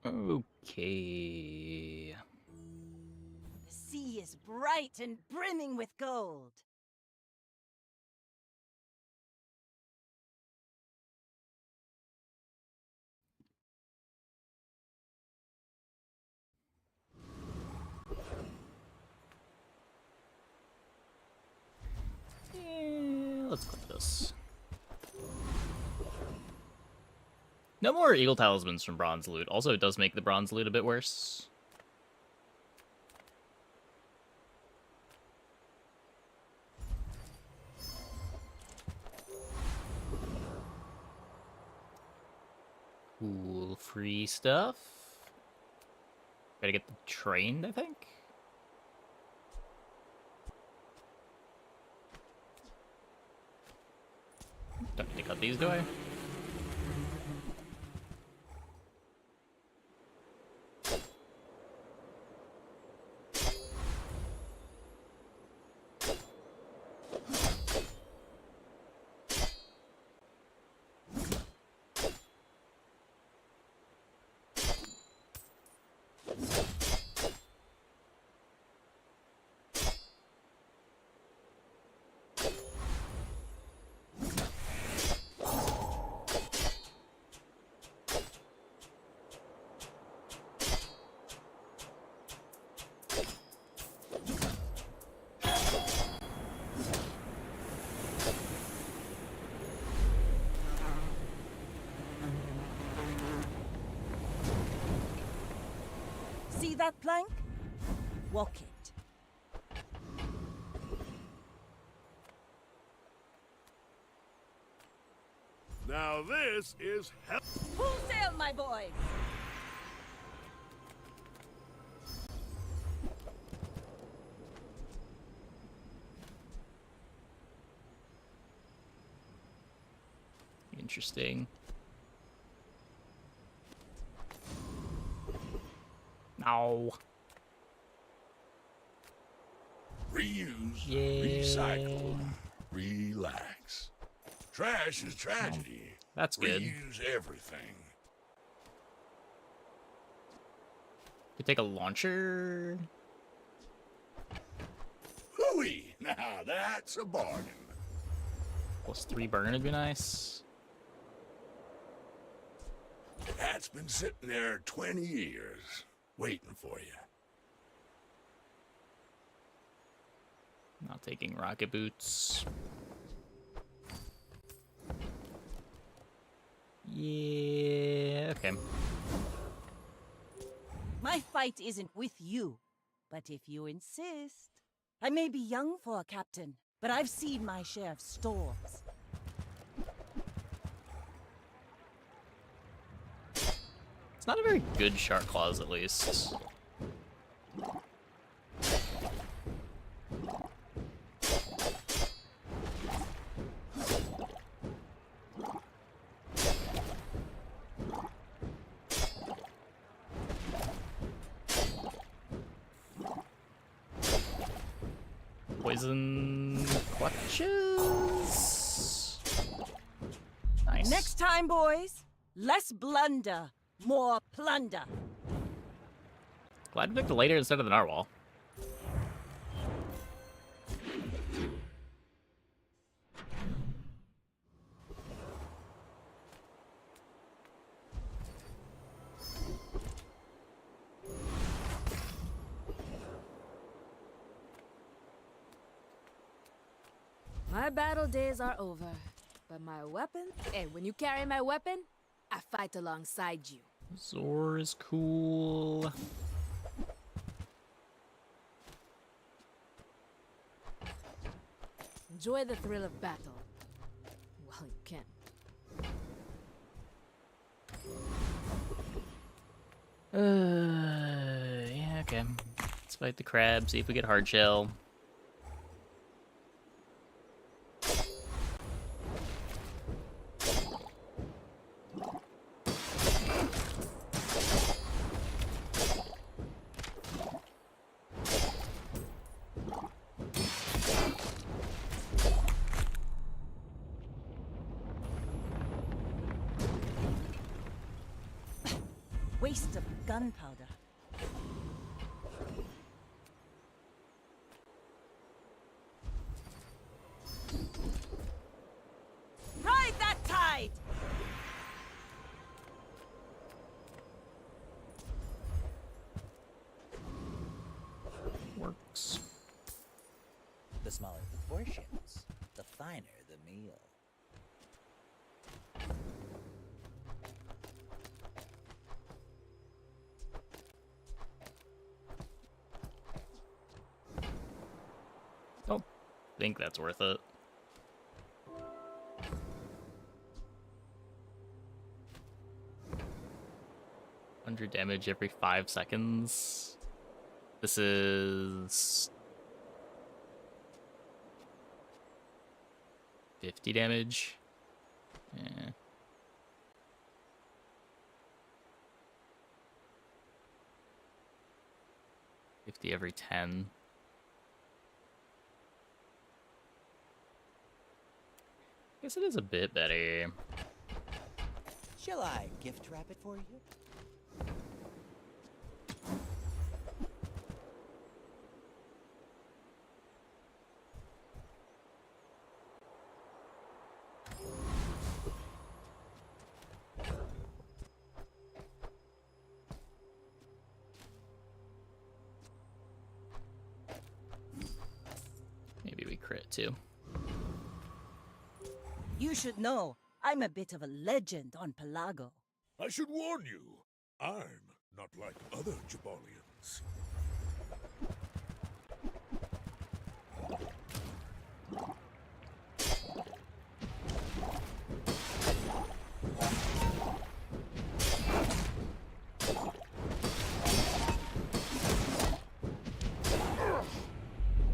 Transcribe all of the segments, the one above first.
Okay. The sea is bright and brimming with gold. Yeah, let's click this. No more Eagle Talismans from Bronze Loot. Also, it does make the Bronze Loot a bit worse. Cool, free stuff. Gotta get trained, I think. Don't need to cut these, do I? See that plank? Walk it. Now this is hell. Full sail, my boys! Interesting. No. Reuse, Yeah. recycle, relax. Trash is tragedy. That's good. Reuse everything. Could take a launcher. Hooey! Now that's a bargain. +3 burn would be nice. That's been sitting there 20 years, waiting for you. Not taking rocket boots. Yeah, okay. My fight isn't with you, but if you insist. I may be young for a captain, but I've seen my share of storms. It's not a very good Shark Claws, at least. Poison clutches. Nice. Next time, boys, less blunder, more plunder. Glad to pick the later instead of the narwhal. My battle days are over, but my weapon, hey, when you carry my weapon, I fight alongside you. Zor is cool. Enjoy the thrill of battle. Well, you can. Yeah, okay. Let's fight the crab, see if we get hard shell. Waste of gunpowder. Ride that tide! Works. The smaller the portions, the finer the meal. Don't think that's worth it. $100 damage every 5 seconds. This is 50 damage. Yeah. $50 every 10. I guess it is a bit better. Shall I gift wrap it for you? Maybe we crit too. You should know, I'm a bit of a legend on Pelago. I should warn you, I'm not like other Jabalians.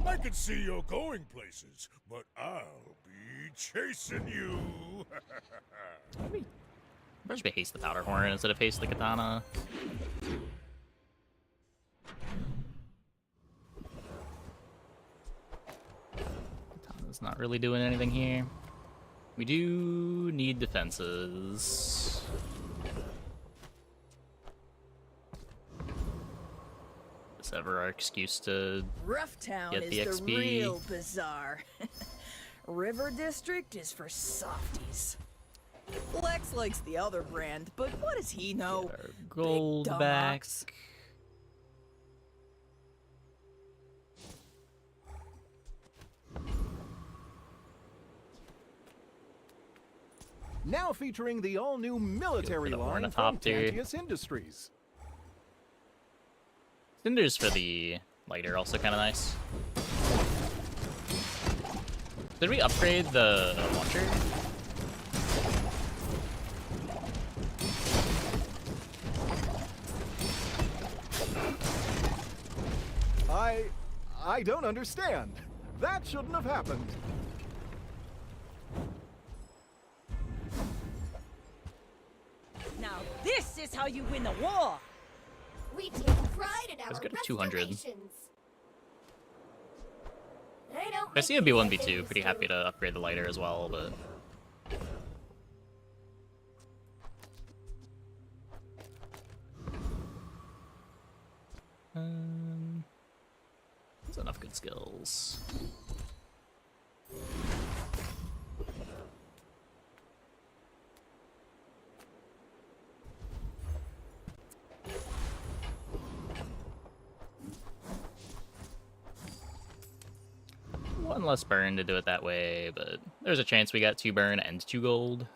I can see you're going places, but I'll be chasing you. Maybe haste the powder horn instead of haste the katana. Katana's not really doing anything here. We do need defenses. Is ever our excuse to Rough Town get is the the XP? real bazaar. River District is for softies. Lex likes the other brand, but what does he know? Get our gold dumb back? ox. Now featuring the all-new military the line from ornithopter. Tantius Industries. Cinders for the lighter also kind of nice. Did we upgrade the launcher? I don't understand. That shouldn't have happened. Now this is how you win a war! We take pride in our Let's go to 200. restorations. I don't I see a make B1, these B2. Pretty happy to upgrade the lighter as well, but there's enough good skills. One less burn to do it that way, but there's a chance we got 2 burn and 2 gold.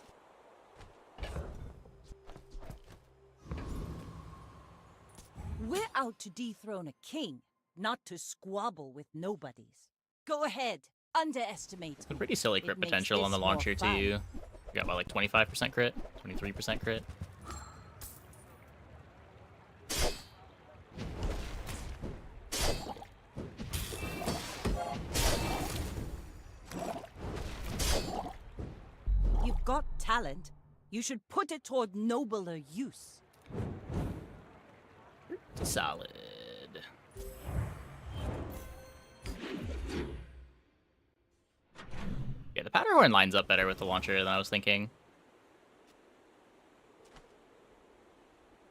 We're out to dethrone a king, not to squabble with nobodies. Go ahead, underestimate Some me. pretty silly It crit makes potential on the this more launcher fun. too. We got about like 25% crit, 23% crit. You've got talent. You should put it toward nobler use. Solid. Yeah, the powder horn lines up better with the launcher than I was thinking.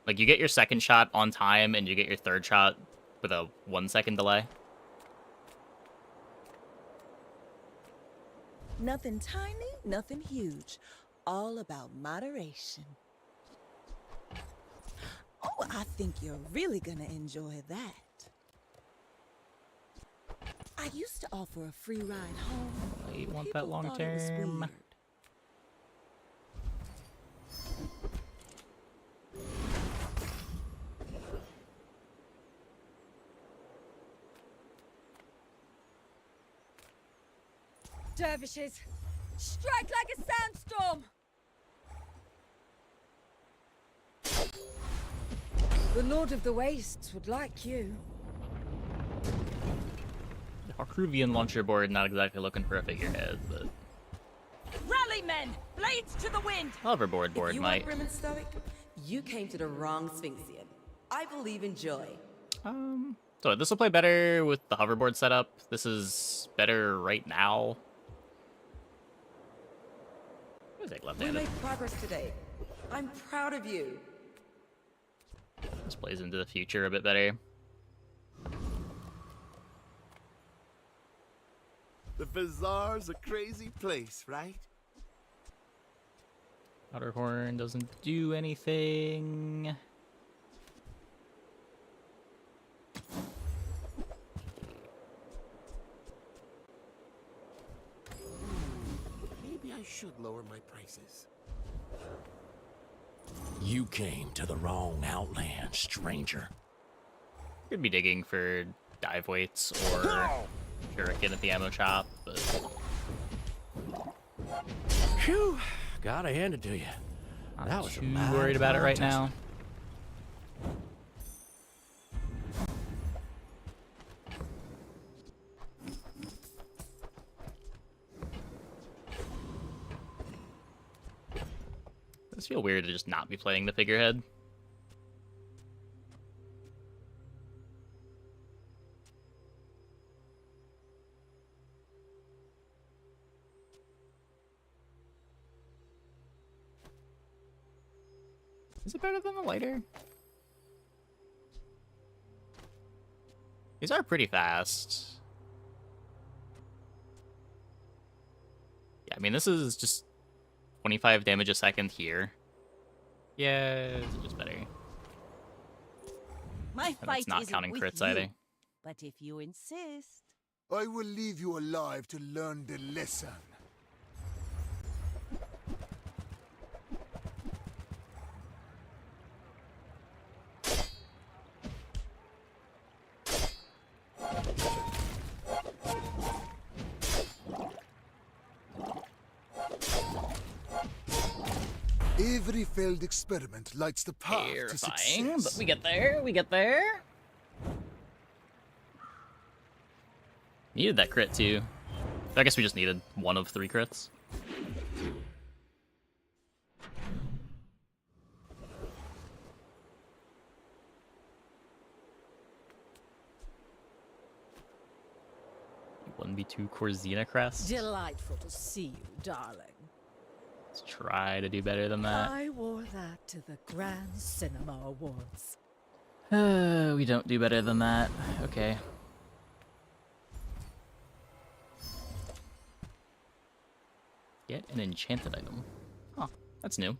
Like, you get your second shot on time, and you get your third shot with a 1-second delay. Nothing tiny, nothing huge. All about moderation. Oh, I think you're really gonna enjoy that. I used to offer a free ride home. You want People that long thought it was term? weird. Dervishes, strike like a sandstorm! The Lord of the Wastes would like you. Harkruvian launcher board, not exactly looking for a figurehead, but Rally, men! Blades to the wind! hoverboard board If you might. want grim and stoic, you came to the wrong Sphinxian. I believe in joy. So this will play better with the hoverboard setup. This is better right now. Music We left-handed. made progress today. I'm proud of you. This plays into the future a bit better. The bazaar's a crazy place, right? Powderhorn doesn't do anything. Maybe I should lower my prices. You came to the wrong outland, stranger. Could be digging for dive weights or shuriken at the ammo shop, but Phew! Gotta hand it to you. not That was a too mighty worried about it right contest. now. Does feel weird to just not be playing the figurehead. Is it better than the lighter? These are pretty fast. Yeah, I mean, this is just 25 damage a second here. Yeah, it's just better. My And fight it's not isn't counting with crits you, either. but if you insist. I will leave you alive to learn the lesson. Every failed experiment lights the path to Terrifying, success. but we get there, we get there. Needed that crit too. I guess we just needed one of 3 crits. One v2 Corzina crest. Delightful to see you, darling. Let's try to do better than that. I wore that to the Grand Cinema Awards. We don't do better than that. Okay. Get an enchanted item. Huh, that's new.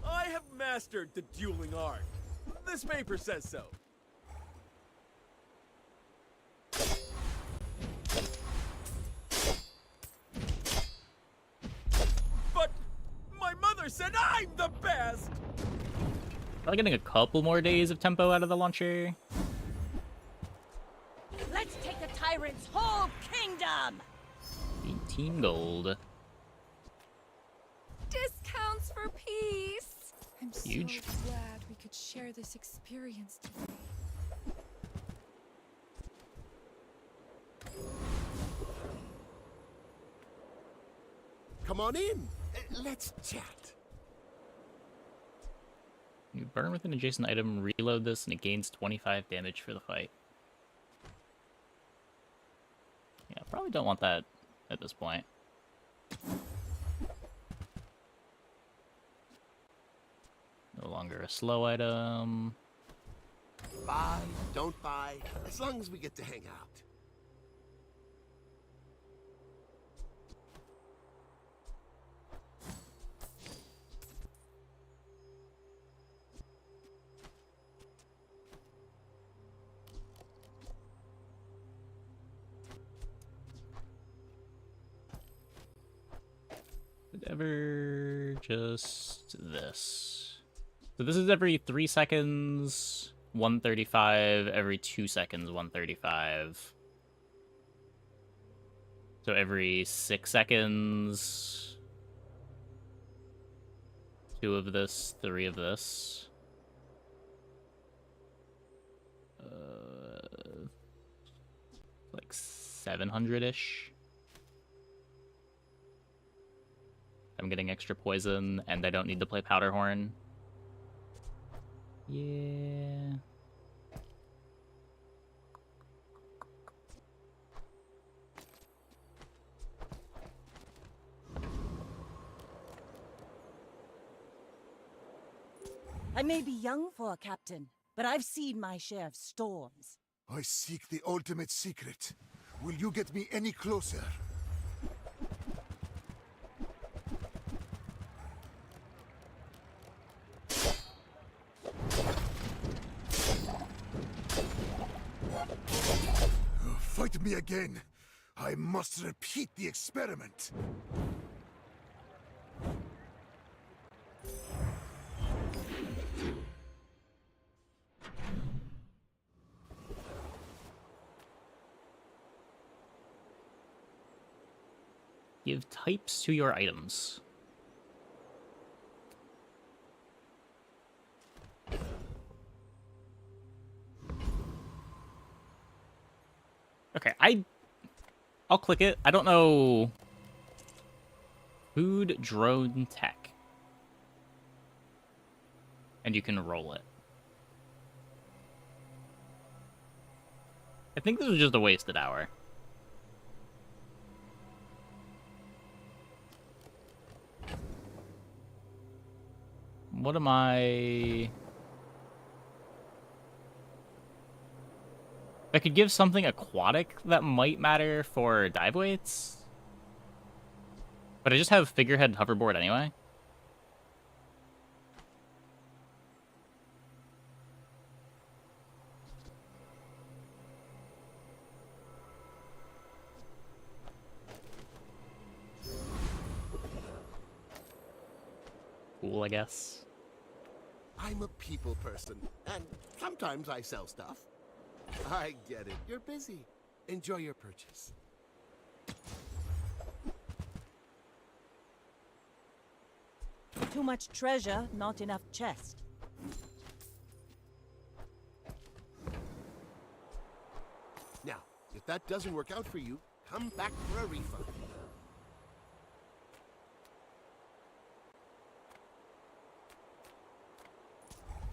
I have mastered the dueling art. This paper says so. But my mother said I'm the best! Probably getting a couple more days of tempo out of the launcher. Let's take the tyrant's whole kingdom! 18 gold. Discounts for peace! I'm Huge. so glad we could share this experience today. Come on in. Let's chat. You burn with an adjacent item, reload this, and it gains 25 damage for the fight. Yeah, probably don't want that at this point. No longer a slow item. Buy, don't buy, as long as we get to hang out. Ever just this. So this is every 3 seconds, 135, every 2 seconds, 135. So every 6 seconds, 2 of this, 3 of this. Like 700-ish. I'm getting extra poison, and I don't need to play Powder Horn. Yeah. I may be young for a captain, but I've seen my share of storms. I seek the ultimate secret. Will you get me any closer? Fight me again. I must repeat the experiment. Give types to your items. Okay, I'll click it. I don't know. Food drone tech. And you can roll it. I think this was just a wasted hour. What am I... I could give something aquatic that might matter for dive weights. But I just have figurehead and hoverboard anyway. Cool, I guess. I'm a people person, and sometimes I sell stuff. I get it. You're busy. Enjoy your purchase. Too much treasure, not enough chest. Now, if that doesn't work out for you, come back for a refund.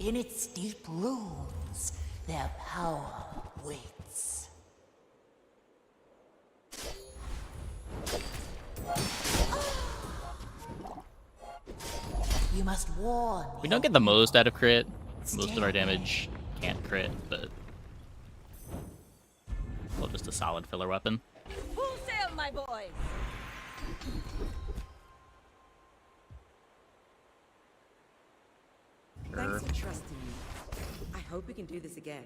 In its deep runes, their power waits. You must warn. We don't get the most out of crit. Most of our damage can't crit, but well, just a solid filler weapon. Full sail, my boys! Thanks for trusting me. I hope we can do this again.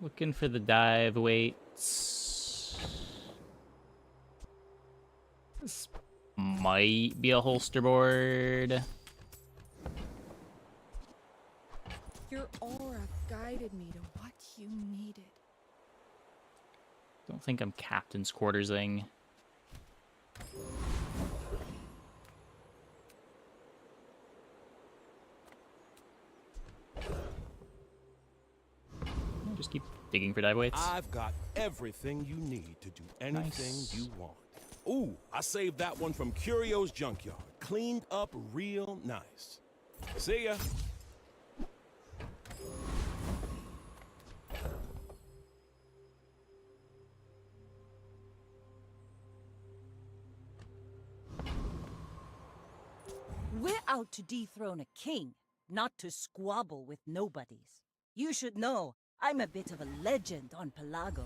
Looking for the dive weights. This might be a holster board. Your aura guided me to what you needed. Don't think I'm captain's quartersing. Just keep digging for dive weights. I've got everything you need to do anything you want. Ooh, I saved that one from Curio's Junkyard. Cleaned up real nice. See ya. We're out to dethrone a king, not to squabble with nobodies. You should know, I'm a bit of a legend on Pelago.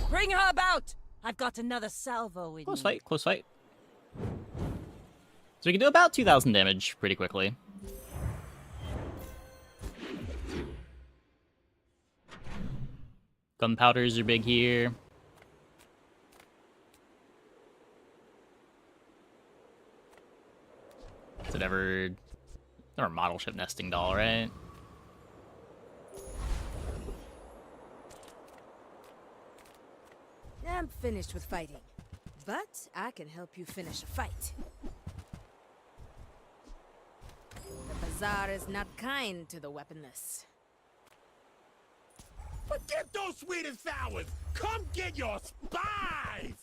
Bring her about! I've got another salvo in Close me. fight, close fight. So we can do about 2,000 damage pretty quickly. Gunpowders are big here. Is it ever... Never model ship nesting doll, right? I'm finished with fighting, but I can help you finish a fight. The bazaar is not kind to the weaponless. Forget those sweet and sours! Come get your spies!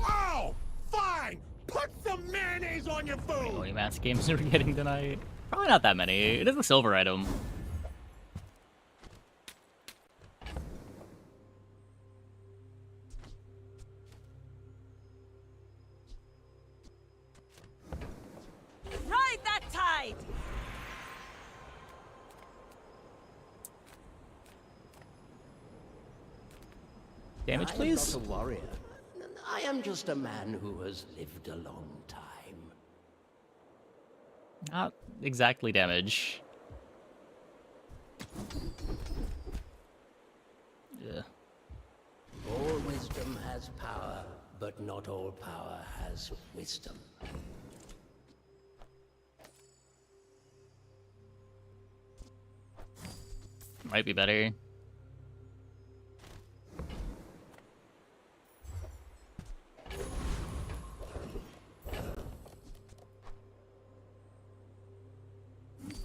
Oh! Fine! Put some mayonnaise on your How food! many mass games are we getting tonight? Probably not that many. It is a silver item. Ride that tide! Damage, please? I am not a warrior. I am just a man who has lived a long time. Not exactly damage. Yeah. All wisdom has power, but not all power has wisdom. Might be better.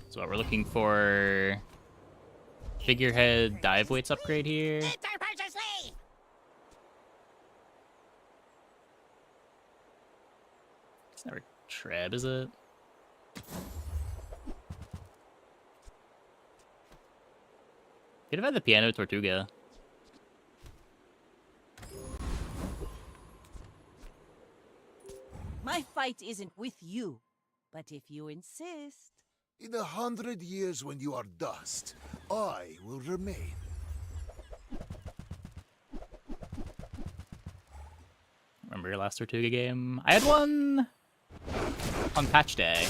So what we're looking for... Figurehead dive weights upgrade here. It's never Treb, is it? Could have had the Piano Tortuga. My fight isn't with you, but if you insist... In 100 years when you are dust, I will remain. Remember your last Tortuga game? I had one on patch day.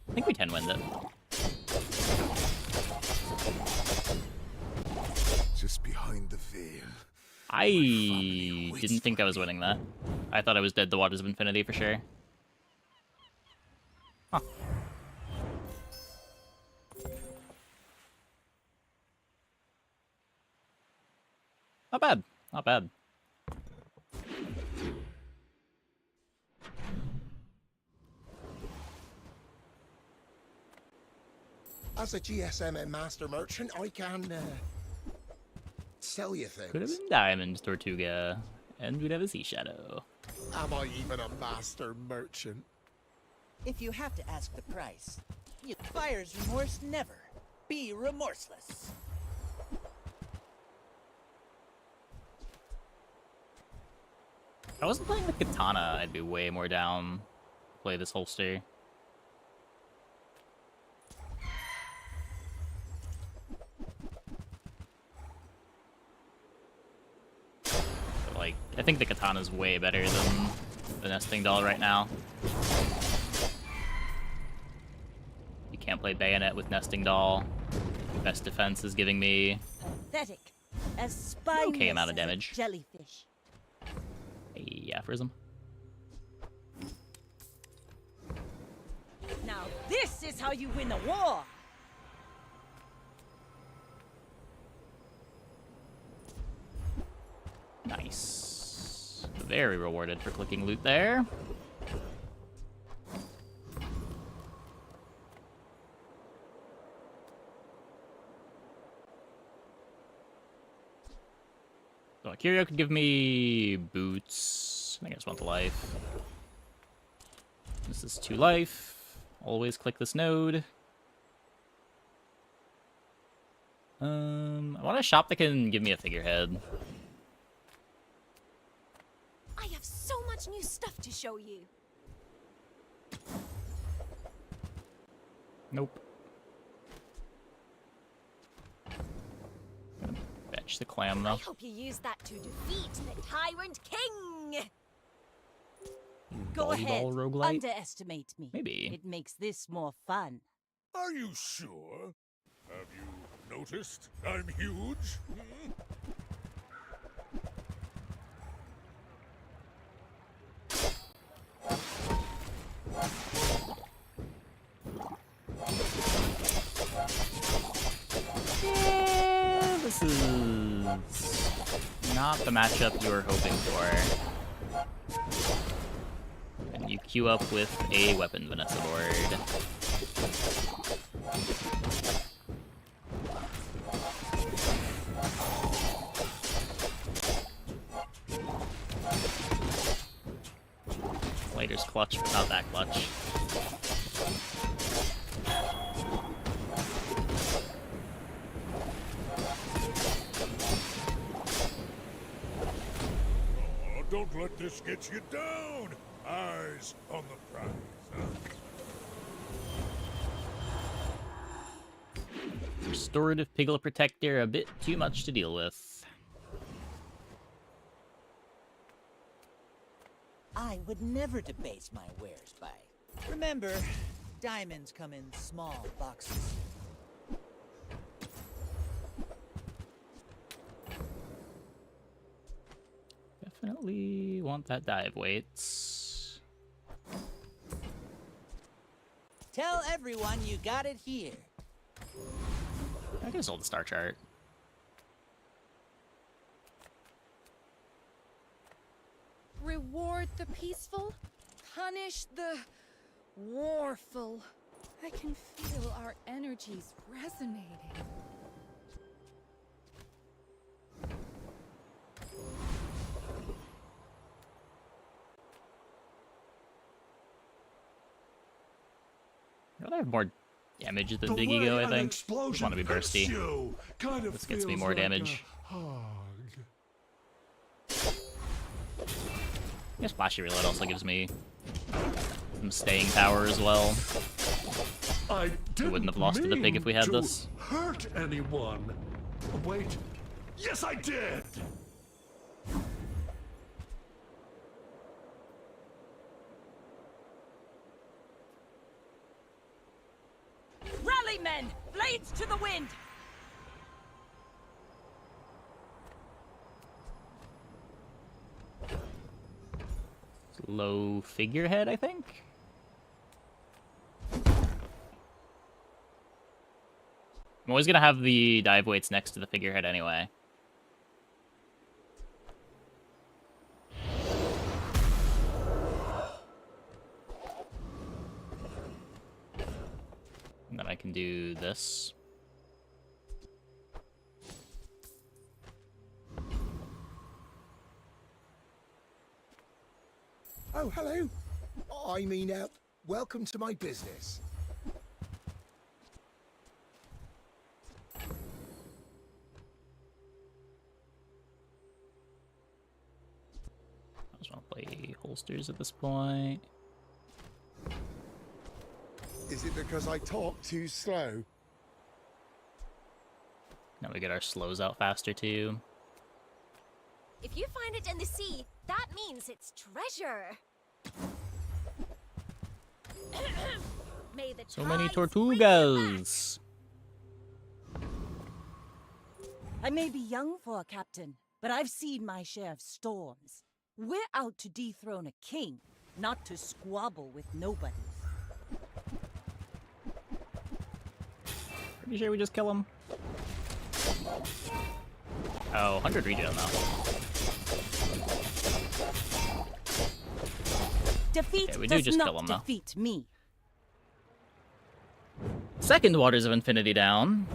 I think we 10-winned it. Just behind the veil. I didn't think I was winning that. I thought I was dead the Waters of Infinity for sure. Huh. Not bad. Not bad. As a GSM and master merchant, I can sell you things. Could have been Diamond Tortuga, and we'd have a Sea Shadow. Am I even a master merchant? If you have to ask the price, buyer's remorse never. Be remorseless. If I wasn't playing with Katana, I'd be way more down to play this holster. But, like, I think the Katana's way better than the Nesting Doll right now. You can't play Bayonet with Nesting Doll. Best defense is giving me Pathetic. As spineless okay amount of as a damage. jellyfish. a aphorism. Now this is how you win a war! Nice. Very rewarded for clicking loot there. So Curio could give me boots. I think I just want the life. This is 2 life. Always click this node. I want a shop that can give me a figurehead. I have so much new stuff to show you. Nope. Gonna fetch the clam I though. hope you use that to defeat the Tyrant King. Go ahead. Volleyball roguelite? Underestimate me. Maybe. It makes this more fun. Are you sure? Have you noticed I'm huge? Hmm? Yeah, this is not the matchup you were hoping for. And you queue up with a weapon Vanessa board. Later's clutch, but not that clutch. Oh, don't let this get you down. Eyes on the prize, huh? Restorative Piglet Protector, a bit too much to deal with. I would never debase my wares by. Remember, diamonds come in small boxes. Definitely want that dive weights. Tell everyone you got it here. I guess all the star chart. Reward the peaceful, punish the warful. I can feel our energies resonating. I'd rather have more damage than Big Ego, I think. I want to be bursty. This gets me more damage. Yeah, Splashy Reload also gives me some staying power as well. We wouldn't have lost to the pig if we had this. Hurt anyone? Wait. Yes, I did. Rally, men! Blades to the wind! Low figurehead, I think? I'm always gonna have the dive weights next to the figurehead anyway. And then I can do this. Oh, hello. I mean, welcome to my business. I just want to play holsters at this point. Is it because I talk too slow? Now we get our slows out faster too. If you find it in the sea, that means it's treasure. May the So many tides tortugas! I may be young for a captain, but I've seen my share of storms. We're out to dethrone a king, not to squabble with nobody. Pretty sure we just kill him. Oh, 100 regen though. Defeat Okay, we do does just not kill him, though. defeat me. Second Waters of Infinity down.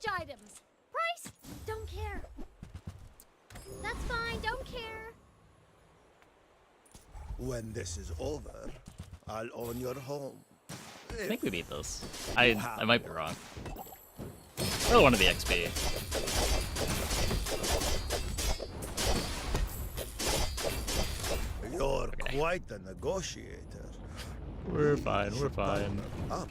Siege items. Price? Don't care. That's fine, don't care. When this is over, I'll own your home. I think we beat this. I might be wrong. I really wanted the XP. You're quite the negotiator. We're fine, we're fine. Up.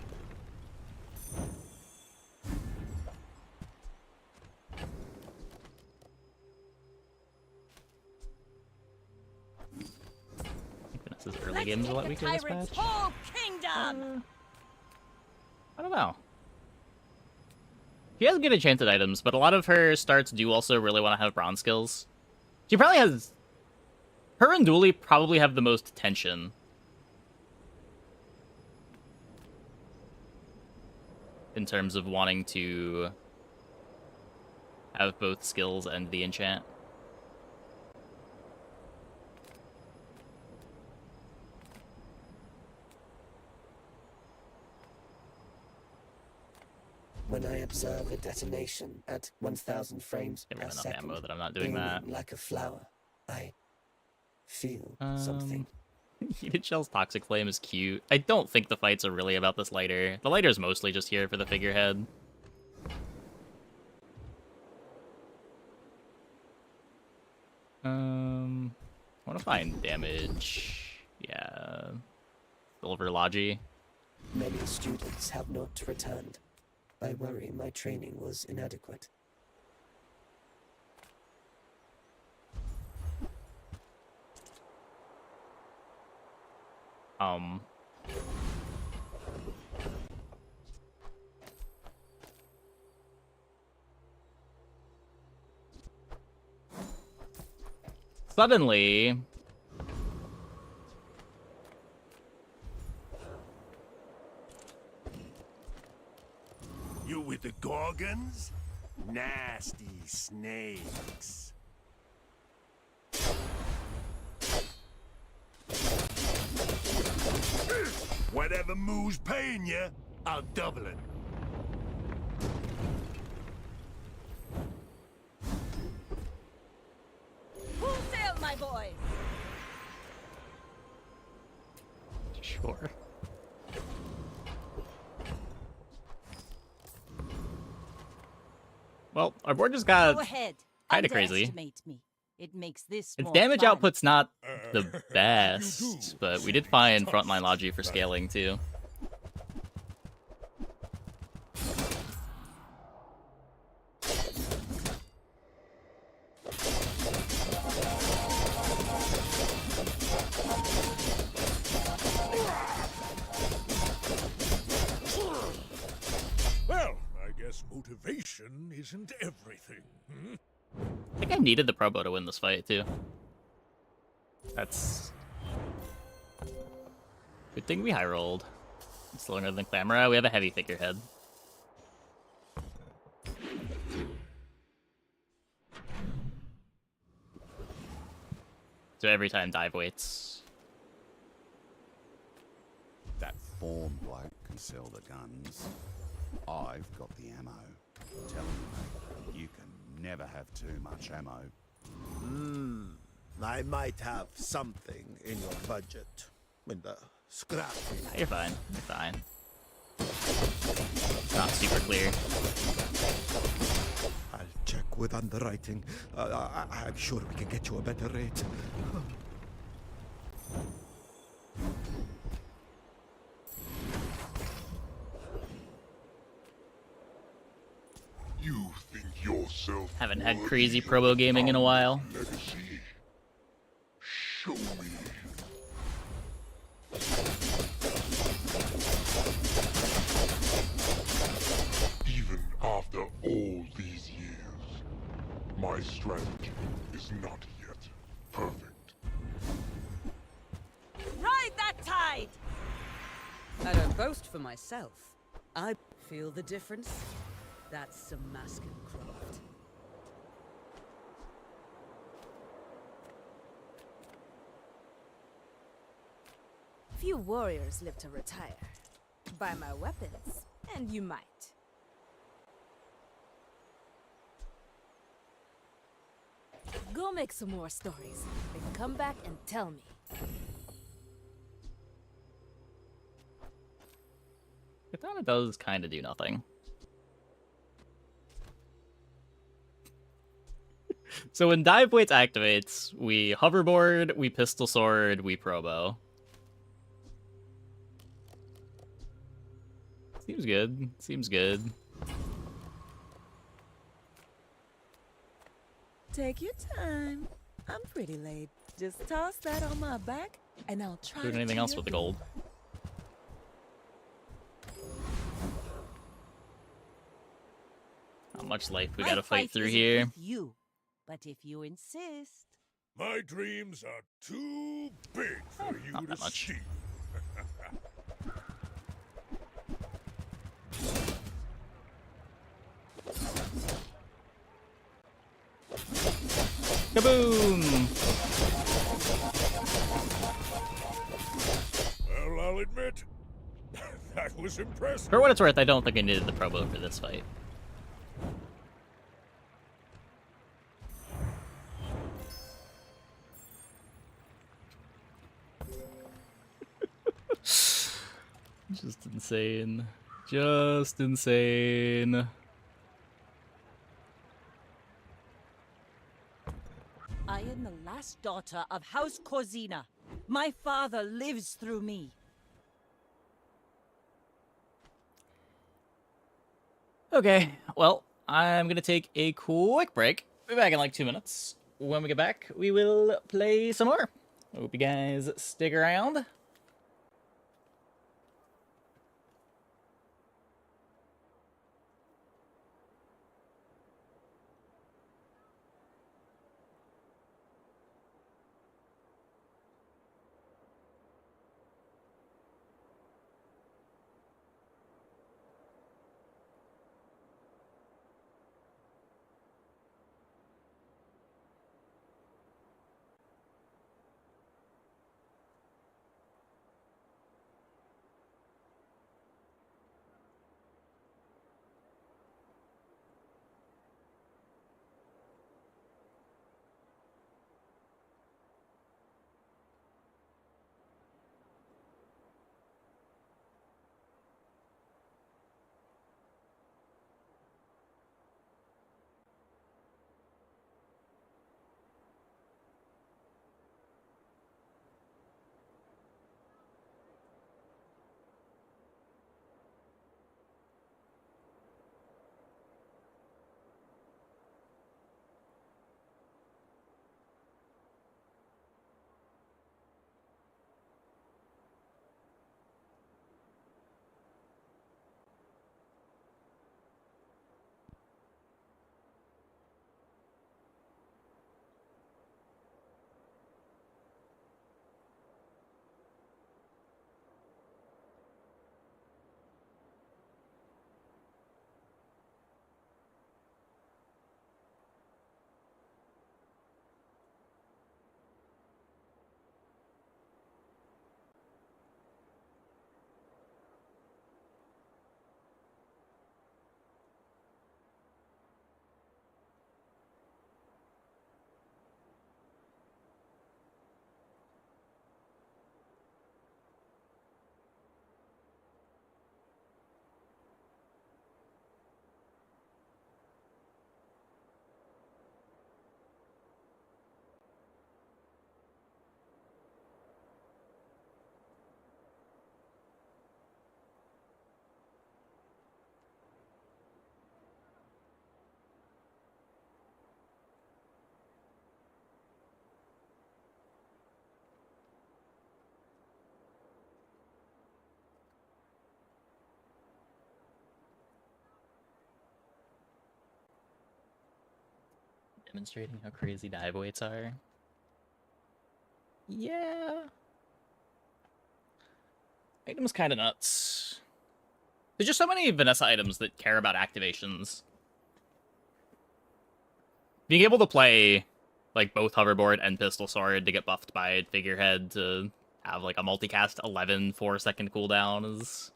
Vanessa's early games a lot weaker this patch. Whole kingdom. I don't know. She has good enchanted items, but a lot of her starts do also really want to have bronze skills. She probably has... Her and Dooley probably have the most tension. In terms of wanting to have both skills and the enchant. When I observe a detonation at 1,000 frames per enough second, ammo that I'm not doing that. Like a flower, I feel something. Heated Shell's Toxic Flame is cute. I don't think the fights are really about this lighter. The lighter's mostly just here for the figurehead. I want to find damage. Yeah. Silver Logi. Many students have not returned. I worry my training was inadequate. Suddenly... You with the Gorgons? Nasty snakes. Whatever Moo's paying you, I'll double it. Full sail, my boys. Sure. Well, our board just got Go ahead. kind of crazy. Underestimate me. It makes this Its more damage fun. output's not the best, but we did find frontline Logi for scaling too. Well, I guess motivation isn't everything. Hmm? I think I needed the Probo to win this fight too. That's good thing we high rolled. Slower than Clamora. We have a heavy figurehead. So every time dive waits. That form bloke can sell the guns. I've got the ammo. Tell me, mate, you can never have too much ammo. I might have something in your budget. In the scrap. You're fine. You're fine. Not super clear. I'll check with underwriting. I'm sure we can get you a better rate. You think yourself Haven't had crazy Probo gaming in a while. legacy? Show me. Even after all these years, my strategy is not yet perfect. Ride that tide! I don't boast for myself. I feel the difference. That's some masking craft. Few warriors live to retire. Buy my weapons, and you might. Go make some more stories, then come back and tell me. Katana does kind of do nothing. So when Dive Blades activates, we hoverboard, we pistol sword, we probo. Seems good. Seems good. Take your time. I'm pretty late. Just toss that on my back, and I'll try Doing to anything do else your with the bidding. gold? How much life we My gotta fight through isn't here? with you, but if you insist. My dreams are too big for you not to that much. steal. Kaboom! Well, I'll admit, that was impressive. For what it's worth, I don't think I needed the probo for this fight. Just insane. Just insane. I am the last daughter of House Corzina. My father lives through me. Okay, well, I'm gonna take a quick break. Be back in like 2 minutes. When we get back, we will play some more. Hope you guys stick around. Demonstrating how crazy dive weights are. Yeah. Item's kind of nuts. There's just so many Vanessa items that care about activations. Being able to play like both hoverboard and pistol sword to get buffed by figurehead to have like a multicast 11 4-second cooldown is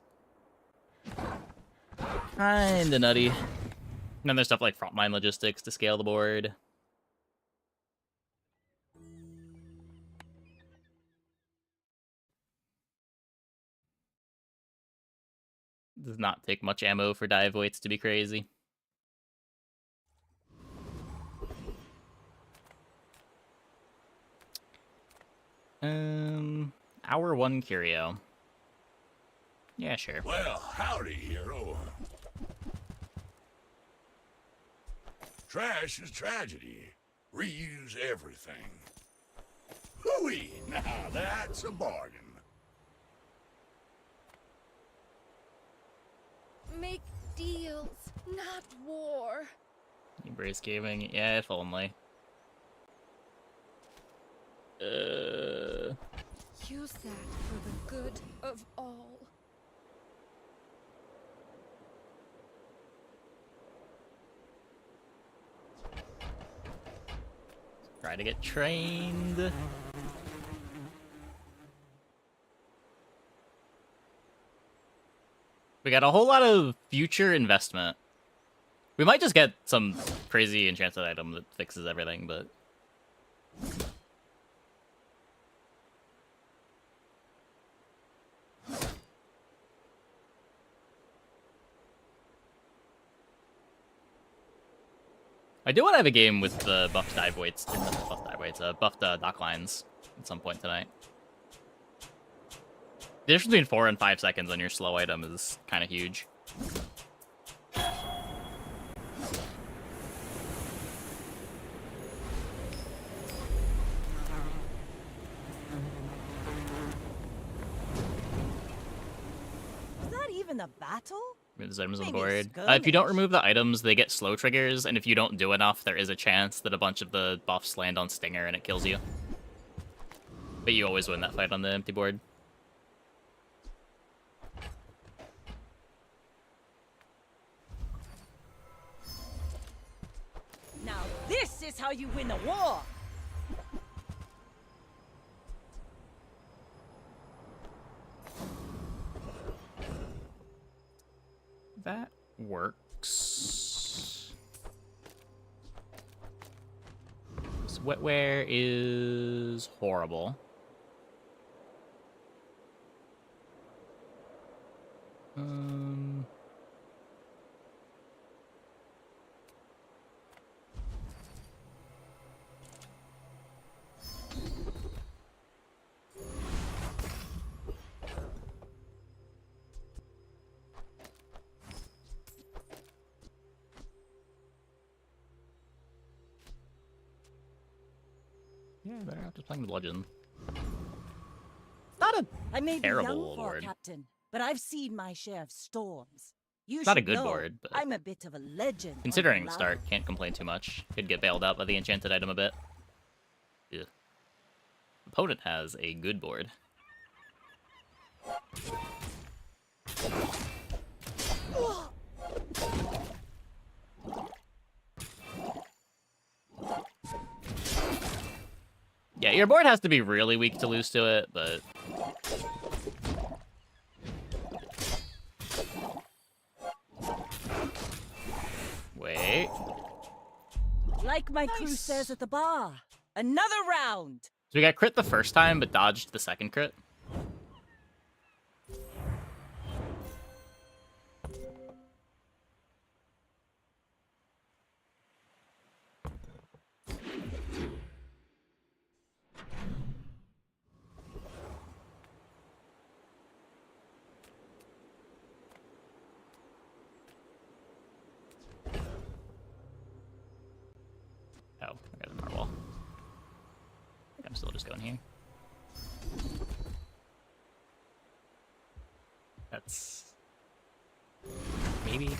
kinda nutty. And then there's stuff like frontline logistics to scale the board. Does not take much ammo for dive weights to be crazy. Hour 1 curio. Yeah, sure. Well, howdy, hero. Trash is tragedy. Reuse everything. Hooey! Now that's a bargain. Make deals, not war. Embrace gaming. Yeah, if only. Use that for the good of all. Try to get trained. We got a whole lot of future investment. We might just get some crazy enchanted item that fixes everything, but... I do want to have a game with the buffed dive weights, buffed dock lines at some point tonight. The difference between 4 and 5 seconds on your slow item is kind of huge. Was that even a battle? There's items on the Maybe a board. If skirmish. you don't remove the items, they get slow triggers, and if you don't do enough, there is a chance that a bunch of the buffs land on Stinger and it kills you. But you always win that fight on the empty board. Now this is how you win a war! That works. This wetware is horrible. Yeah, better not just playing the bludgeon. Not a I may be terrible young for a board. captain, but I've seen my share of storms. You It's not a should good know board, but I'm a bit of a legend. on considering the Lava. start, can't complain too much. Could get bailed out by the enchanted item a bit. Yeah. Opponent has a good board. Yeah, your board has to be really weak to lose to it, but... Wait. Like my crew says at the bar, another round. So we got crit the first time, but dodged the second crit. Oh, I got a narwhal. I think I'm still just going here. That's... maybe?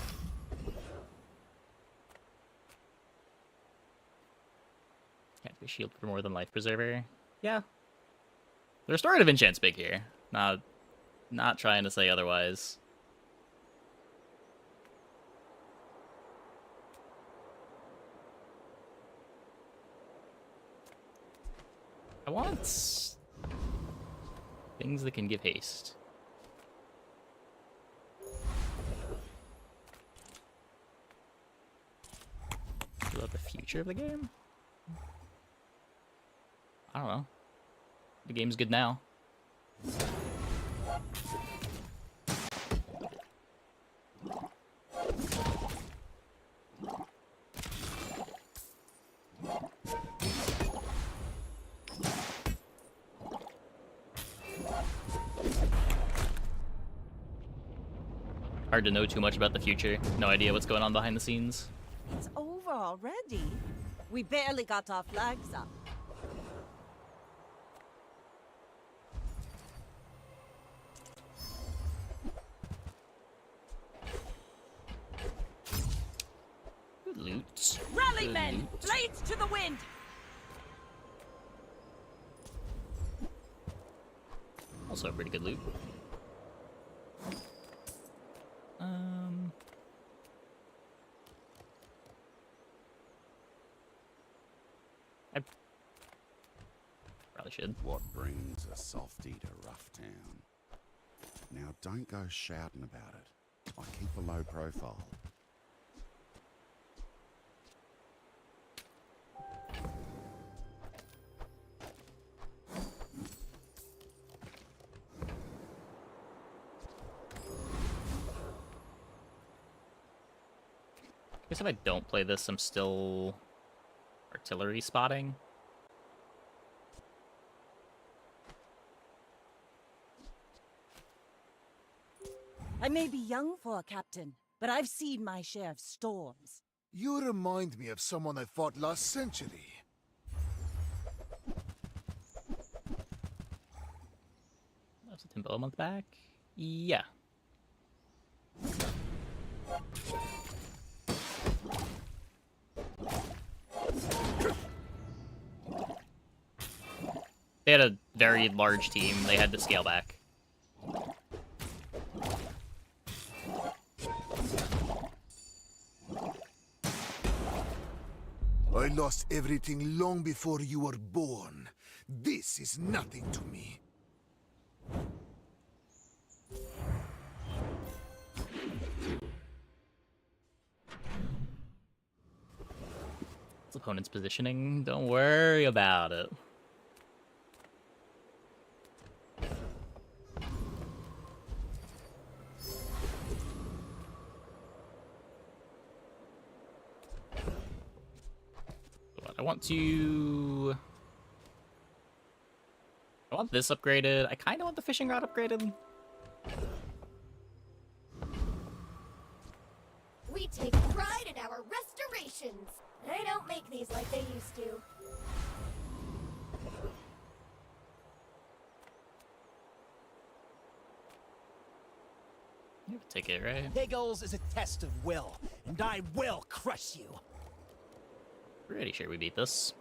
Can't be shield for more than life preserver. Yeah. The restorative enchant's big here. Not trying to say otherwise. I want things that can give haste. Is that the future of the game? I don't know. The game's good now. hard to know too much about the future. No idea what's going on behind the scenes. It's over already. We barely got our flags up. Good loot. Rally, Good men! loot. Blades to the wind! Also a pretty good loot. I probably should. What brings a softy to Rough Town? Now, don't go shouting about it. I keep a low profile. I guess if I don't play this, I'm still artillery spotting. I may be young for a captain, but I've seen my share of storms. You remind me of someone I fought last century. Was it Timbo a month back? Yeah. They had a very large team. They had to scale back. I lost everything long before you were born. This is nothing to me. Its opponent's positioning. Don't worry about it. I want this upgraded. I kind of want the fishing rod upgraded. We take pride in our restorations. They don't make these like they used to. You have a ticket, right? Higgles is a test of will, and I will crush you. Pretty sure we beat this.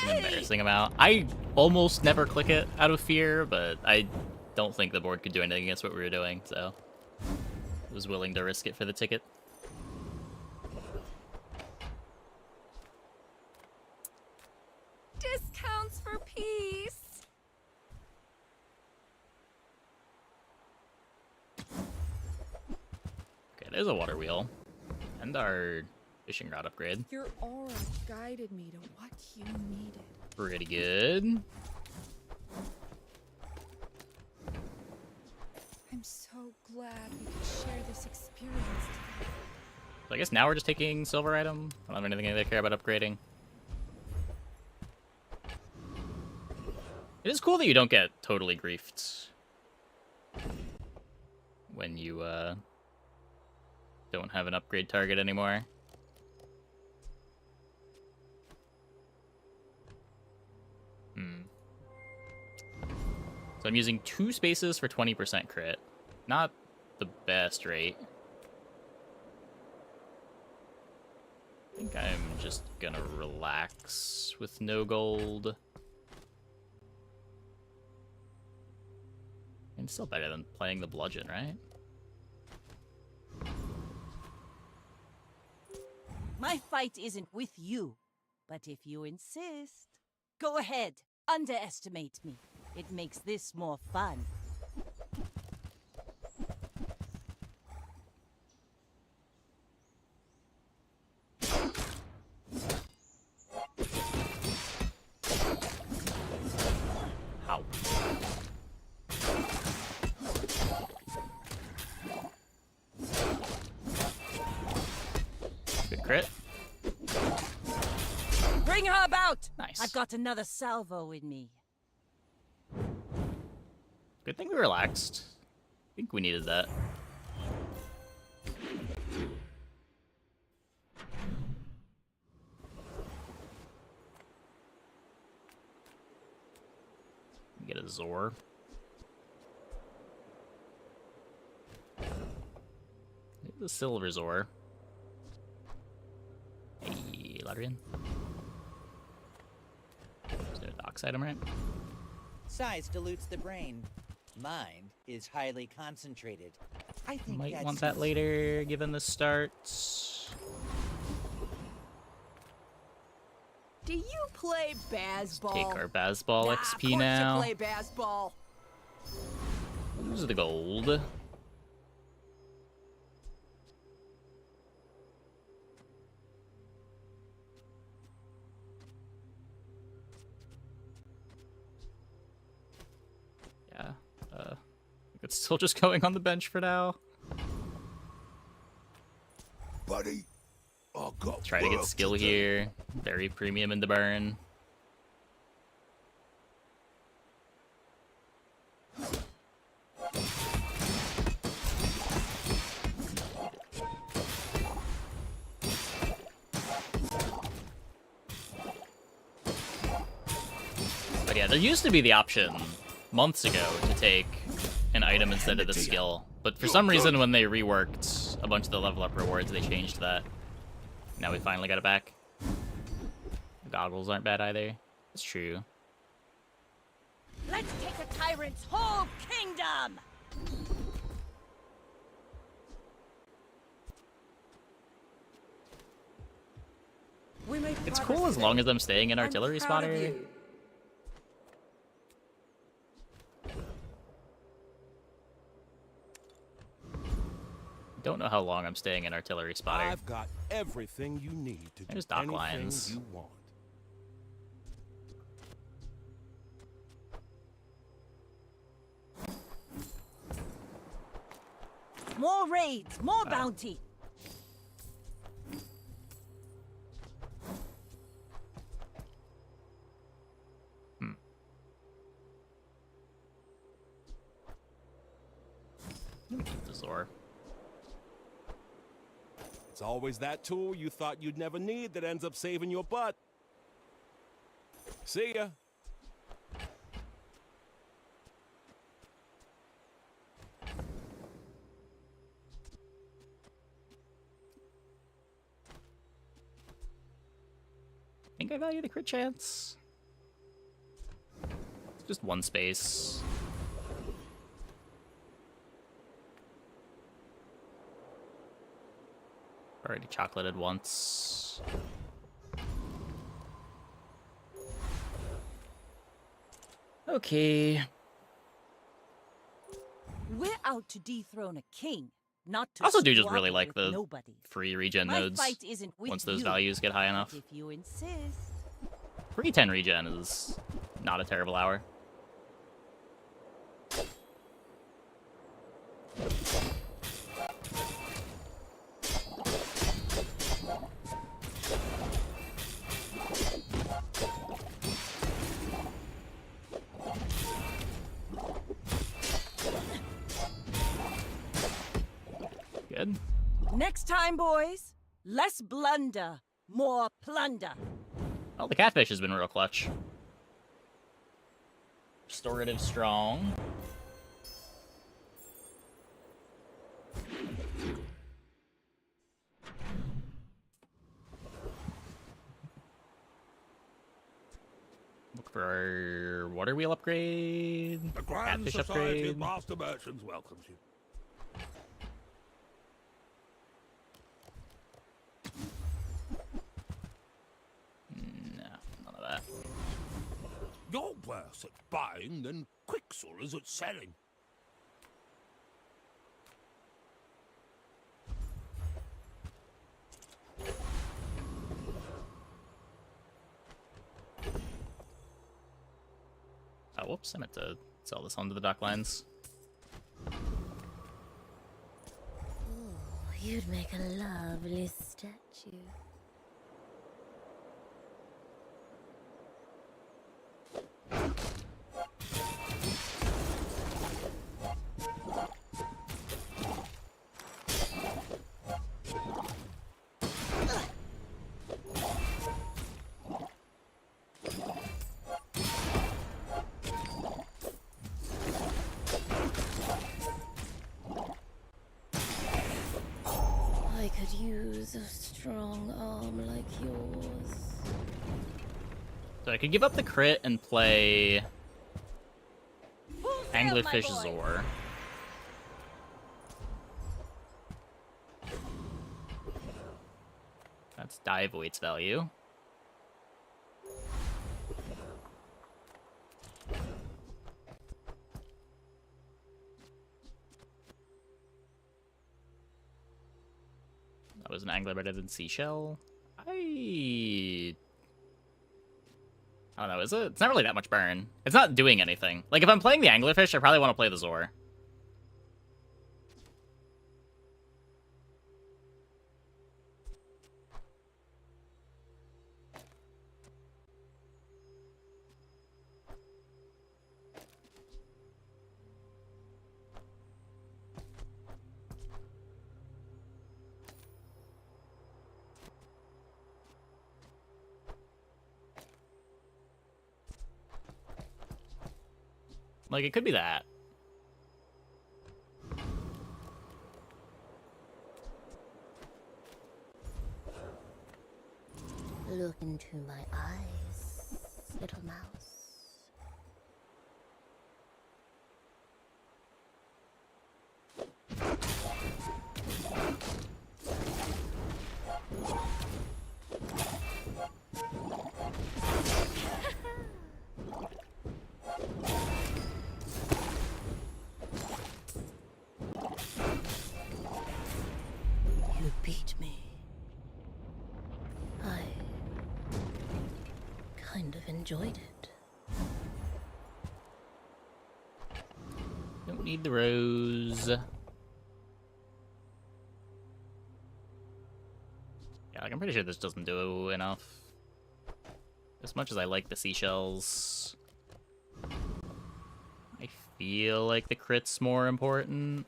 Embarrassing amount. I almost never click it out of fear, but I don't think the board could do anything against what we were doing, so I was willing to risk it for the ticket. Discounts for peace. Okay, there's a water wheel. And our fishing rod upgrade. Your aura guided me to what you needed. Pretty good. I'm so glad we could share this experience together. So I guess now we're just taking silver item. I don't have anything I care about upgrading. It is cool that you don't get totally griefed when you don't have an upgrade target anymore. So I'm using 2 spaces for 20% crit. Not the best rate. I think I'm just gonna relax with no gold. And still better than playing the bludgeon, right? My fight isn't with you, but if you insist, go ahead, underestimate me. It makes this more fun. crit. Bring her about! Nice. I've got another salvo in me. Good thing we relaxed. I think we needed that. Get a Zor. The Silver Zor. Hey, Ladrian. Is there a Dox item, right? Size dilutes the brain. Mind is highly concentrated. I think Might that's want that later, given the start. Do you play Bazball? Take our Bazball Nah, XP of course now. you play Bazball. Use the gold. Yeah, I think it's still just going on the bench for now. Buddy, I got Try to get work skill do. here. Very premium in the burn. But yeah, there used to be the option months ago to take an item instead of the skill. But for some reason, when they reworked a bunch of the level up rewards, they changed that. Now we finally got it back. The goggles aren't bad either. It's true. Let's take a tyrant's whole kingdom! We make It's progress cool as today. long as I'm staying in artillery I'm proud of spotter. you. Don't know how long I'm staying in artillery spotter. I've got everything you need to There's do dock anything lines. you want. More raids, more bounty. Let me keep the Zor. It's always that tool you thought you'd never need that ends up saving your butt. See ya. I think I value the crit chance. It's just one space. Already chocolated once. Okay. We're out to dethrone a king, not to I also do just really squabble like with the nobody. free regen My nodes fight isn't with once those you, values get high enough. If you insist. Free 10 regen is not a terrible hour. Good. Next time, boys, less blunder, more plunder. Well, the catfish has been real clutch. Restorative strong. Look for our water wheel upgrade. The Grand Catfish Society upgrade. of Master Merchants welcomes you. No, none of that. You're worse at buying than Quicksilver is at selling. Oh, whoops, I meant to sell this onto the dock lines. You'd make a lovely statue. I could use a strong arm like yours. So I could give up the crit and play Anglerfish Zor. That's dive weights value. That was an angler better than Seashell. I don't know, is it? It's not really that much burn. It's not doing anything. Like, if I'm playing the Anglerfish, I probably want to play the Zor. Like, it could be that. Look into my eyes, little mouse. You beat me. I kind of enjoyed it. Don't need the rose. Yeah, like, I'm pretty sure this doesn't do enough. As much as I like the seashells, I feel like the crit's more important.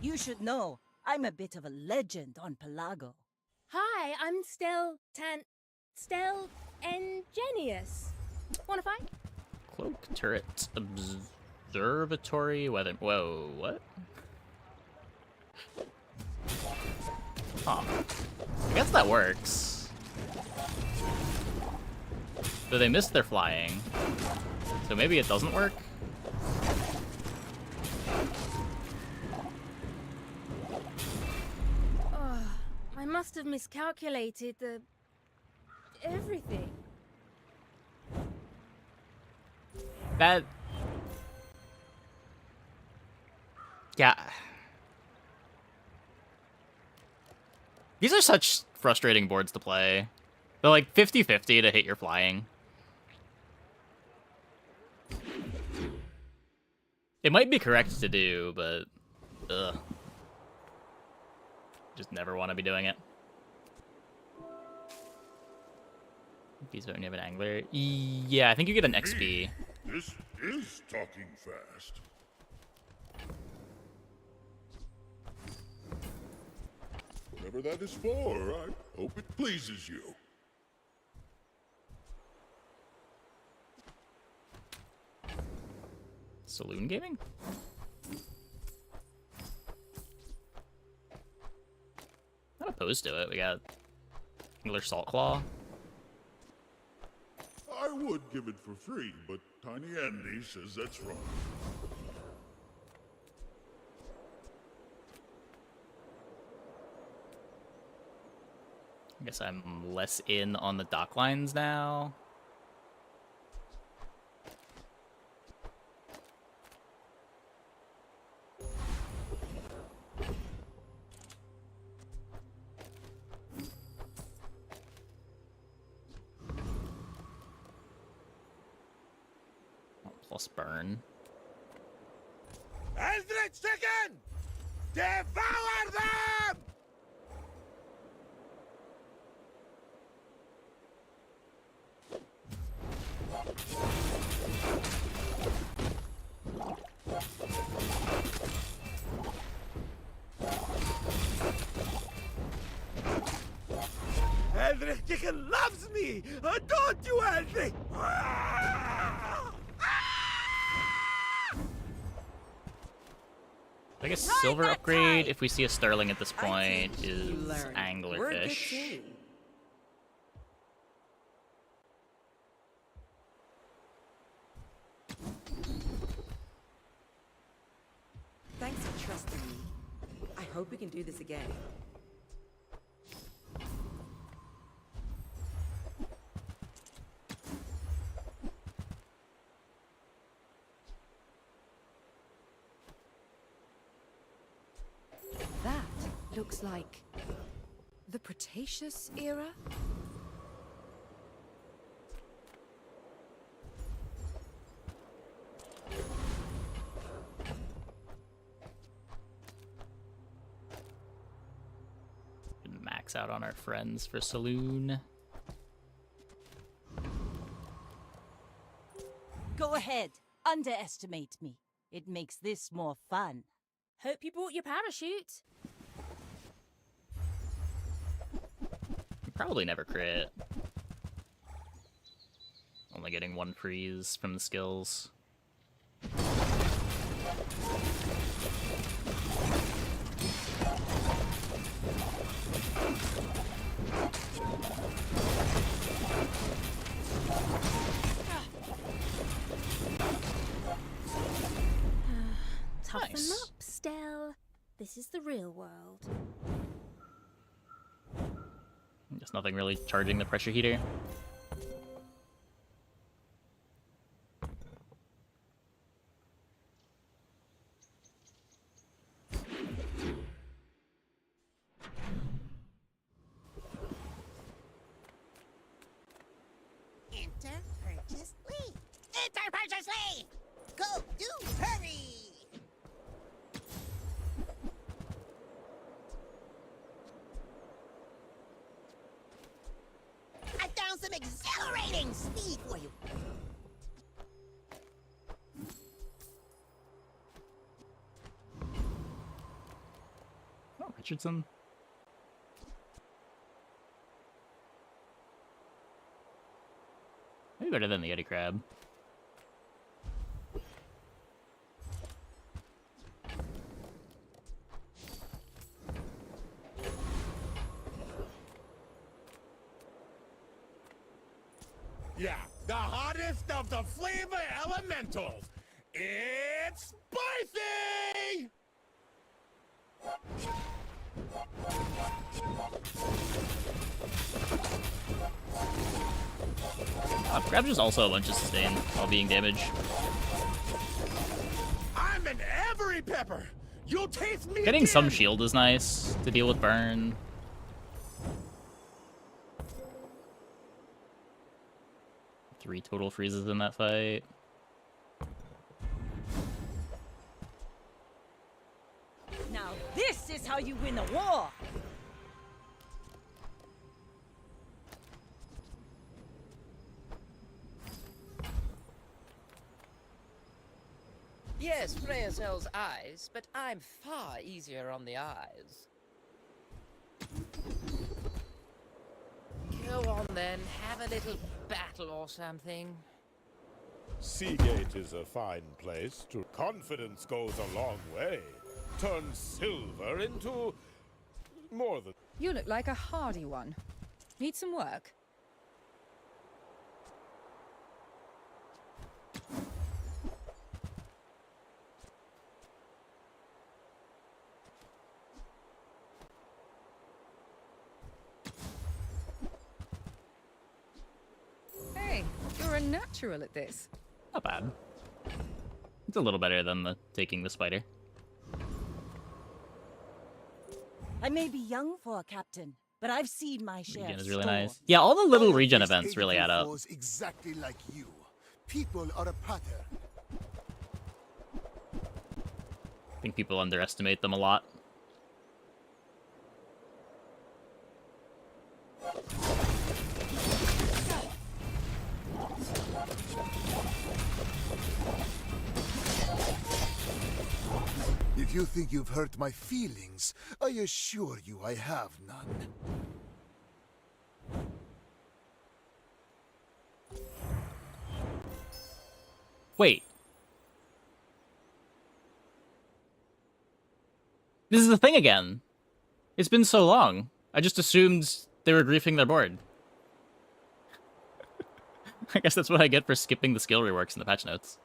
You should know, I'm a bit of a legend on Pelago. Hi, I'm Stel Ingenious. Wanna fight? Cloak, turret, observatory, weather. Whoa, what? Huh. I guess that works. So they missed their flying. So maybe it doesn't work? Oh, I must have miscalculated everything. That... Yeah. These are such frustrating boards to play. They're like 50-50 to hit your flying. It might be correct to do, but... Ugh. Just never want to be doing it. These don't have an angler. Yeah, I think you get an XP. This is talking fast. Whatever that is for, I hope it pleases you. Saloon gaming? Not opposed to it. We got English Salt Claw. I would give it for free, but Tiny Andy says that's wrong. I guess I'm less in on the dock lines now. Plus burn. Eldritch chicken! Devour them! Eldritch chicken loves me! Don't you, Eldritch? I guess silver upgrade, if we see a sterling at this point, is anglerfish. Thanks for trusting me. I hope we can do this again. That looks like the Cretaceous era? Max out on our friends for saloon. Go ahead. Underestimate me. It makes this more fun. Hope you brought your parachute. Probably never crit. Only getting one freeze from the skills. Toughen Nice. up, Stell. This is the real world. Just nothing really charging the pressure heater. Enter purchase lead. Enter purchase lead. Go do hurry. I found some exhilarating speed for you. Oh, Richardson. Maybe better than the Yeti Crab. Yeah, the hottest of the flavor elementals. It's spicy! Crab just also a bunch of sustain while being damaged. I'm an every pepper. You'll taste me Getting again. some shield is nice to deal with burn. Three total freezes in that fight. Now this is how you win a war! Yes, Freya sells eyes, but I'm far easier on the eyes. Go on then, have a little battle or something. Seagate is a fine place. Confidence goes a long way. Turn silver into more than... You look like a hardy one. Need some work? Hey, you're a natural at this. Not bad. It's a little better than the taking the spider. I may be young for a captain, but I've seen my share Regen of is really storms. nice. Yeah, all the little All of regen these events really add up. was exactly like you. People are a pattern. I think people underestimate them a lot. If you think you've hurt my feelings, I assure you I have none. Wait. This is the thing again. It's been so long. I just assumed they were griefing their board. I guess that's what I get for skipping the skill reworks in the patch notes.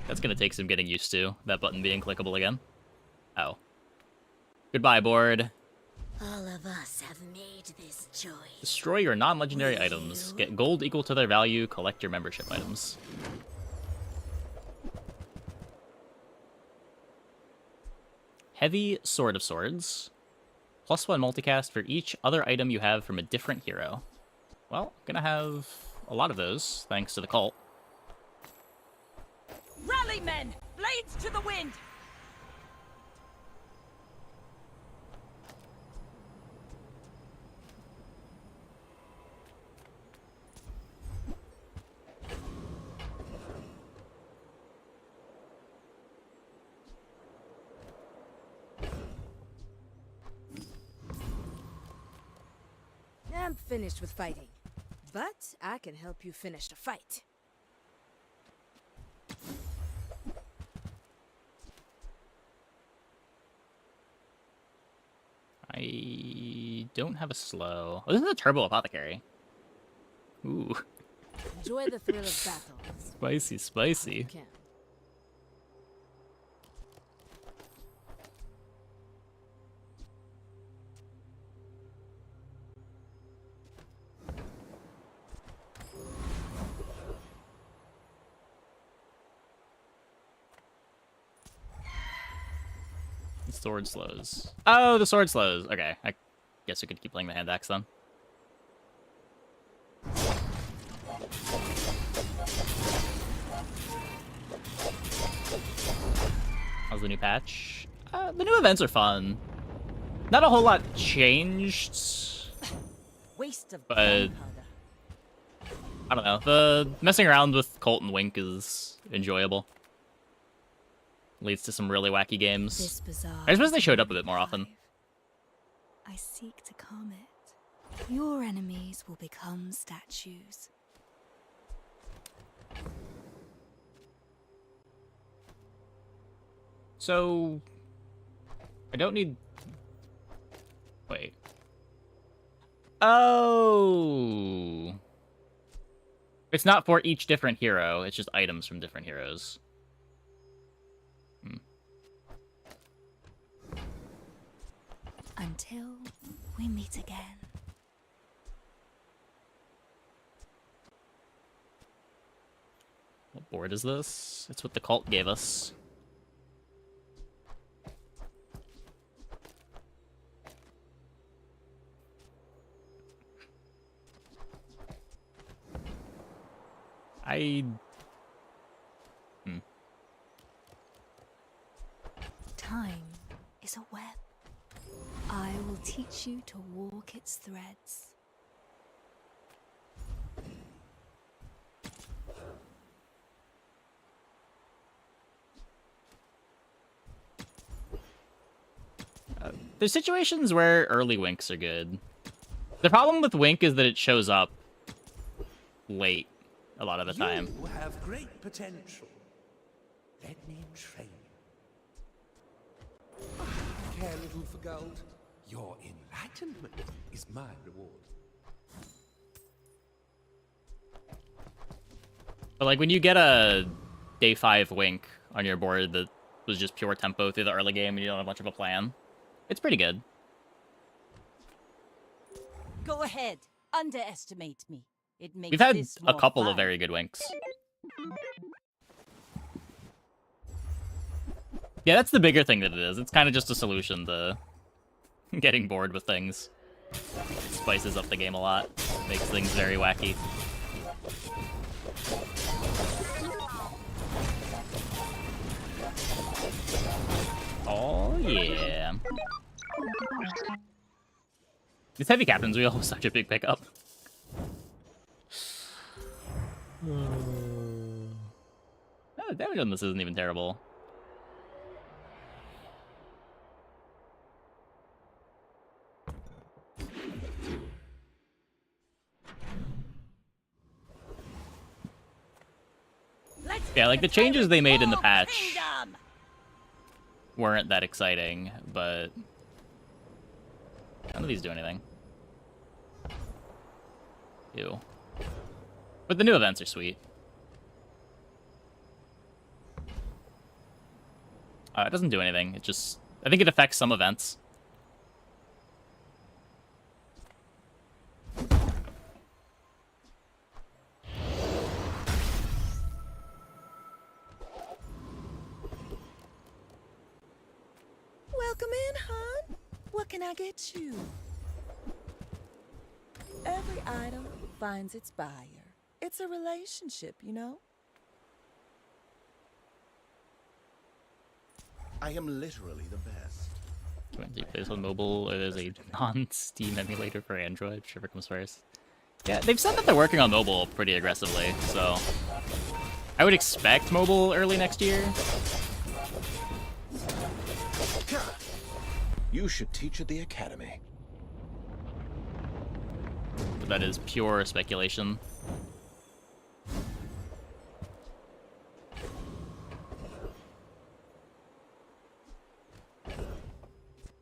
That's gonna take some getting used to, that button being clickable again. Oh. Goodbye, board. All of us have made this choice. Destroy your non-legendary items. Get gold equal to their value. Collect your membership items. Heavy Sword of Swords. +1 multicast for each other item you have from a different hero. Well, gonna have a lot of those, thanks to the cult. Rally, men! Blades to the wind! I'm finished with fighting, but I can help you finish the fight. I don't have a slow. Oh, this is a turbo apothecary. Ooh. Enjoy the thrill of battle. Spicy, spicy. You can. Sword slows. Oh, the sword slows. Okay, I guess we could keep playing the hand axe then. How's the new patch? The new events are fun. Not a whole lot changed. Waste of but gunpowder. I don't know. The messing around with Colt and Wink is enjoyable. Leads to some really wacky games. I suppose they showed up a bit more often. I seek to calm it. Your enemies will become statues. So I don't need. Wait. Oh. It's not for each different hero. It's just items from different heroes. Until we meet again. What board is this? It's what the cult gave us. Time is a web. I will teach you to walk its threads. There's situations where early Winks are good. The problem with Wink is that it shows up late a lot of the time. You have great potential. Let me train you. I care little for gold. Your enlightenment is my reward. But like when you get a day 5 Wink on your board that was just pure tempo through the early game and you don't have much of a plan, it's pretty good. Go ahead. Underestimate me. It makes We've had this a more couple fun. of very good Winks. Yeah, that's the bigger thing that it is. It's kind of just a solution to getting bored with things. It spices up the game a lot. Makes things very wacky. Yeah. These heavy captains wheel was such a big pickup. The damage on this isn't even terrible. Yeah, like the changes they made in the patch weren't that exciting, but none of these do anything. Ew. But the new events are sweet. It doesn't do anything. It just... I think it affects some events. Welcome in, hon. What can I get you? Every item finds its buyer. It's a relationship, you know? I am literally the best. Can we play this on mobile, or there's a non-Steam emulator for Android, whichever comes first. Yeah, they've said that they're working on mobile pretty aggressively, so... I would expect mobile early next year. You should teach at the academy. But that is pure speculation.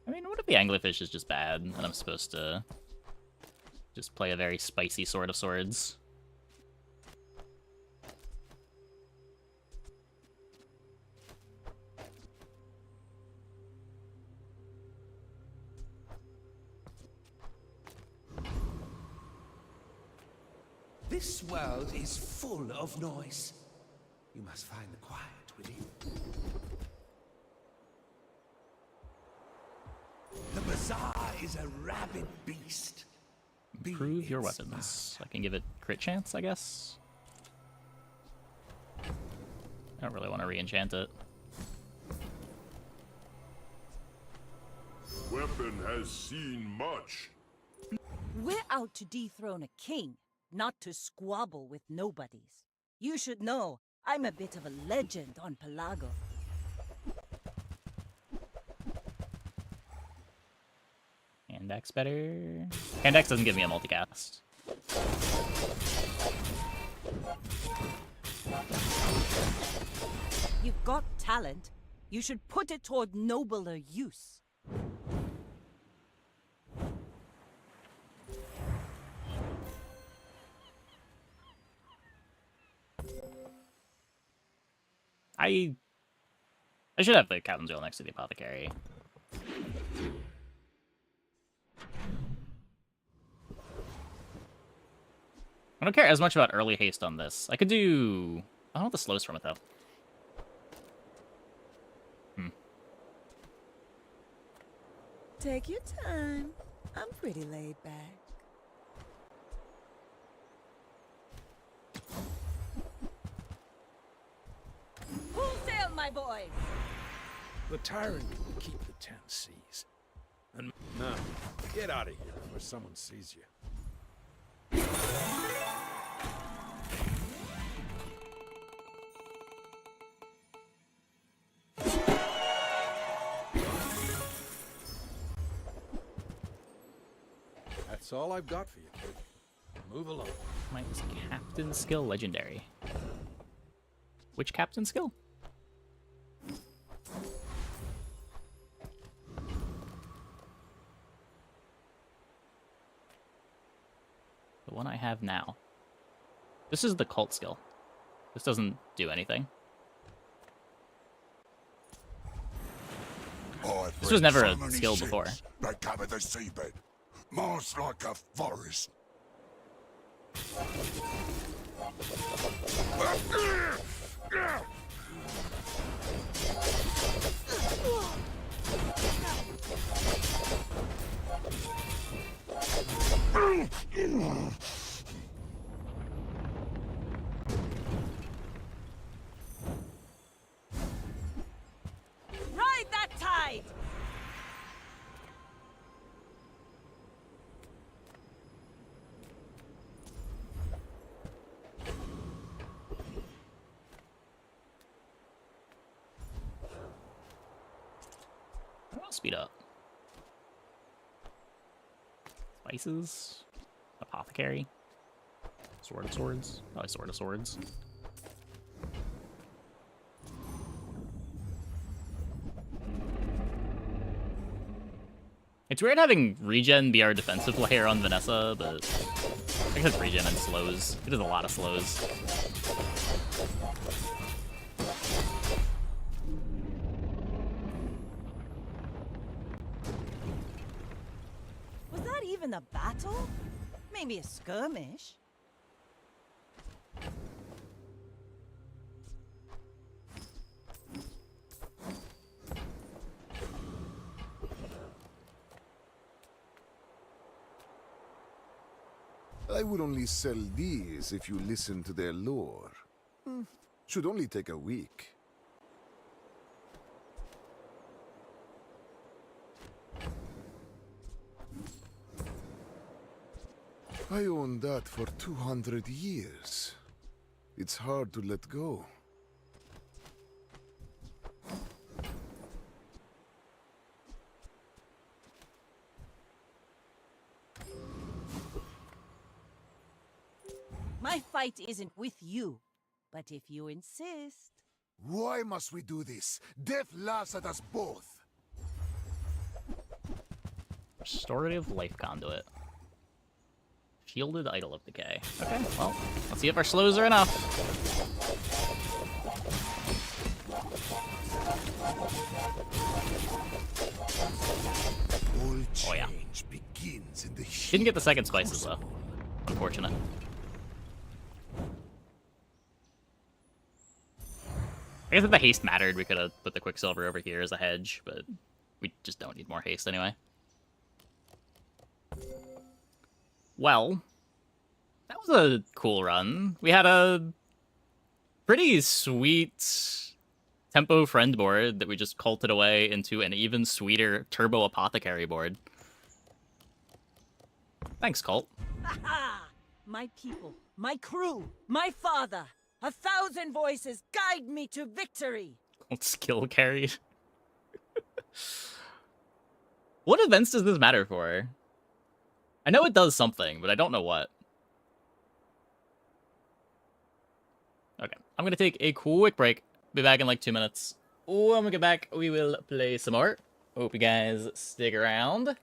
I mean, what if the anglerfish is just bad, and I'm supposed to just play a very spicy Sword of Swords? This world is full of noise. You must find the quiet within. The bazaar is a rabid beast. Improve your weapons. I can give it crit chance, I guess. I don't really want to re-enchant it. Weapon has seen much. We're out to dethrone a king, not to squabble with nobodies. You should know, I'm a bit of a legend on Pelago. Hand axe better. Hand axe doesn't give me a multicast. You've got talent. You should put it toward nobler use. I should have the captain's wheel next to the apothecary. I don't care as much about early haste on this. I could do... I don't know what the slow's from it, though. Take your time. I'm pretty laid back. Full sail, my boy! The tyrant can keep the 10 C's. And now, get out of here before someone sees you. That's all I've got for you, kid. Move along. Mine's captain skill legendary. Which captain skill? The one I have now. This is the cult skill. This doesn't do anything. This was never a skill before. They cover the seabed. Mars like a forest. Ride that tide! Speed up. Spices. Apothecary. Sword of Swords. Probably Sword of Swords. It's weird having regen be our defensive player on Vanessa, but I guess regen and slows. It does a lot of slows. Was that even a battle? Maybe a skirmish. I would only sell these if you listen to their lore. Should only take a week. I owned that for 200 years. It's hard to let go. My fight isn't with you, but if you insist. Why must we do this? Death laughs at us both. Restorative Life Conduit. Shielded Idol of Decay. Okay, well, let's see if our slows are enough. All Oh yeah. change begins in the Didn't get the second spices though. Unfortunate. I guess if the haste mattered, we could have put the Quicksilver over here as a hedge, but we just don't need more haste anyway. Well, that was a cool run. We had a pretty sweet tempo friend board that we just culted away into an even sweeter turbo apothecary board. Thanks, Cult. Ha! My people, my crew, my father. 1,000 voices guide me to victory. Cult skill carried. What events does this matter for? I know it does something, but I don't know what. Okay, I'm gonna take a quick break. Be back in like 2 minutes. When we get back, we will play some more. Hope you guys stick around.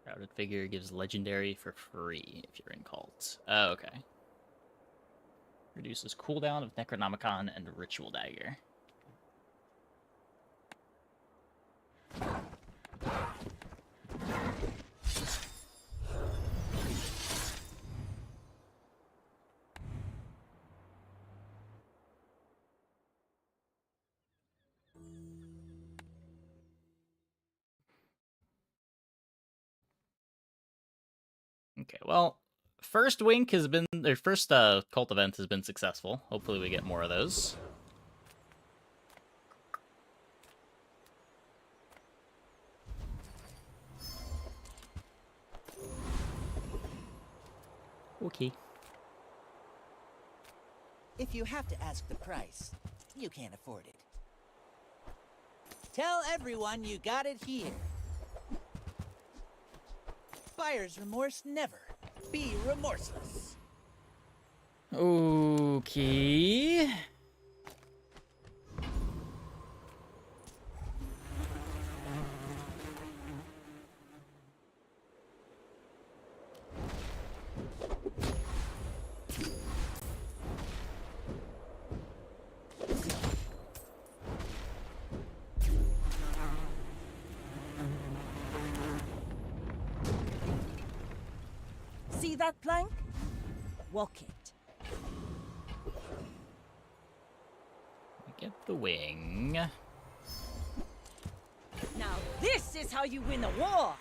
Crowded figure gives legendary for free if you're in cult. Oh, okay. Reduces cooldown of Necronomicon and Ritual Dagger. Okay, well, first wink has been, their first cult event has been successful. Hopefully we get more of those. Okay. If you have to ask the price, you can't afford it. Tell everyone you got it here. Buyer's remorse never. Be remorseless. Okay. See that plank? Walk it. Get the wing. Now this is how you win a war!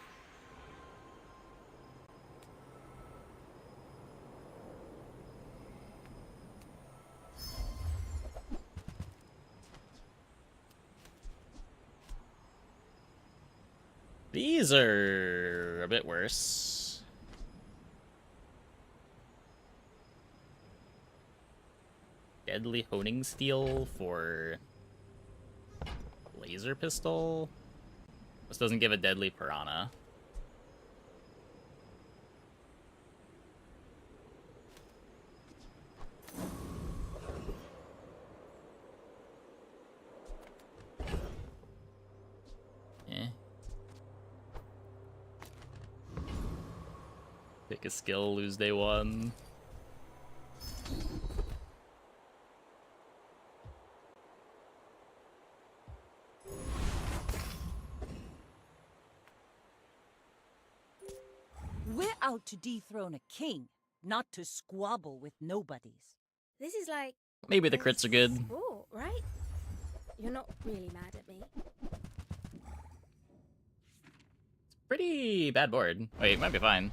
These are a bit worse. Deadly honing steel for laser pistol. This doesn't give a deadly piranha. Eh. Pick a skill, lose day one. We're out to dethrone a king, not to squabble with nobodies. This is like... Maybe the crits are good. sport, right? You're not really mad at me. Pretty bad board. Wait, it might be fine.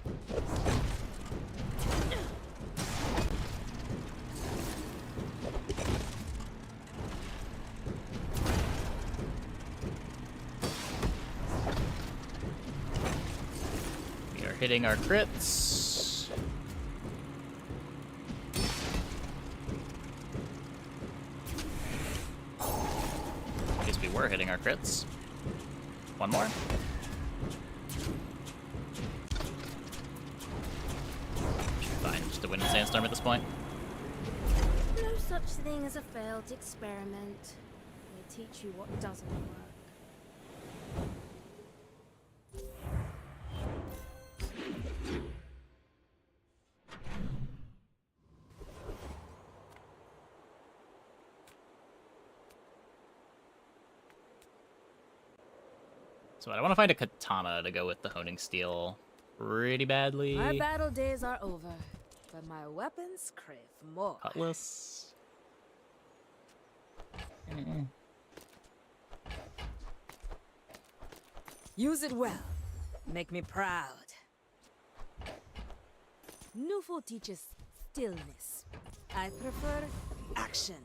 We are hitting our crits. I guess we were hitting our crits. One more. Fine, just a win in Sandstorm at this point. No such thing as a failed experiment. They teach you what doesn't work. So I want to find a katana to go with the honing steel pretty badly. My battle days are over, but my weapons crave more. Cutlass. Use it well. Make me proud. Nufo teaches stillness. I prefer action.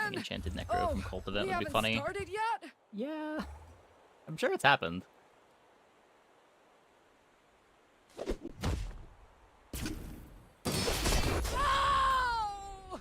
An enchanted necro from Cult Event would be haven't funny. started yet? Yeah. I'm sure it's happened. Oh!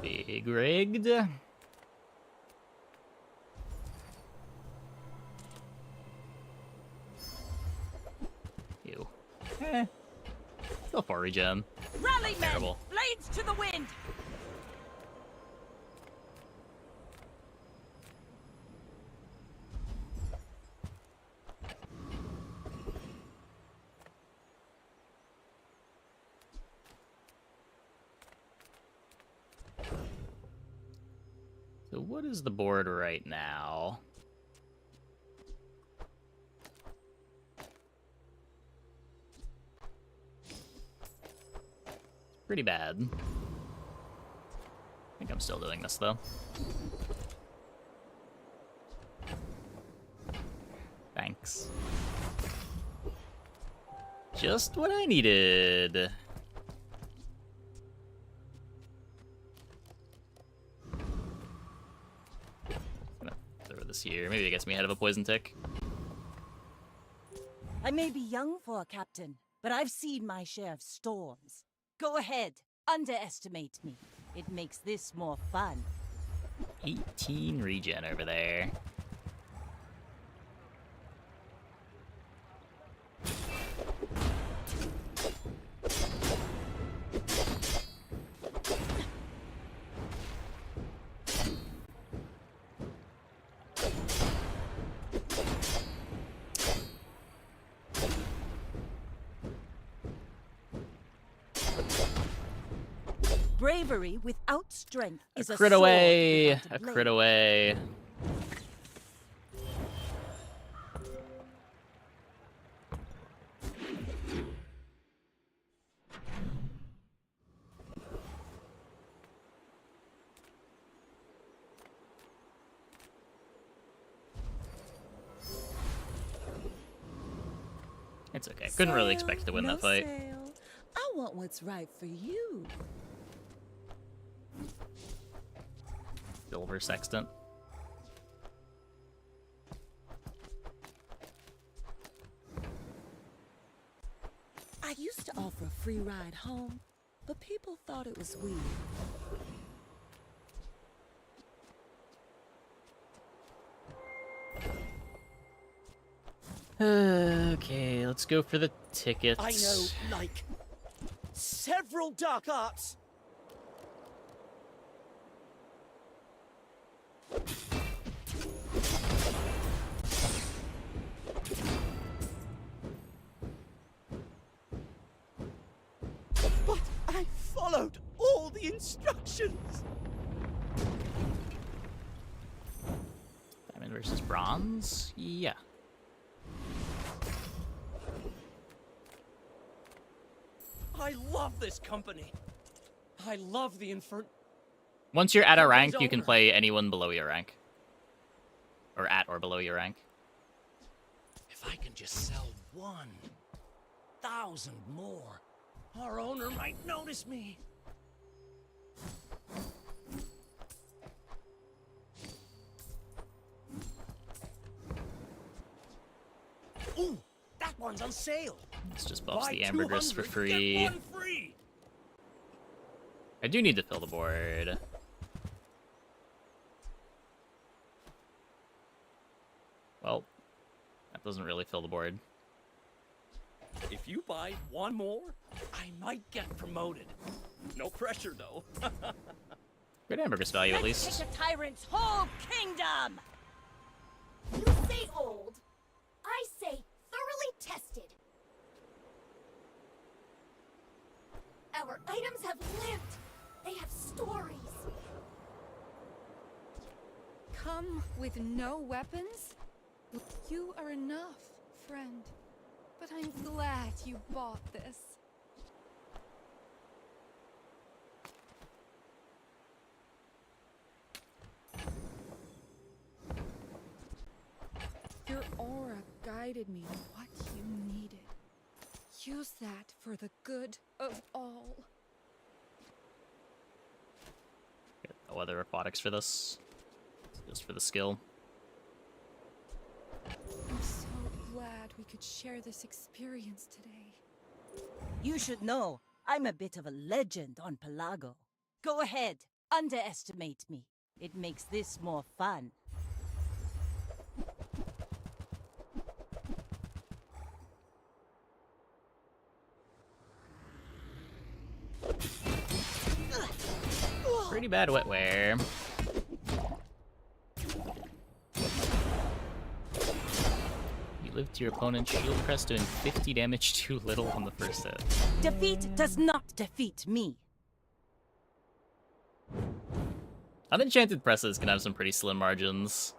Big rigged. Still 4 regen. Rally men! Terrible. Blades to the wind! So what is the board right now? It's pretty bad. I think I'm still doing this though. Thanks. Just what I needed. This year. Maybe it gets me ahead of a poison tick. I may be young for a captain, but I've seen my share of storms. Go ahead, underestimate me. It makes this more fun. 18 regen over there. Bravery without strength is a Crit sword away! without a A blade. crit away. It's okay. Couldn't really expect to win that fight. Sail. I want what's right for you. Silver Sextant. I used to offer a free ride home, but people thought it was weird. Okay, let's go for the tickets. I know, like, several dark arts. But I followed all the instructions. Diamond versus bronze? Yeah. I love this company. I love the Once you're at a rank, Company's you can over. play anyone below your rank. Or at or below your rank. If I can just sell 1,000 more, our owner might notice me. Ooh, that one's on sale. Let's just buff Buy the ambergris for 200, get free. one free. I do need to fill the board. Well, that doesn't really fill the board. If you buy one more, I might get promoted. No pressure, though. Good ambergris value, at Let's least. take a tyrant's whole kingdom! You say old. I say thoroughly tested. Our items have lived. They have stories. Come with no weapons? You are enough, friend. But I'm glad you bought this. Your aura guided me to what you needed. Use that for the good of all. No other aquatics for this. Just for the skill. I'm so glad we could share this experience today. You should know, I'm a bit of a legend on Pelago. Go ahead, underestimate me. It makes this more fun. Pretty bad wetware. You live to your opponent's shield press, doing 50 damage too little on the first hit. Defeat does not defeat me. Unenchanted presses can have some pretty slim margins.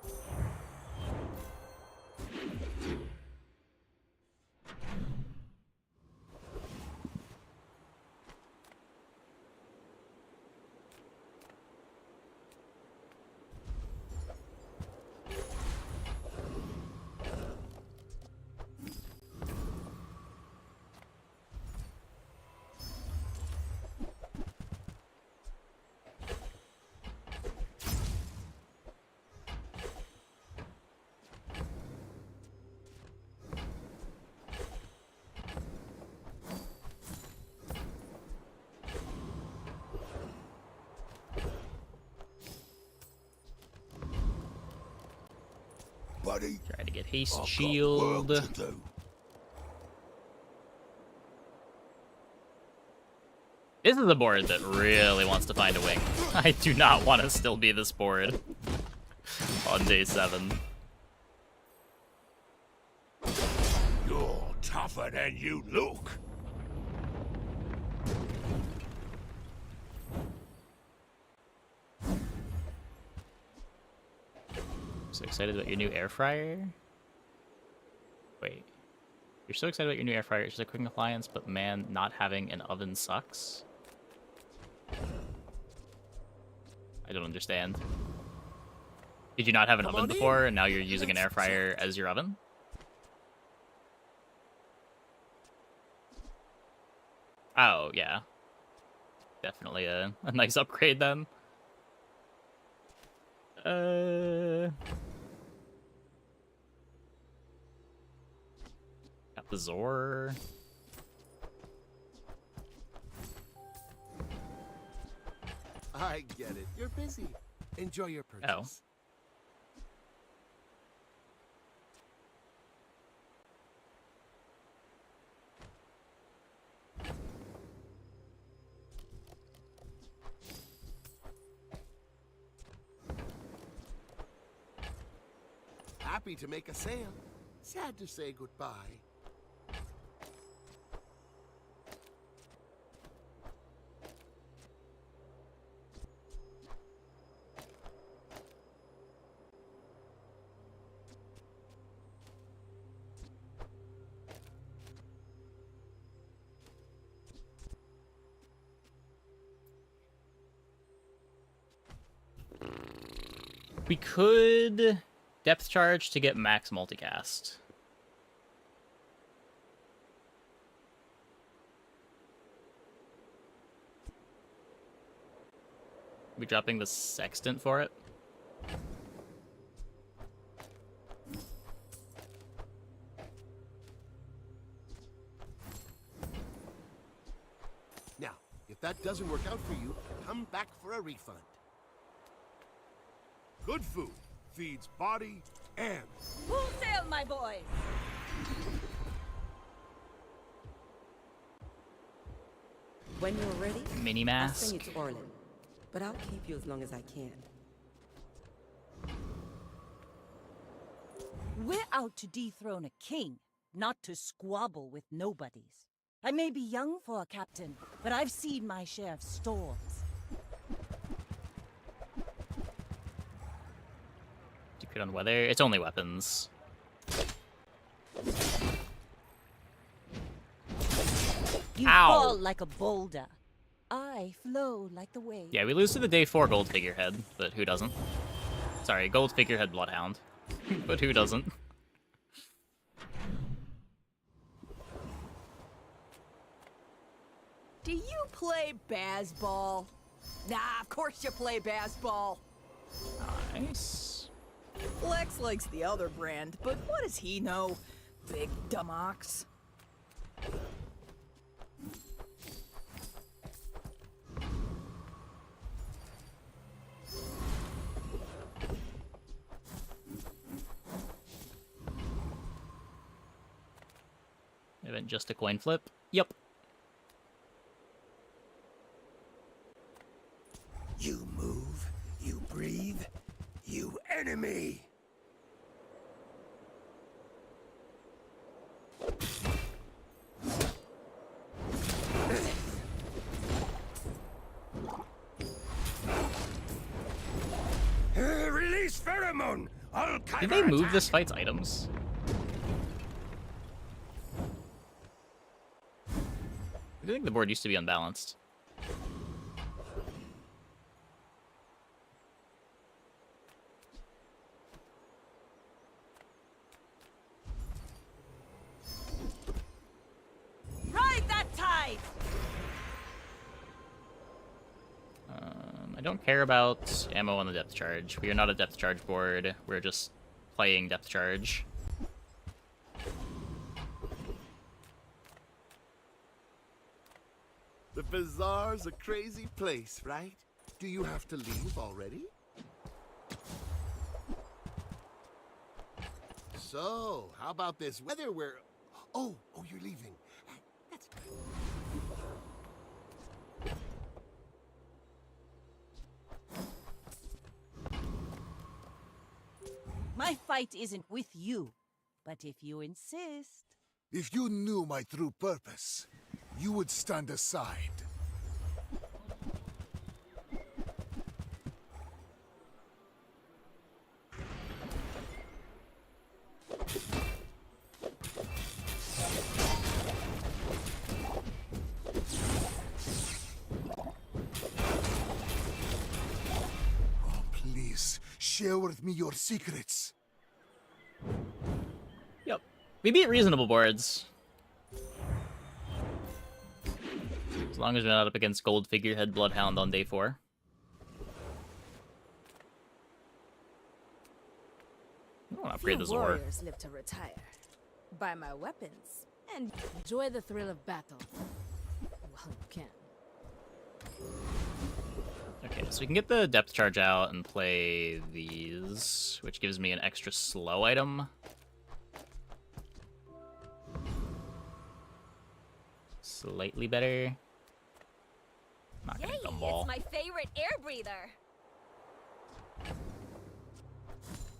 Buddy, try to get haste I've shield. got work to do. This is a board that really wants to find a wing. I do not want to still be this board on day 7. You're tougher than you look. So excited about your new air fryer? Wait. You're so excited about your new air fryer, it's just a cooking appliance, but man, not having an oven sucks? I don't understand. Did you not have an oven before, and now you're using an air fryer as your oven? Oh, yeah. Definitely a nice upgrade then. Got the Zor. I get it. You're busy. Enjoy your purchase. Oh. Happy to make a sale. Sad to say goodbye. We could depth charge to get max multicast. We dropping the sextant for it? Now, if that doesn't work out for you, come back for a refund. Good food feeds body and... Full sail, my boys! When you're ready, Mini I'll mask. send you to Orlin. But I'll keep you as long as I can. We're out to dethrone a king, not to squabble with nobodies. I may be young for a captain, but I've seen my share of storms. Crit on weather. It's only weapons. You Ow. fall like a boulder. I flow like the wave. Yeah, we lose to the day 4 gold figurehead, but who doesn't? Sorry, gold figurehead bloodhound. But who doesn't? Do you play baseball? Nah, of course you play baseball. Nice. Lex likes the other brand, but what does he know? Big dumbox. Event just a coin flip? Yep. You enemy! Release pheromone! Did they move this fight's items? I think the board used to be unbalanced. Ride that tide! I don't care about ammo on the depth charge. We are not a depth charge board. We're just playing depth charge. The bazaar's a crazy place, right? Do you have to leave already? So, how about this weather where... Oh, you're leaving. That's good. My fight isn't with you, but if you insist... If you knew my true purpose, you would stand aside. Oh, please, share with me your secrets. Yep. We beat reasonable boards. As long as we're not up against Gold Figurehead Bloodhound on day 4. I want to upgrade this war. Warriors live to retire. Buy my weapons and enjoy the thrill of battle. Well, you can. Okay, so we can get the depth charge out and play these, which gives me an extra slow item. Slightly better. Not gonna gumball. It's my favorite air breather.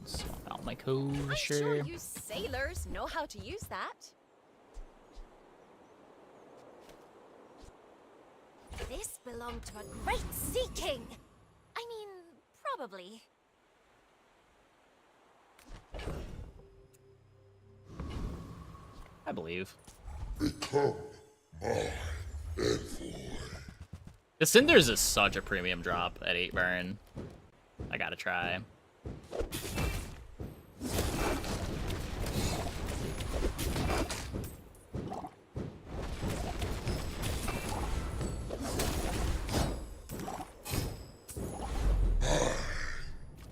Swap out my code, I'm sure. sure you sailors know how to use that. This belonged to a great sea king. I mean, probably. I believe. Become my envoy. The Cinders is such a premium drop at 8 burn. I gotta try.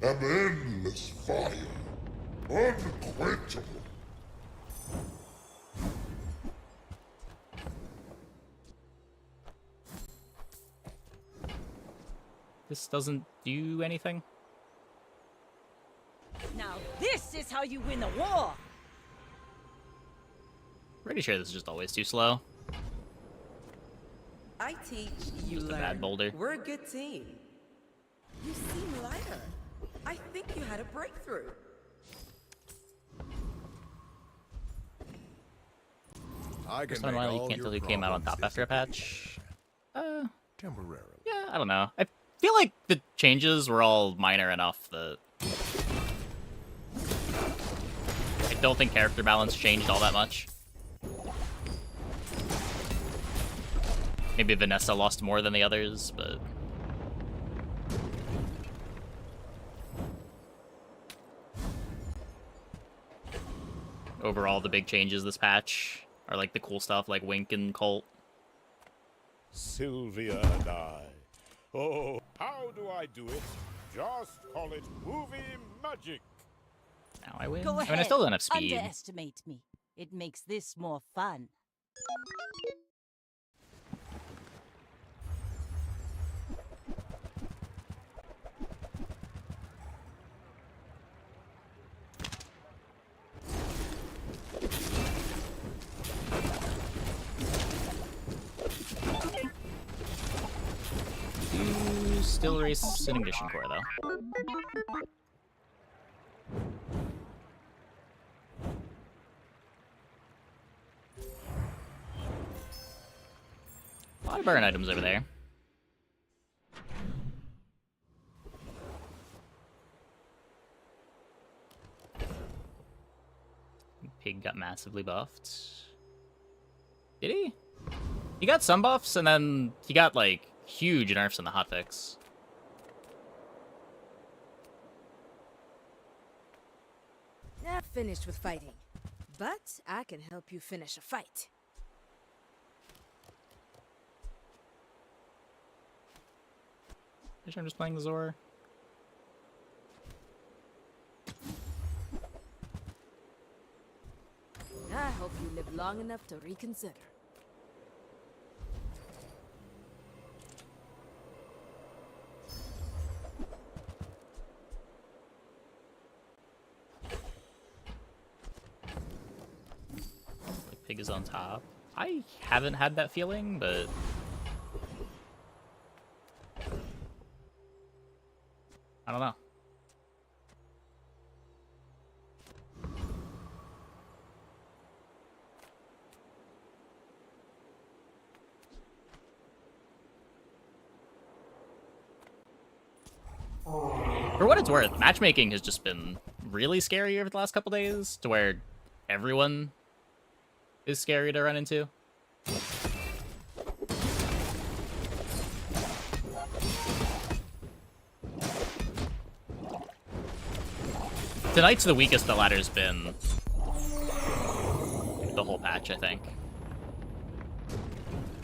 Am endless fire, unquenchable. This doesn't do anything. Now this is how you win a war! Pretty sure this is just always too slow. I teach, you Just a learn. bad boulder. We're a good team. You seem lighter. I think you had a breakthrough. I First can time in a make while you all can't your tell who came out on top problems after a patch. temporarily. Yeah, I don't know. I feel like the changes were all minor enough that I don't think character balance changed all that much. Maybe Vanessa lost more than the others, but overall the big changes this patch are like the cool stuff like Wink and Colt. Sylvia and I. Oh, how do I do it? Just call it movie magic. Now I win. Go I ahead. mean, I still don't have speed. Underestimate me. It makes this more fun. Still race an ignition core though. lot of burn items over there. Pig got massively buffed. Did he? He got some buffs, and then he got, like, huge nerfs in the hotfix. Not finished with fighting, but I can help you finish a fight. I'm just playing the Zor. I hope you live long enough to reconsider. Like Pig is on top. I haven't had that feeling, but I don't know. For what it's worth, matchmaking has just been really scary over the last couple days, to where everyone is scary to run into. Tonight's the weakest the ladder's been the whole patch, I think.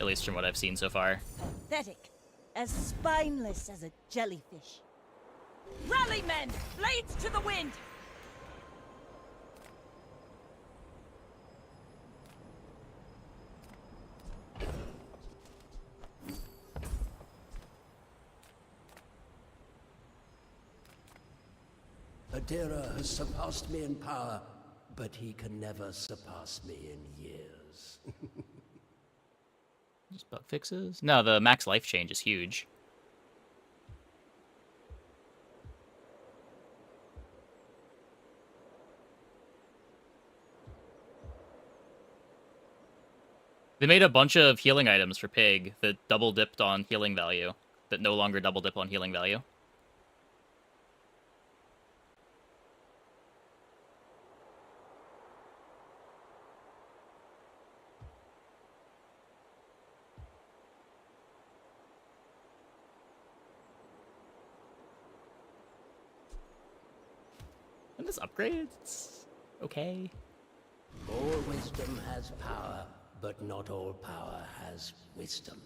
At least from what I've seen so far. Pathetic. As spineless as a jellyfish. Rally, men! Blades to the wind! Adira has surpassed me in power, but he can never surpass me in years. Just bug fixes? No, the max life change is huge. They made a bunch of healing items for Pig that double dipped on healing value, that no longer double dip on healing value. And this upgrade, it's okay. All wisdom has power, but not all power has wisdom.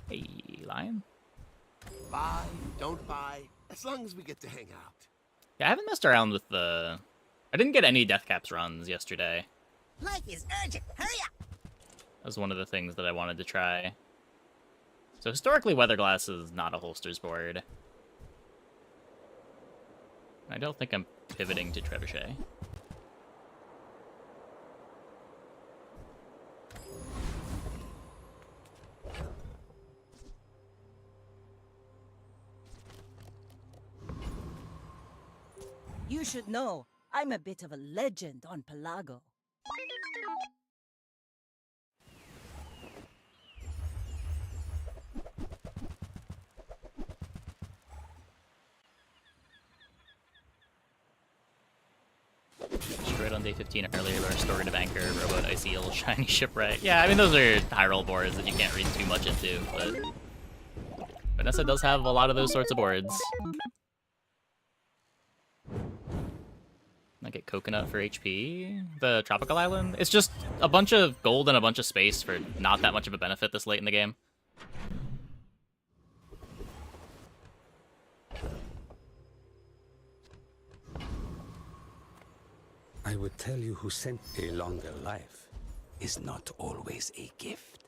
Hey, Lion. Buy, don't buy, as long as we get to hang out. Yeah, I haven't messed around with the... I didn't get any Death Caps runs yesterday. Life is urgent. Hurry up! That was one of the things that I wanted to try. So historically, Weatherglass is not a holsters board. I don't think I'm pivoting to Trebuchet. You should know, I'm a bit of a legend on Pelago. Destroyed on day 15 earlier, but Restorative Anchor, Rowboat, Icy Eel, Shiny Shipwright. Yeah, I mean, those are high roll boards that you can't read too much into, but Vanessa does have a lot of those sorts of boards. I get Coconut for HP. The Tropical Island. It's just a bunch of gold and a bunch of space for not that much of a benefit this late in the game. I would tell you who sent a longer life is not always a gift.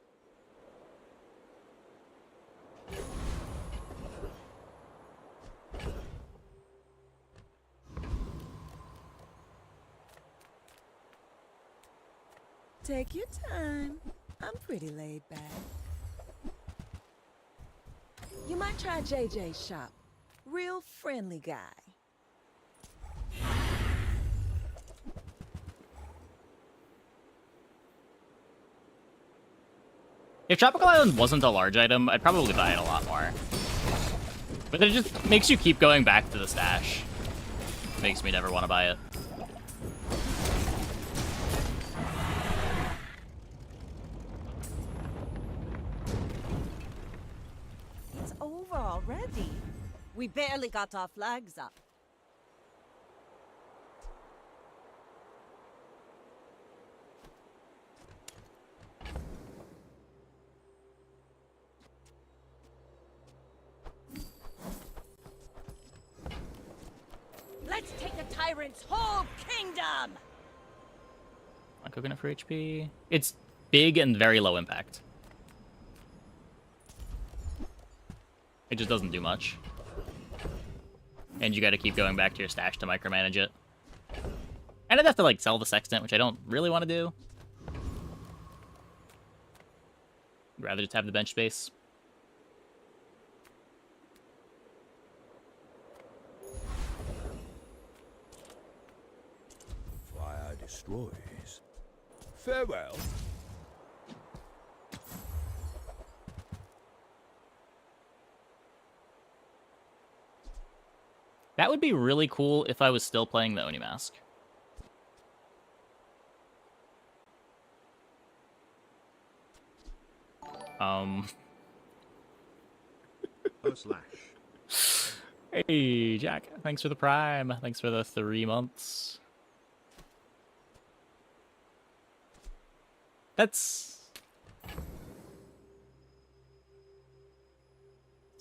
Take your time. I'm pretty laid back. You might try JJ's shop. Real friendly guy. If Tropical Island wasn't a large item, I'd probably buy it a lot more. But it just makes you keep going back to the stash. Makes me never want to buy it. It's over already. We barely got our flags up. Let's take the tyrant's whole kingdom! A coconut for HP. It's big and very low impact. It just doesn't do much. And you gotta keep going back to your stash to micromanage it. And I'd have to, like, sell the sextant, which I don't really want to do. I'd rather just have the bench space. Fire destroys. Farewell. That would be really cool if I was still playing the Oni Mask. Hey, Jack. Thanks for the Prime. Thanks for the 3 months. That's...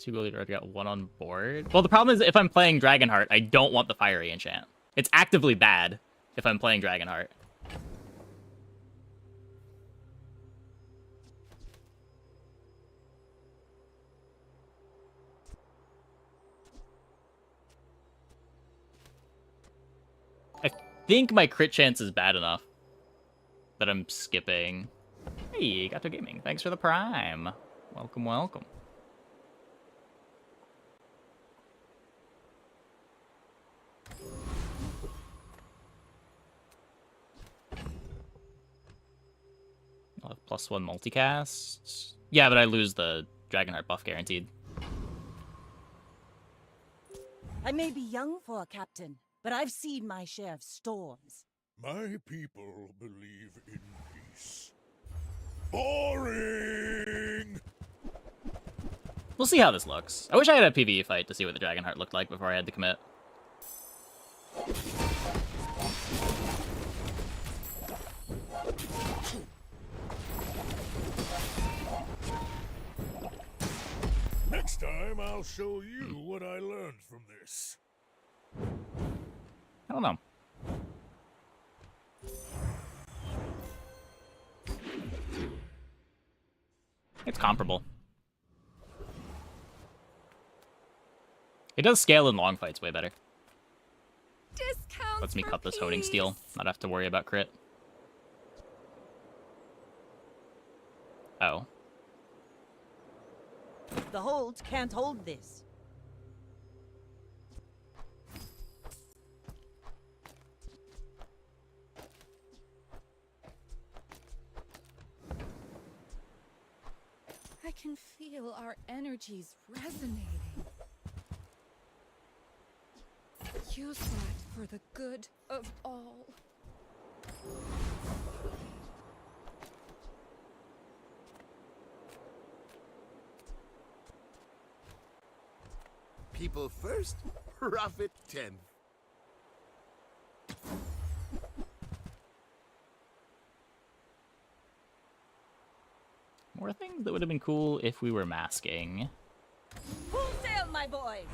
2 gold leader, I've got 1 on board. Well, the problem is if I'm playing Dragonheart, I don't want the Fiery Enchant. It's actively bad if I'm playing Dragonheart. I think my crit chance is bad enough that I'm skipping. Hey, Gato Gaming, thanks for the Prime. Welcome, welcome. I'll have +1 multicast. Yeah, but I lose the Dragonheart buff guaranteed. I may be young for a captain, but I've seen my share of storms. My people believe in peace. Boring! We'll see how this looks. I wish I had a PvE fight to see what the Dragonheart looked like before I had to commit. Next time, I'll show you what I learned from this. I don't know. It's comparable. It does scale in long fights way better. Discounts Lets me for cut this peace. honing steel, not have to worry about crit. Oh. The holds can't hold this. I can feel our energies resonating. Use that for the good of all. People first, profit 10th. More things that would have been cool if we were masking. Full sail, my boys!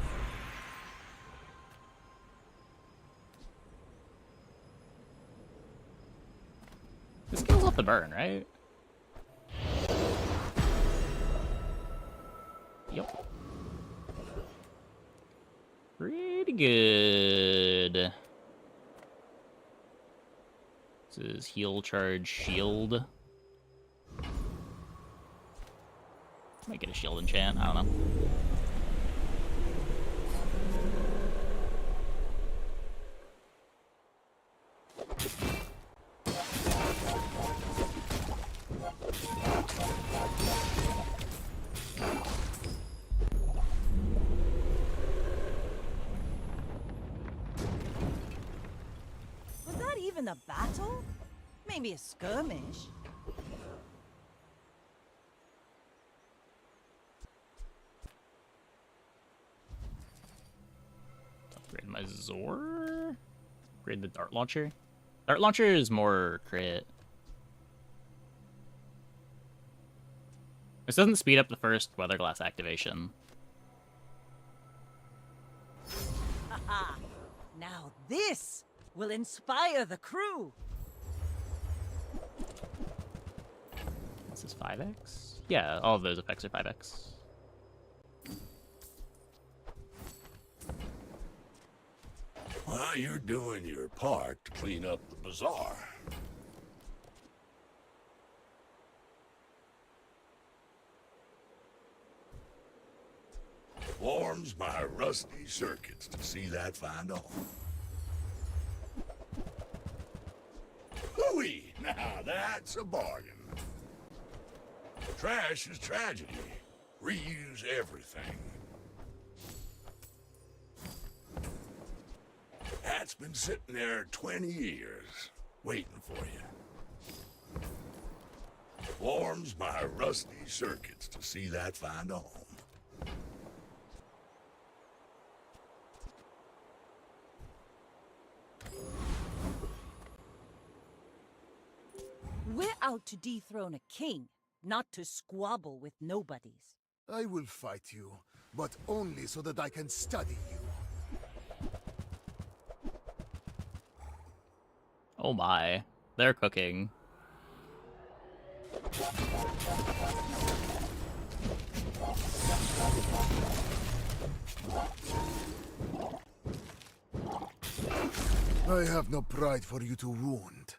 This kills off the burn, right? Yep. Pretty good. This is heal, charge, shield. Might get a shield enchant, I don't know. even a battle? Maybe a skirmish. Upgrade my Zor? Upgrade the dart launcher? Dart launcher is more crit. This doesn't speed up the first weather glass activation. Haha! Now this will inspire the crew. This is 5x? Yeah, all of those effects are 5x. Well, you're doing your part to clean up the bazaar. Warms my rusty circuits to see that find off. Hooey! Now that's a bargain. Trash is tragedy. Reuse everything. That's been sitting there 20 years, waiting for you. Warms my rusty circuits to see that find a home. We're out to dethrone a king, not to squabble with nobodies. I will fight you, but only so that I can study you. Oh my, they're cooking. I have no pride for you to wound.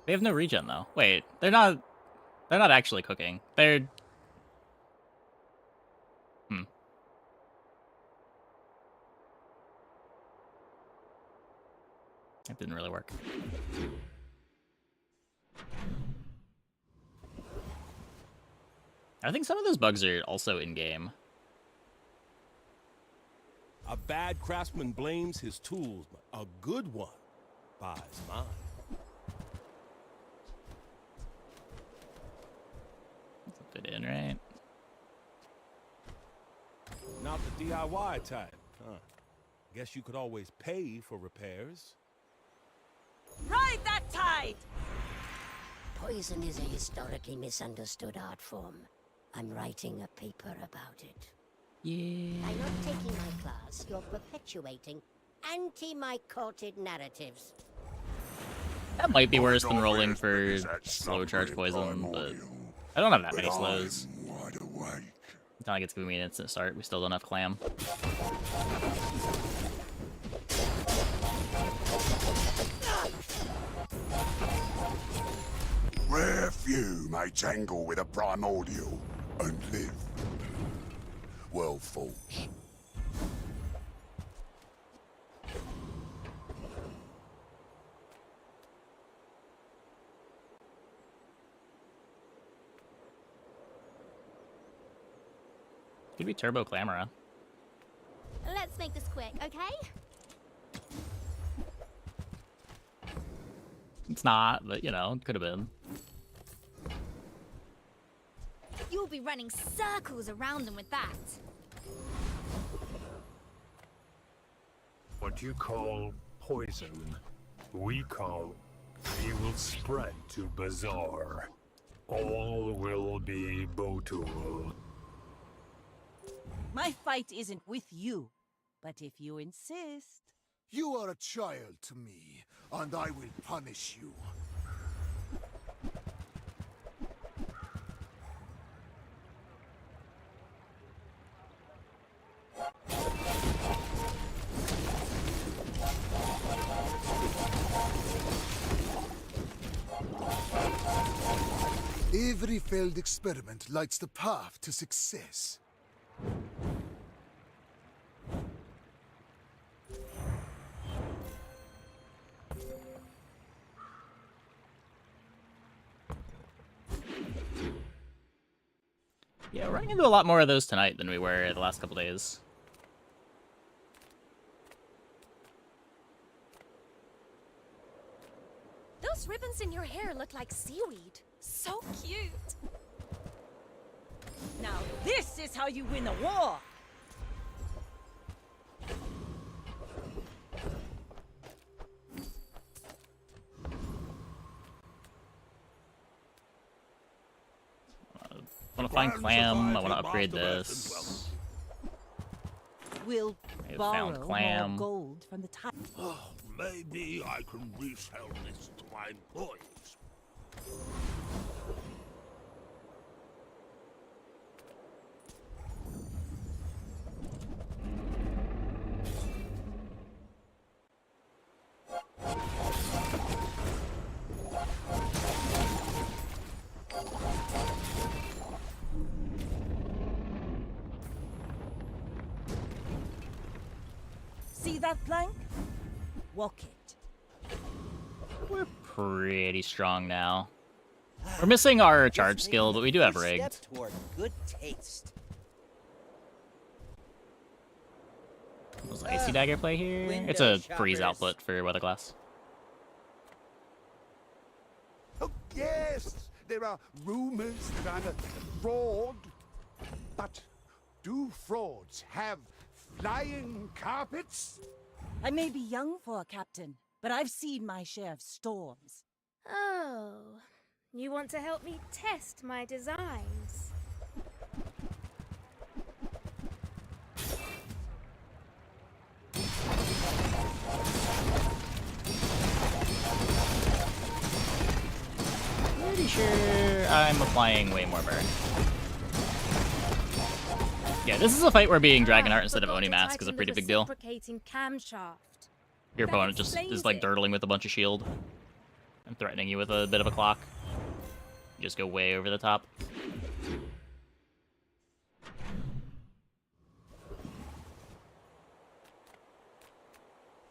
They have no regen though. Wait, they're not actually cooking. They're It didn't really work. I think some of those bugs are also in-game. A bad craftsman blames his tools, but a good one buys mine. That's a good in, right? Not the DIY type, huh? Guess you could always pay for repairs. Ride that tide! Poison is a historically misunderstood art form. I'm writing a paper about it. Yeah. By not taking my class, you're perpetuating anti-mycotic narratives. That might be worse than rolling for slow charge poison, but I don't have that many slows. It's not like it's giving me an instant start. We still don't have clam. Rare few may tangle with a primordial and live. Well, folks. Could be Turbo Clamora. Let's make this quick, okay? It's not, but you know, it could have been. You'll be running circles around them with that. What you call poison, we call he will spread to Bazaar. All will be Botul. My fight isn't with you, but if you insist... You are a child to me, and I will punish you. Every failed experiment lights the path to success. Yeah, we're running into a lot more of those tonight than we were the last couple days. Those ribbons in your hair look like seaweed. So cute. Now this is how you win a war! I want to find clam. I want to upgrade this. We'll I borrow found clam. more gold from the time. Oh, maybe I can resell this to my employees. See that plank? Walk it. We're pretty strong now. We're missing our charge skill, but we do have rigged. Step toward good taste. Was Icy Dagger play here? It's a freeze output for Weather Glass. Oh, yes! There are rumors that I'm a fraud. But do frauds have flying carpets? I may be young for a captain, but I've seen my share of storms. Oh, you want to help me test my designs? Pretty sure I'm applying way more burn. Yeah, this is a fight where being Dragonheart instead of Oni Mask is a pretty big deal. Your opponent just is like dirtling with a bunch of shield and threatening you with a bit of a clock. You just go way over the top.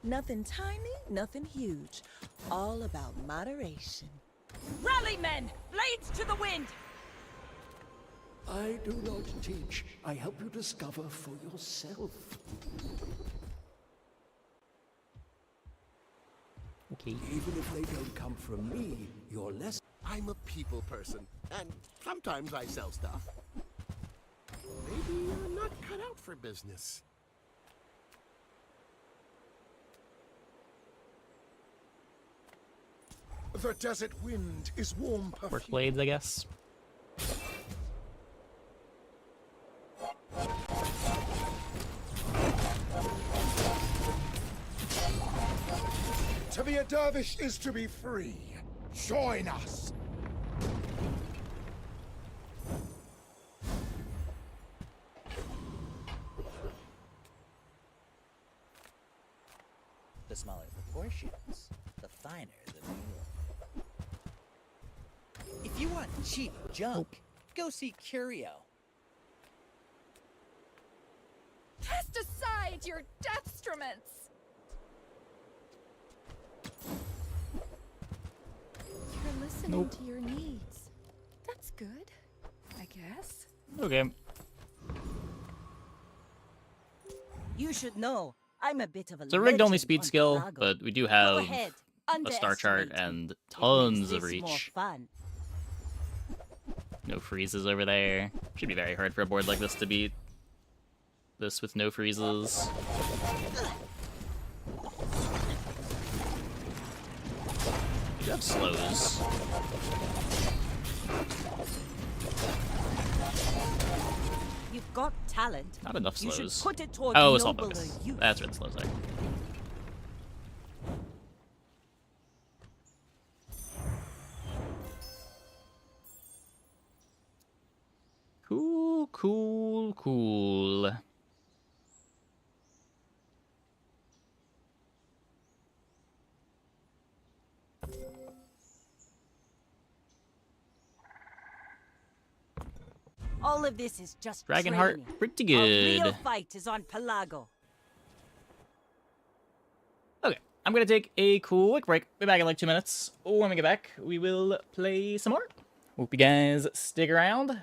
Nothing tiny, nothing huge. All about moderation. Rally, men! Blades to the wind! I do not teach. I help you discover for yourself. Okay. Even if they don't come from me, you're less. I'm a people person, and sometimes I sell stuff. Maybe I'm not cut out for business. The desert wind is warm perfume. Work blades, I guess. To be a dervish is to be free. Join us. The smaller the portions, the finer the meal. If you want cheap junk, go see Curio. Cast aside your deathstruments! You're listening to your needs. That's good, I guess. Okay. You should know, I'm a bit of a It's a rigged only legend speed on skill, Pelago. but we do Go have ahead, a star chart underestimate me. and It makes tons of this more reach. fun. No freezes over there. Should be very hard for a board like this to beat this with no freezes. You have slows. You've got talent. Not enough You slows. should put it toward Oh, assault nobler focus. use. That's where the slows are. Cool, cool, cool. All of this is just Dragonheart, training. pretty A good. real fight is on Pelago. Okay, I'm gonna take a quick break. Be back in like 2 minutes. When we get back, we will play some more. Hope you guys stick around.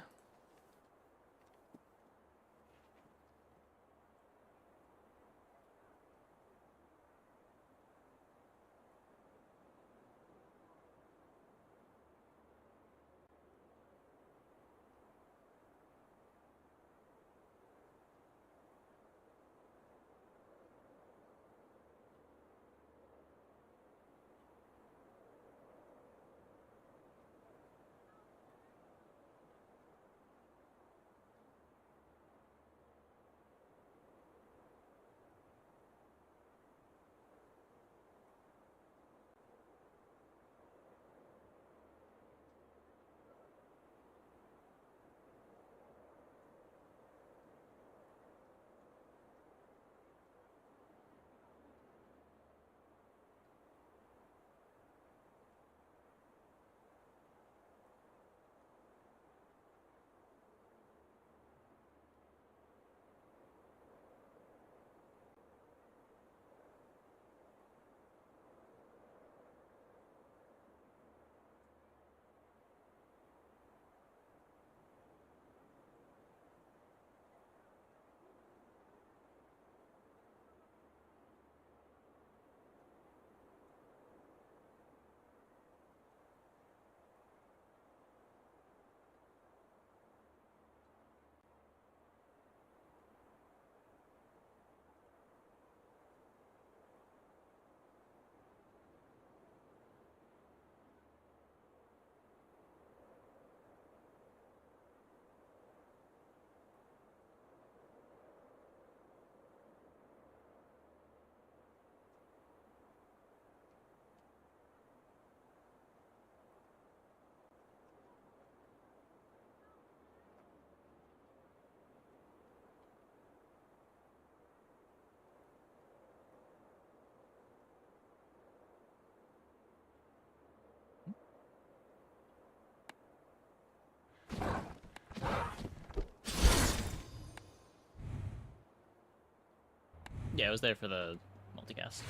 Yeah, I was there for the multicast.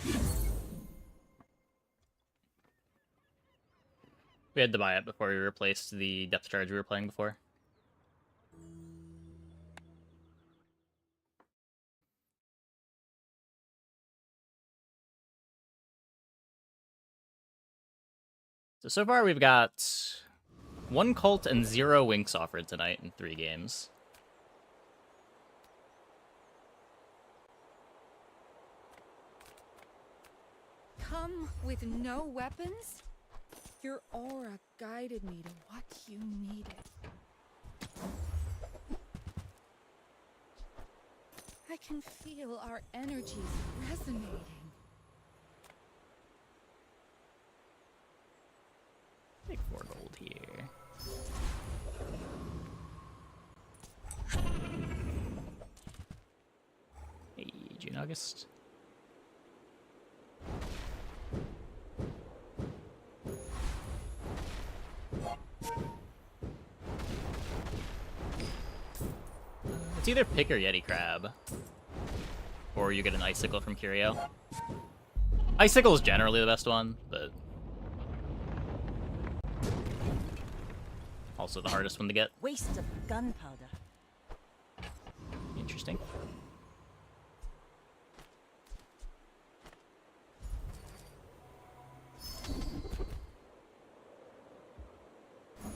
We had to buy it before we replaced the depth charge we were playing before. So far we've got 1 cult and 0 winks offered tonight in 3 games. Come with no weapons? Your aura guided me to what you needed. I can feel our energies resonating. Take 4 gold here. Hey, June, August. It's either Pick or Yeti Crab. Or you get an Icicle from Curio. Icicle is generally the best one, but also the hardest one to get. Waste of gunpowder. Interesting.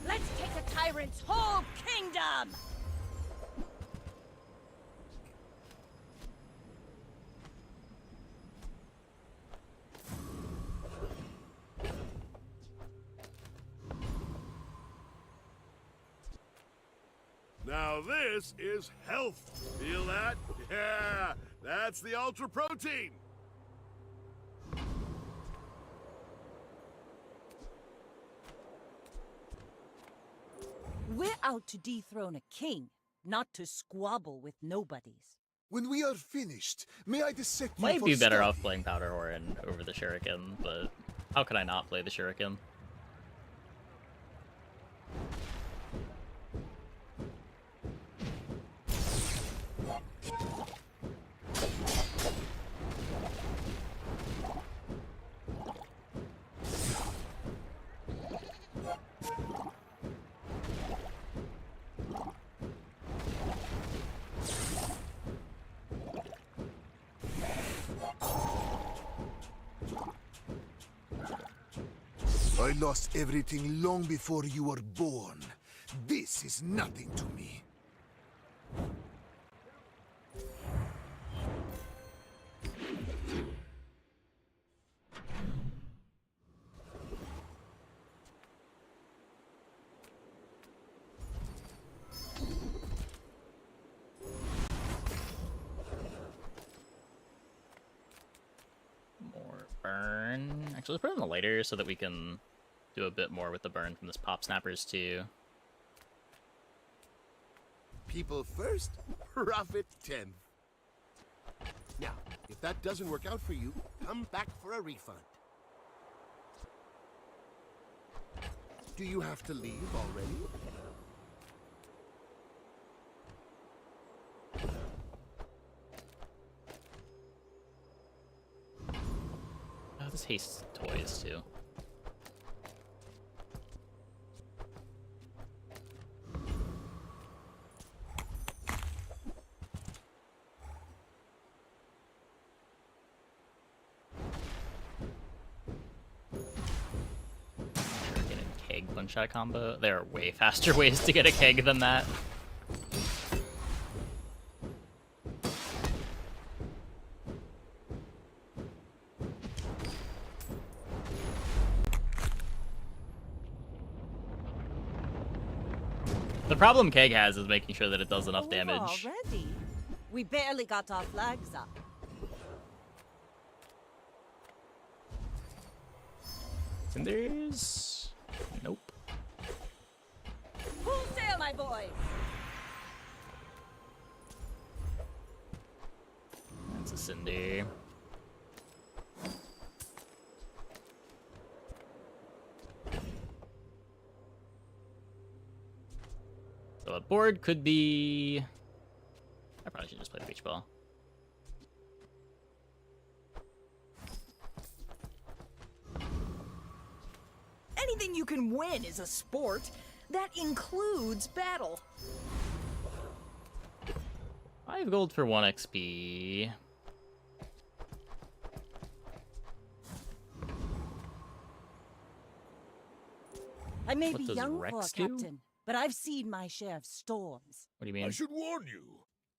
Let's take the tyrant's whole kingdom! Now this is health. Feel that? Yeah, that's the ultra protein. We're out to dethrone a king, not to squabble with nobodies. When we are finished, may I dissect you Might for be better study? off playing Powder Horn over the Shuriken, but how could I not play the Shuriken? I lost everything long before you were born. This is nothing to me. More burn. Actually, let's put it in the later so that we can do a bit more with the burn from this Pop Snappers too. People first, profit 10th. Now, if that doesn't work out for you, come back for a refund. Do you have to leave already? Oh, this hastes toys too. Shuriken and keg one-shot combo. There are way faster ways to get a keg than that. The problem Keg has is making sure that it does enough damage. Already? We barely got our flags up. Cinders? Nope. Full sail, my boys! That's a Cinder. So a board could be... I probably should just play the beach ball. Anything you can win is a sport. That includes battle. 5 gold for 1 XP. I may What be does young Rex for a do? captain, but I've seen my share of storms. What do you mean? I should warn you,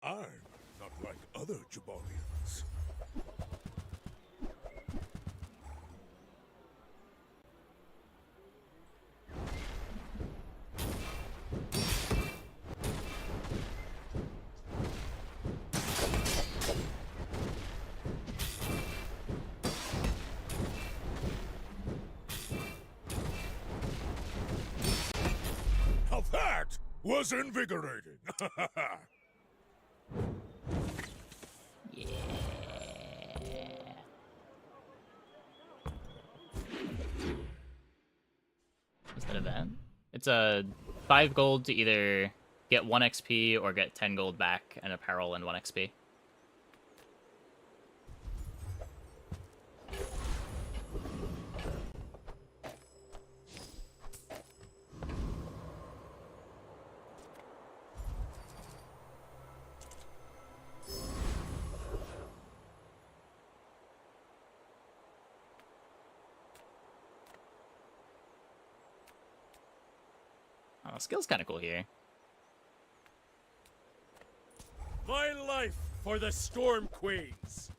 I'm not like other Jabalians. Now that was invigorating. Yeah. What's that event? It's a 5 gold to either get 1 XP or get 10 gold back and apparel and 1 XP. Oh, skill's kind of cool here. My life for the Storm Queens!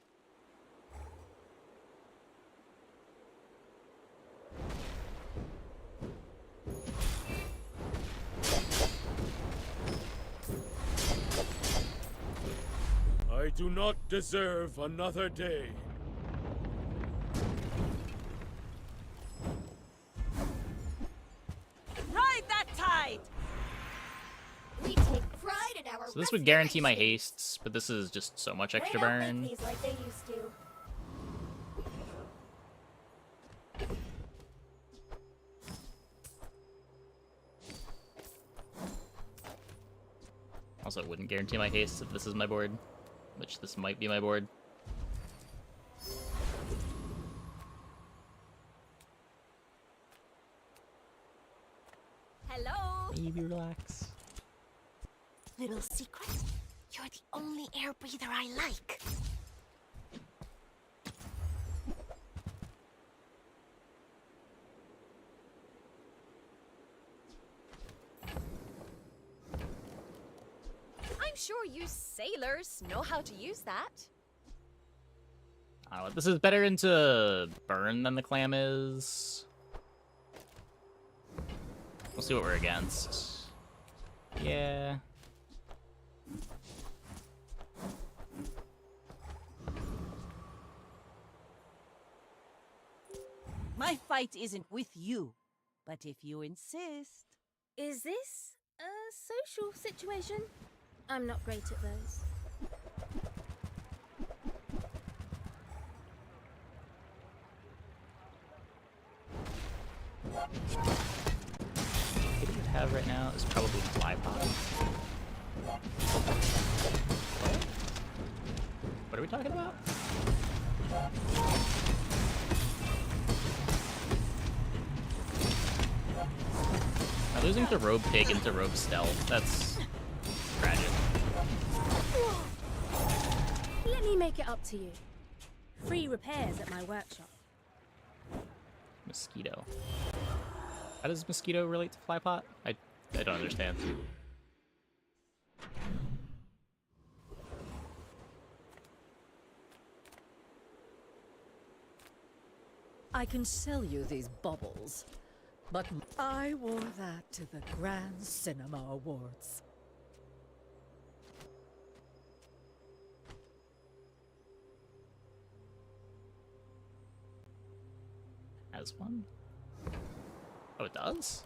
I do not deserve another day. Ride that tide! We take pride in our So this would guarantee my hastes, but this is just so much extra They don't burn. make these like they used to. Also, it wouldn't guarantee my hastes if this is my board, which this might be my board. Hello. Maybe relax. Little secret? You're the only air breather I like. I'm sure you sailors know how to use that. I don't know, this is better into burn than the clam is. We'll see what we're against. Yeah. My fight isn't with you, but if you insist. Is this a social situation? I'm not great at those. What we would have right now is probably fly pot. What are we talking about? Am I losing to Robe Pig into Robe Stealth? That's tragic. Let me make it up to you. Free repairs at my workshop. Mosquito. How does Mosquito relate to Flypot? I don't understand. I can sell you these bubbles, but I wore that to the Grand Cinema Awards. Has one? Oh, it does?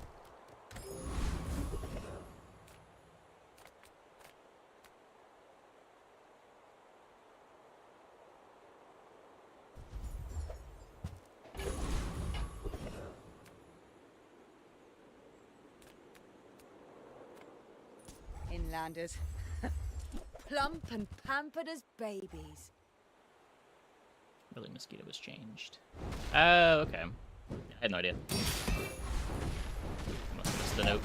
Inlanders. Plump and pampered as babies. Really, Mosquito was changed. Oh, okay. I had no idea. the note.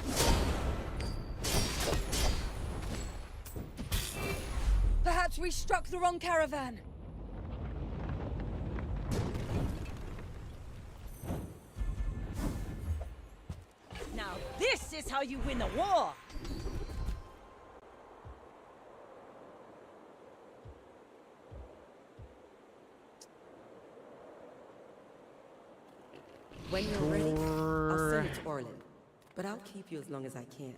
Perhaps we struck the wrong caravan. Now this is how you win a war! When you're ready, I'll send it to Orland. But I'll keep you as long as I can.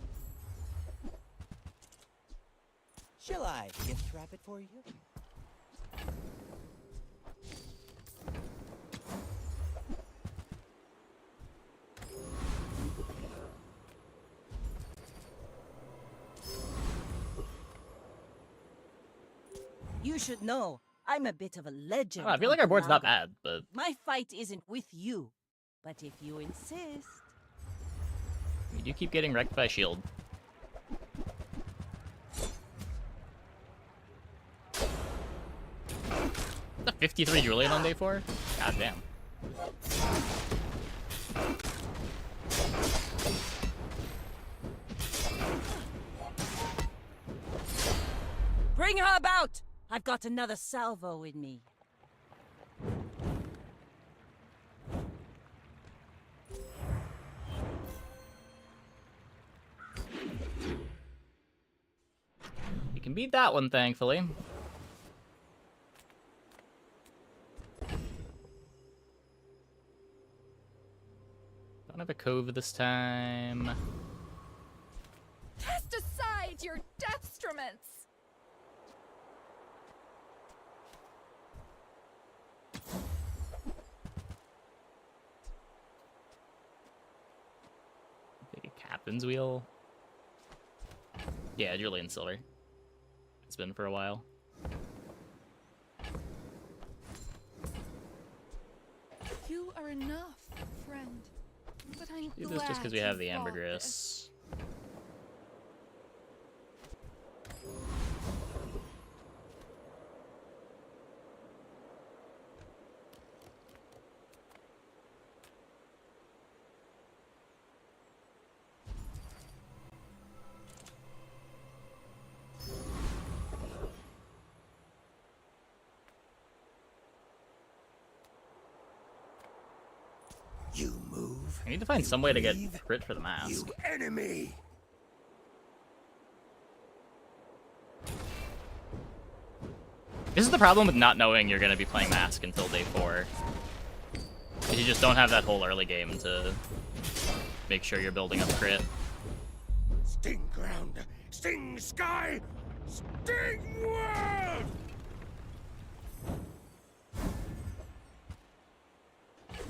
Shall I gift wrap it for you? You should know, I'm a bit of a legend. I feel like our board's not bad, but My fight isn't with you, but if you insist... we do keep getting wrecked by shield. The 53 Julian on day 4? God damn. Bring her about! I've got another salvo in me. You can beat that one, thankfully. Don't have a cove this time. Cast aside your deathstruments! Take a captain's wheel. Yeah, Julian Silver. It's been for a while. You are enough, friend. But I'm Do glad this just because we have the you bought ambergris. this. You move. I need to find some way to get crit for the mask. You enemy! This is the problem with not knowing you're going to be playing mask until day 4. You just don't have that whole early game to make sure you're building up crit. Sting ground, sting sky, sting world!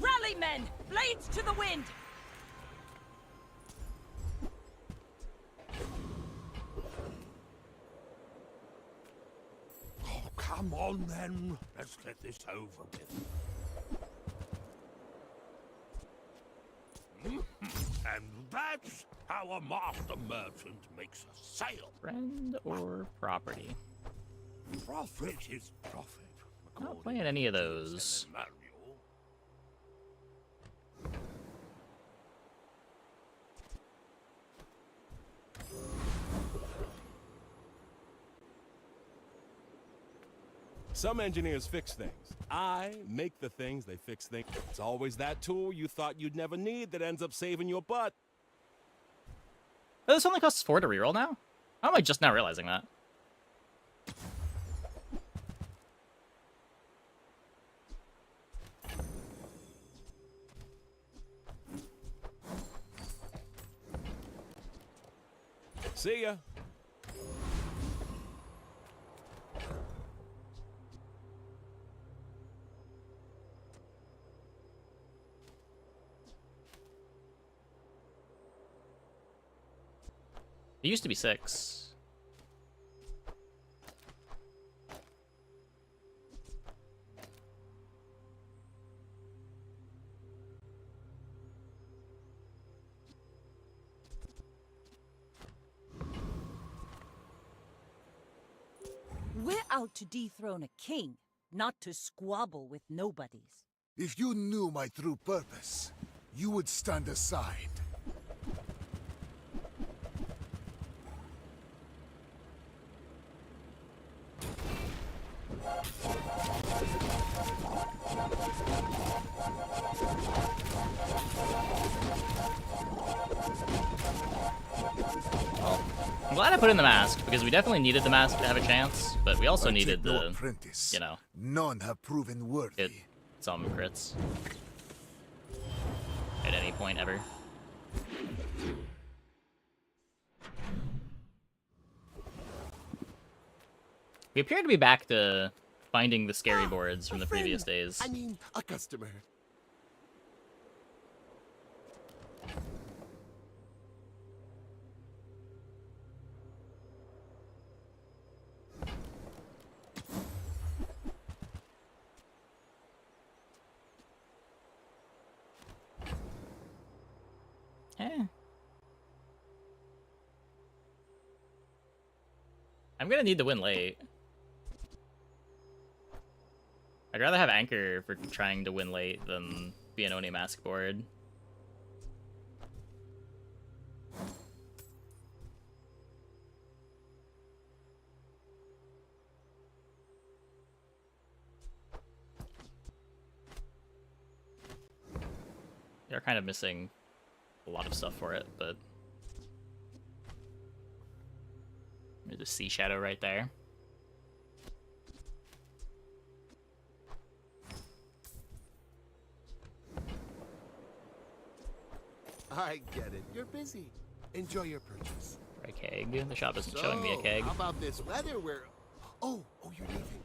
Rally, men! Blades to the wind! Oh, come on then. Let's get this over with. And that's how a master merchant makes a sale. Friend or property? Profit is profit. Not playing any of those. Some engineers fix things. I make the things, they fix things. It's always that tool you thought you'd never need that ends up saving your butt. Oh, this only costs 4 to reroll now? How am I just now realizing that? See ya. It used to be 6. We're out to dethrone a king, not to squabble with nobodies. If you knew my true purpose, you would stand aside. glad I put in the mask, because we definitely needed the mask to have a chance, but we also I needed take no the, apprentice. you know, None have proven worthy. hit some crits. At any point ever. We appear to be back to finding the scary boards from the previous days. I mean, a customer. Eh. I'm gonna need to win late. I'd rather have Anchor for trying to win late than be an Oni mask board. They're kind of missing a lot of stuff for it, but there's a sea shadow right there. I get it. You're busy. Enjoy your purchase. For a keg. The shop isn't showing me a keg. How about this weather where... Oh, you're leaving.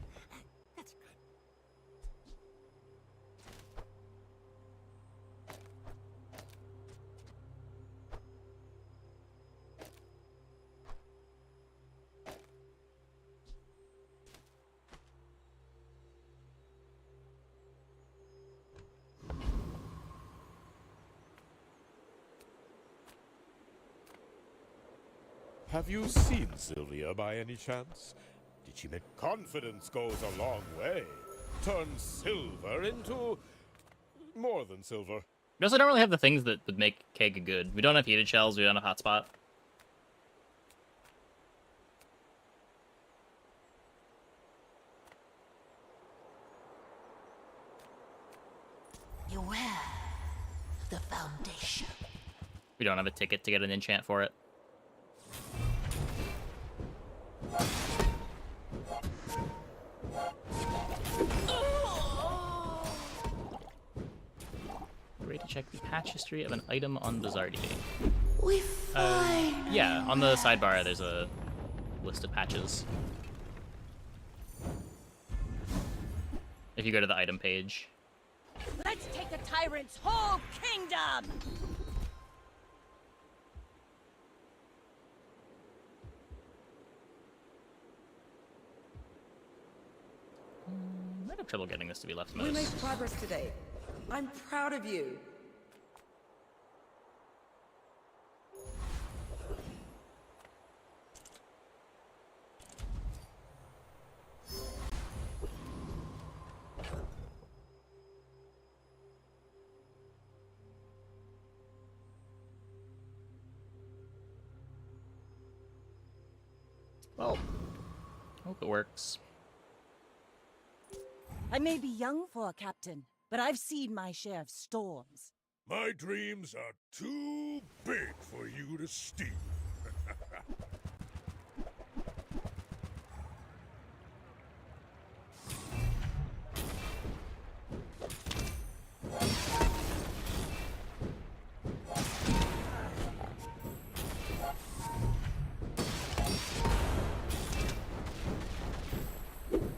That's good. Have you seen Sylvia by any chance? Did she make confidence goes a long way? Turn silver into more than silver. We also don't really have the things that would make keg good. We don't have heated shells, we don't have hotspot. Beware the foundation. We don't have a ticket to get an enchant for it. Ready to check the patch history of an item on Bizarre We yeah, on the sidebar there's a list of patches. If you go to the item page. Let's take the tyrant's whole kingdom! Might have trouble getting this to be We made leftmost. progress today. I'm proud of you. Well, hope it works. I may be young for a captain, but I've seen my share of storms. My dreams are too big for you to steal.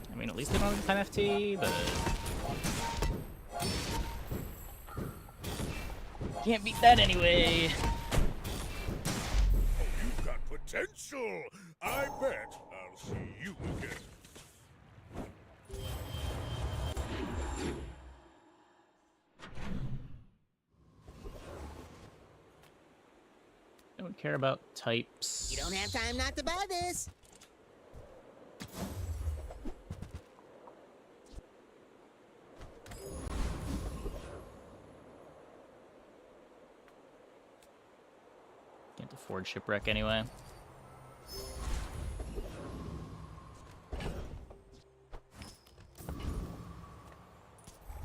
I mean, at least they don't have 10 FT, but... Can't beat that anyway. You've got potential. I bet I'll see you again. Don't care about types. You don't have time not to buy this. Can't afford shipwreck anyway.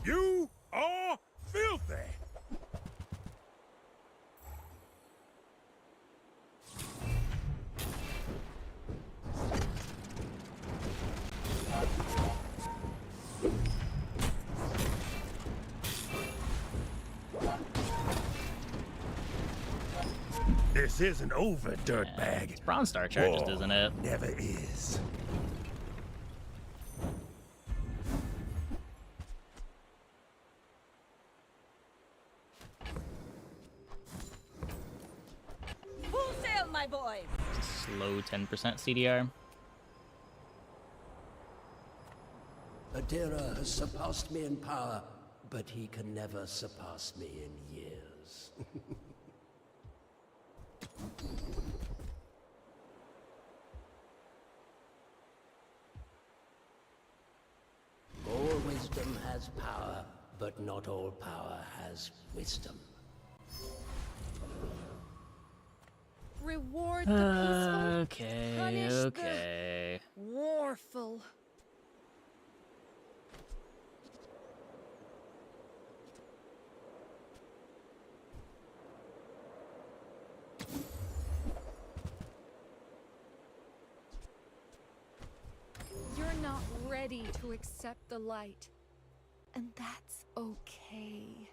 You are filthy. This isn't over, dirtbag. It's Bronze Star charged, isn't it? Never is. Full sail, my boys! Slow 10% CDR. Adira has surpassed me in power, but he can never surpass me in years. All wisdom has power, but not all power has wisdom. Reward the peaceful. Okay, Punish okay. the warful. You're not ready to accept the light, and that's okay.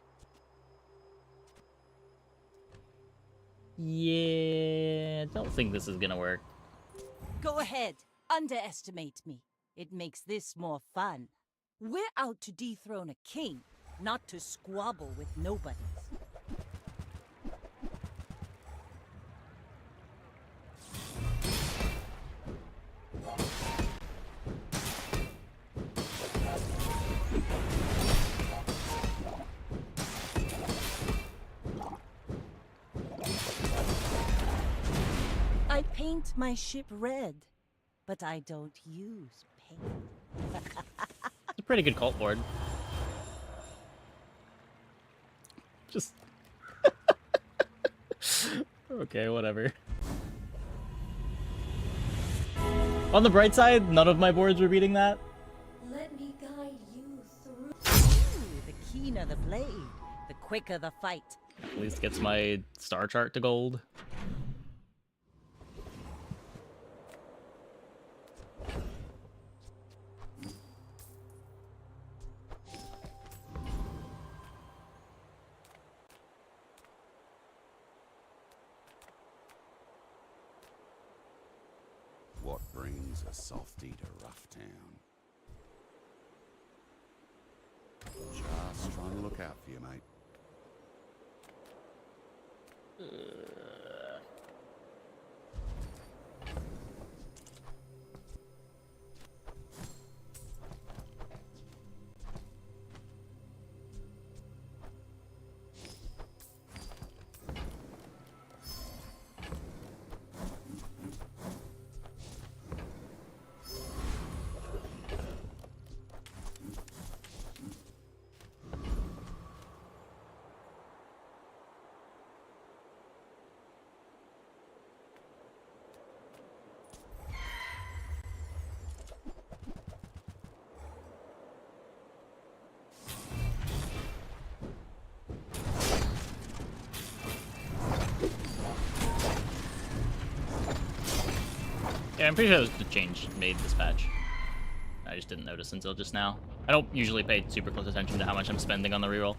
Yeah, don't think this is gonna work. Go ahead, underestimate me. It makes this more fun. We're out to dethrone a king, not to squabble with nobodies. I paint my ship red, but I don't use paint. It's a pretty good cult board. Just... okay, whatever. On the bright side, none of my boards were beating that. Let me guide you through. Ooh, the keener the blade, the quicker the fight. At least gets my star chart to gold. What brings a softy to Roughtown? Just trying to look out for you, mate. Yeah, I'm pretty sure it was the change made this patch. I just didn't notice until just now. I don't usually pay super close attention to how much I'm spending on the reroll.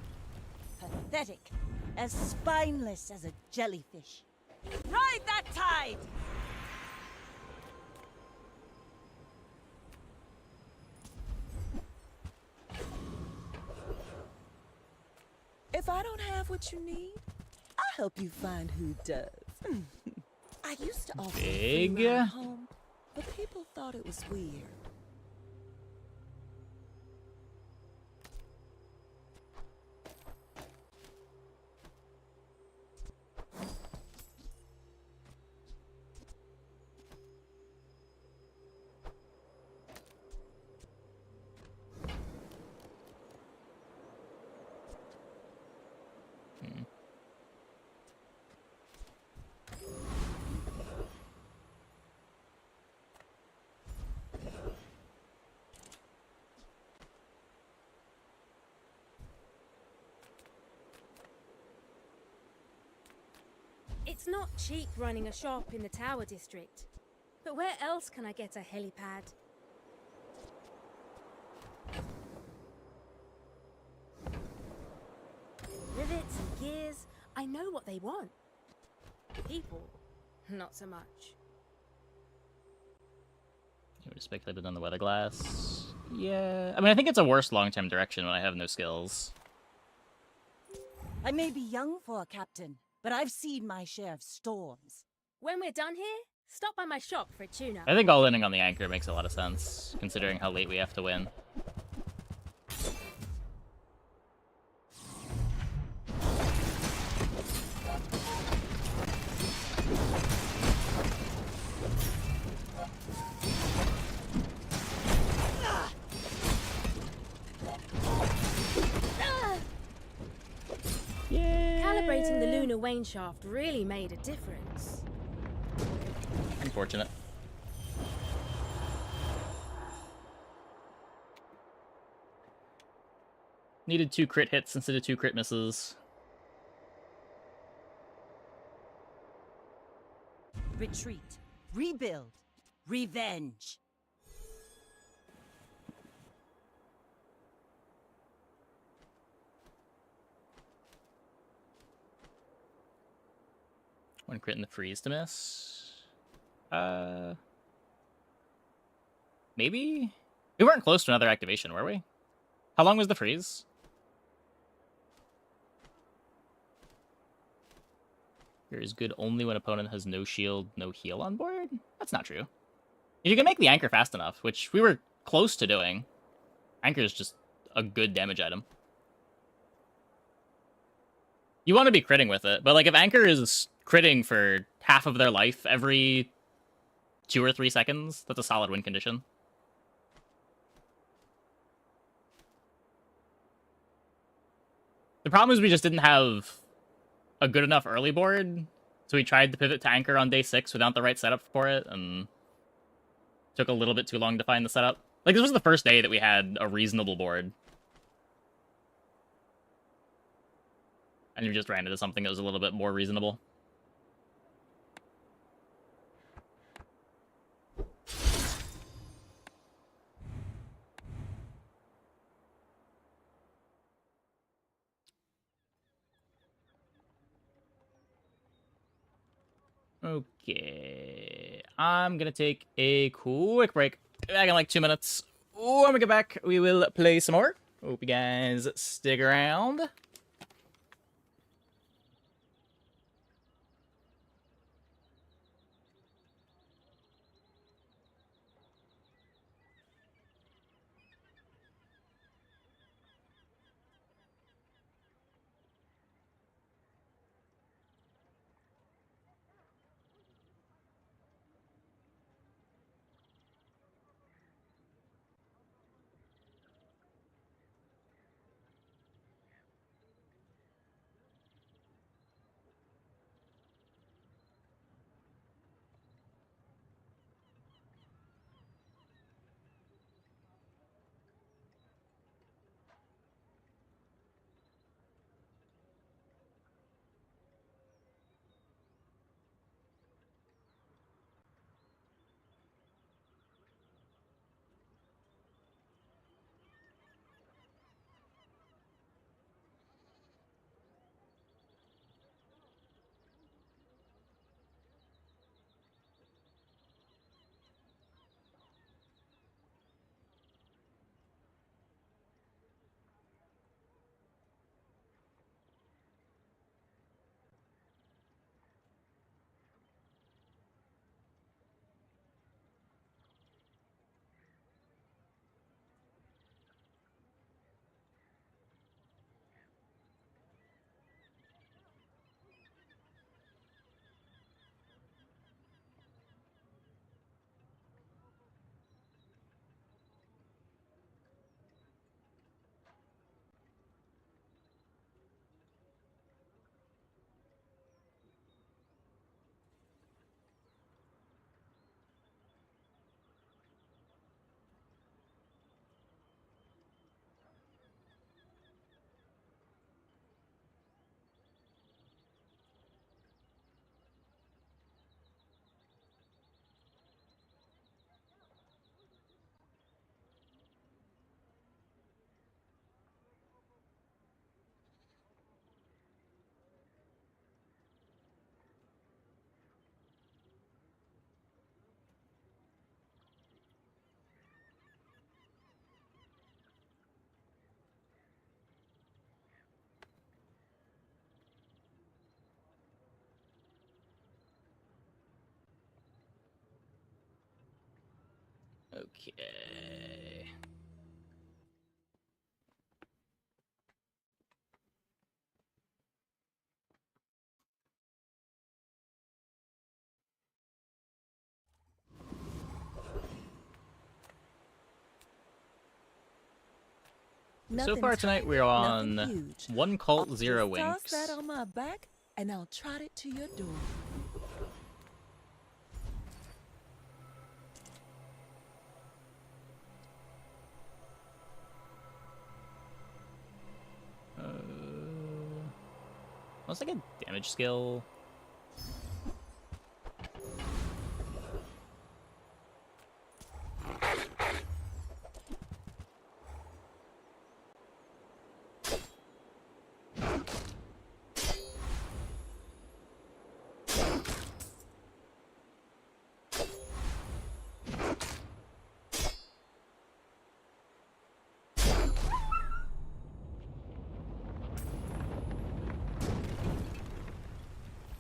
Pathetic. As spineless as a jellyfish. Ride that tide! If I don't have what you need, I'll help you find who does. I used to offer a free Big. ride home, but people thought it was weird. It's not cheap running a shop in the Tower District. But where else can I get a helipad? Rivets and gears, I know what they want. People, not so much. You would have speculated on the weather glass. Yeah. I mean, I think it's a worse long-term direction when I have no skills. I may be young for a captain, but I've seen my share of storms. When we're done here, stop by my shop for a tuna. I think all-inning on the anchor makes a lot of sense, considering how late we have to win. Calibrating the lunar wane shaft really made a difference. Unfortunate. Needed 2 crit hits instead of 2 crit misses. Retreat. Rebuild. Revenge. One crit in the freeze to miss. Maybe? We weren't close to another activation, were we? How long was the freeze? Here is good only when opponent has no shield, no heal on board? That's not true. If you can make the anchor fast enough, which we were close to doing, anchor is just a good damage item. You want to be critting with it, but like if anchor is critting for half of their life every 2 or 3 seconds, that's a solid win condition. The problem is we just didn't have a good enough early board, so we tried to pivot to anchor on day 6 without the right setup for it, and took a little bit too long to find the setup. Like, this was the first day that we had a reasonable board. And we just ran into something that was a little bit more reasonable. Okay. I'm gonna take a quick break. Back in like 2 minutes. When we get back, we will play some more. Hope you guys stick around. Okay. So far tonight we're on one cult, zero winks. Toss that on my back, and I'll trot it to your door. What's like a damage skill?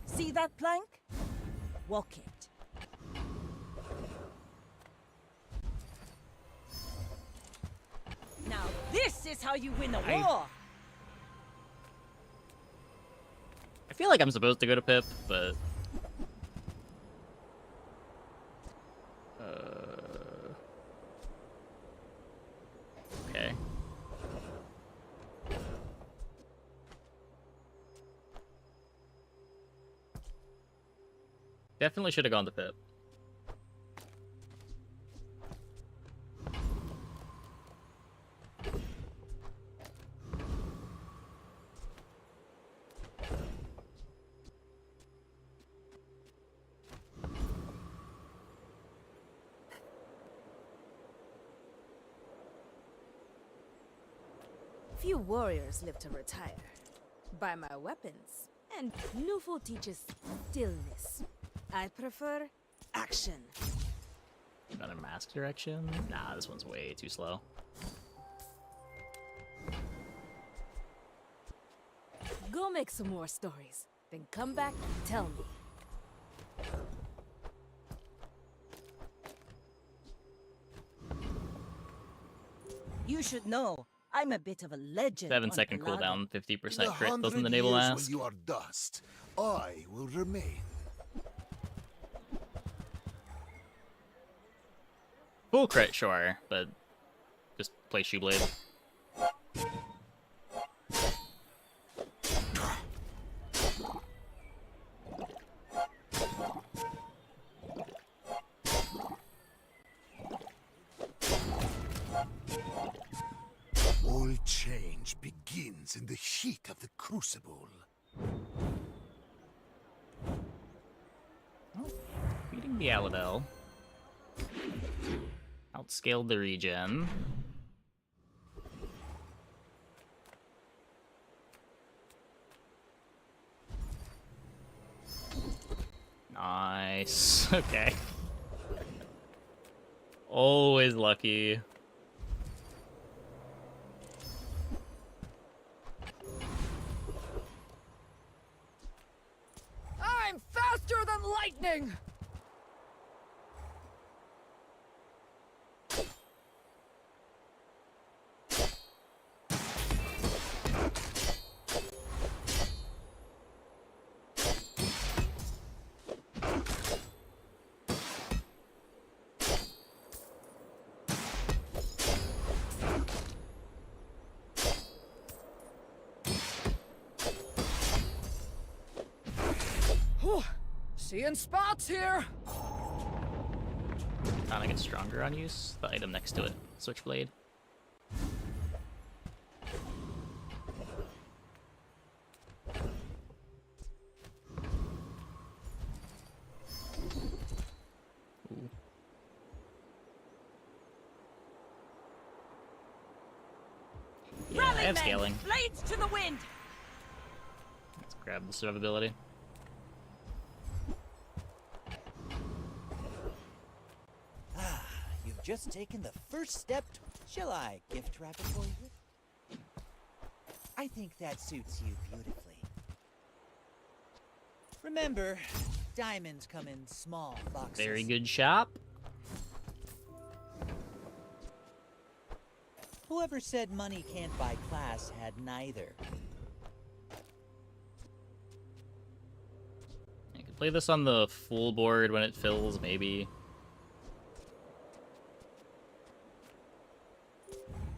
See that plank? Walk it. Now this is how you win a war! I feel like I'm supposed to go to Pip, but... Okay. Definitely should have gone to Pip. Few warriors live to retire. By my weapons. And Newful teaches stillness. I prefer action. Another mask direction? Nah, this one's way too slow. Go make some more stories. Then come back and tell me. You should know, I'm a bit of a legend. 7-second on cooldown, Pallada. 50% crit doesn't enable mask. When you are dust, I will remain. Full crit, sure, but just play Shoeblade. All change begins in the heat of the crucible. Beating the Aladel. Outscaled the regen. Nice. Okay. Always lucky. I'm faster than lightning! Whew. Seeing spots here. Katana gets stronger on use. The item next to it, Switchblade. Ooh. Yeah, I have scaling. Blades to the wind. Let's grab the survivability. Ah, you've just taken the first step. Shall I gift wrap it for you? I think that suits you beautifully. Remember, diamonds come in small boxes. Very good shop. Whoever said money can't buy class had neither. I could play this on the full board when it fills, maybe.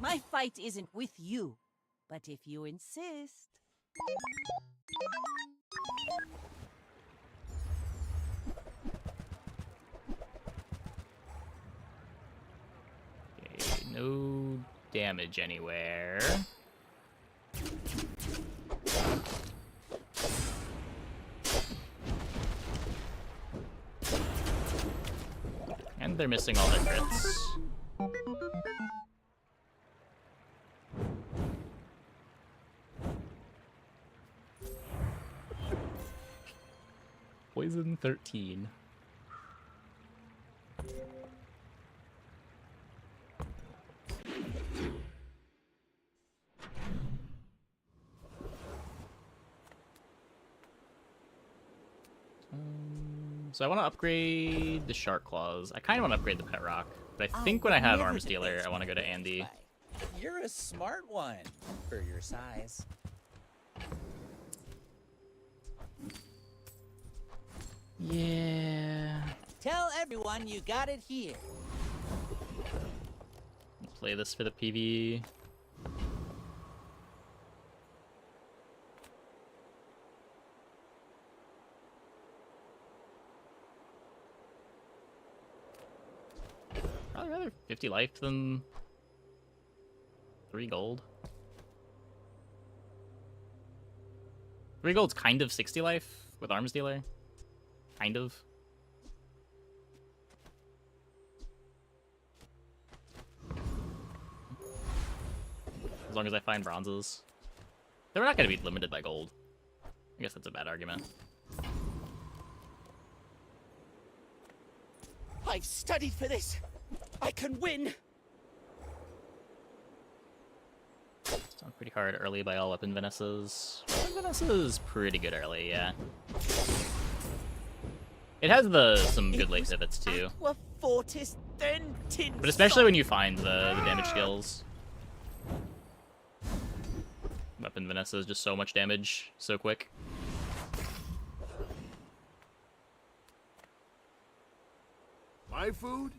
My fight isn't with you, but if you insist. Okay, no damage anywhere. And they're missing all their crits. Poison 13. So I want to upgrade the Shark Claws. I kind of want to upgrade the Pet Rock, but I think when I have Arms Dealer, I want to go to Andy. You're a smart one for your size. Yeah. Tell everyone you got it here. Play this for the PV. Probably rather 50 life than 3 gold. 3 gold's kind of 60 life with Arms Dealer. Kind of. As long as I find bronzes. They're not going to be limited by gold. I guess that's a bad argument. I've studied for this. I can win. Sounds pretty hard early by all weapon Vanessas. Weapon Vanessa's pretty good early, yeah. It has some good late pivots too. But especially when you find the damage skills. Weapon Vanessa is just so much damage so quick. My food?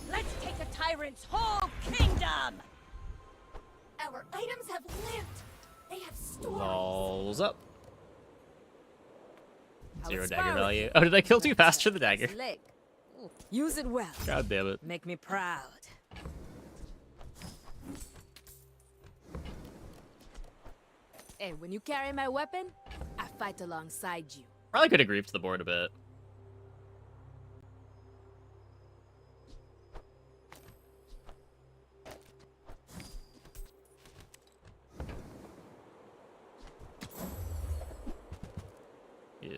Let's take a tyrant's whole kingdom! Our items have lived. They have stories. Lulls up. How 0 it's dagger powered. value. Oh, did I kill too fast for the dagger? Slick. Use it well. God damn it. Make me proud. Hey, when you carry my weapon, I fight alongside you. Probably could have griefed the board a bit. Yeah.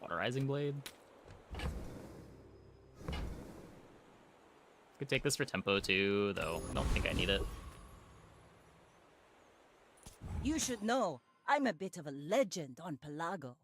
Cauterizing blade. Could take this for tempo too, though I don't think I need it. You should know, I'm a bit of a legend on Pelago.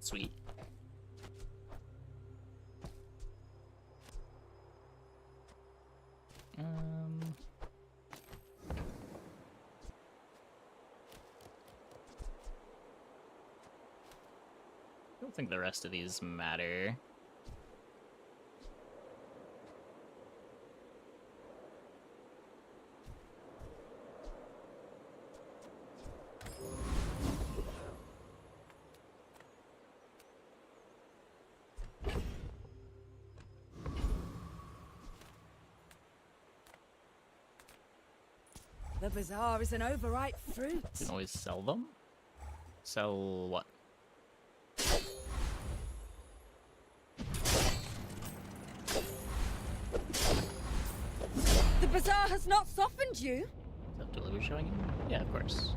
Sweet. I don't think the rest of these matter. The bazaar is an overripe fruit. You can always sell them. Sell what? The bazaar has not softened you. Is that delivery showing you? Yeah, of course.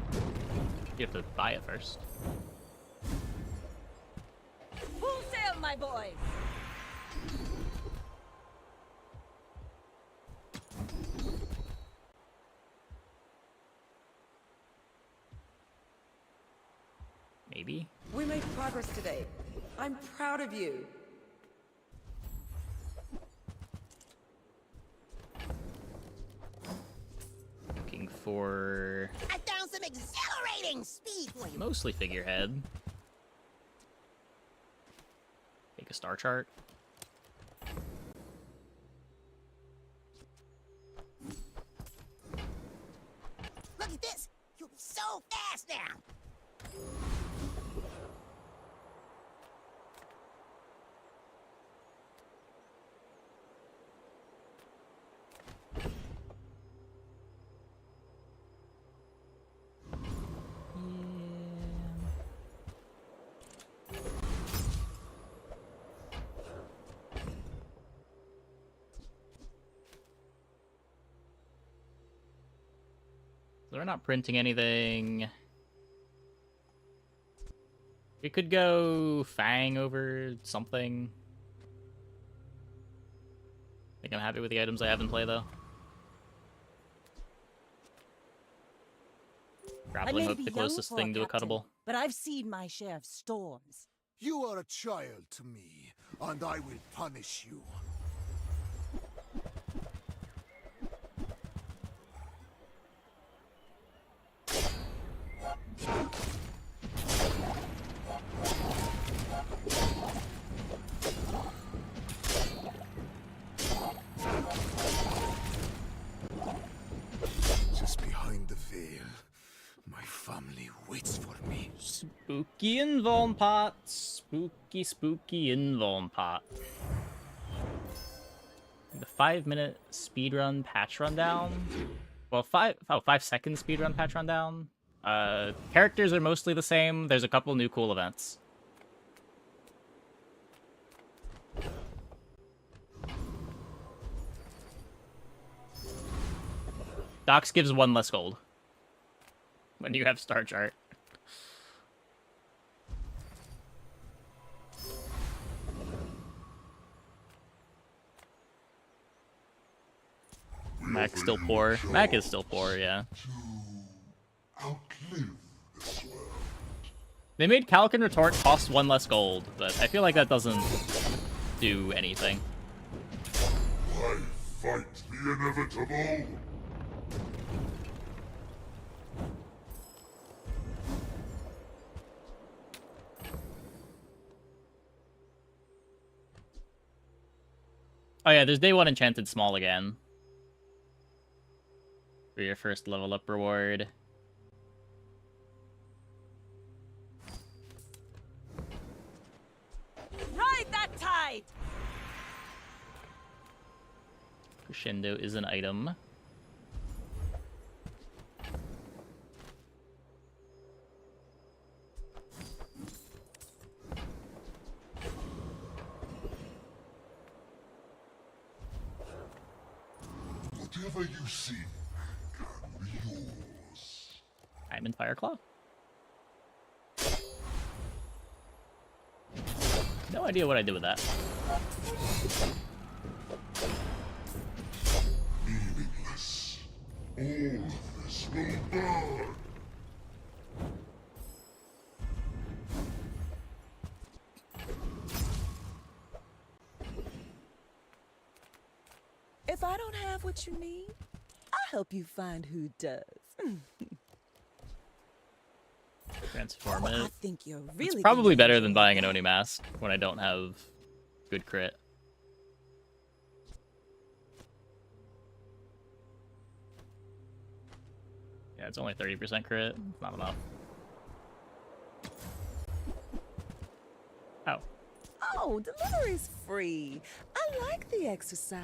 You have to buy it first. Full sail, my boys! Maybe? We made progress today. I'm proud of you. Looking for... I found some exhilarating speed for you. mostly figurehead. Take a star chart. Look at this. You'll be so fast now. They're not printing anything. We could go Fang over something. I think I'm happy with the items I have in play, though. Grappling hook, the closest thing to a cuttable. But I've seen my share of storms. You are a child to me, and I will punish you. Just behind the veil, my family waits for me. Spooky Invuln pot. Spooky, spooky Invuln pot. The 5-minute speedrun patch rundown. Well, 5-second speedrun patch rundown. Characters are mostly the same. There's a couple new cool events. Docs gives 1 less gold when you have star chart. Mac's still poor. Mac is still poor, yeah. They made Calican Retort cost 1 less gold, but I feel like that doesn't do anything. I fight the inevitable. Oh yeah, there's day 1 Enchanted Small again. For your first level up reward. Ride that tide! Crescendo is an item. Whatever you see can be yours. Diamond Fireclaw? No idea what I did with that. Meaningless. All of this will burn. If I don't have what you need, I'll help you find who does. Transform it. I think you're really It's probably better than buying an Oni mask when I don't have good crit. Yeah, it's only 30% crit. It's not enough. Oh. Oh, delivery's free. I like the exercise.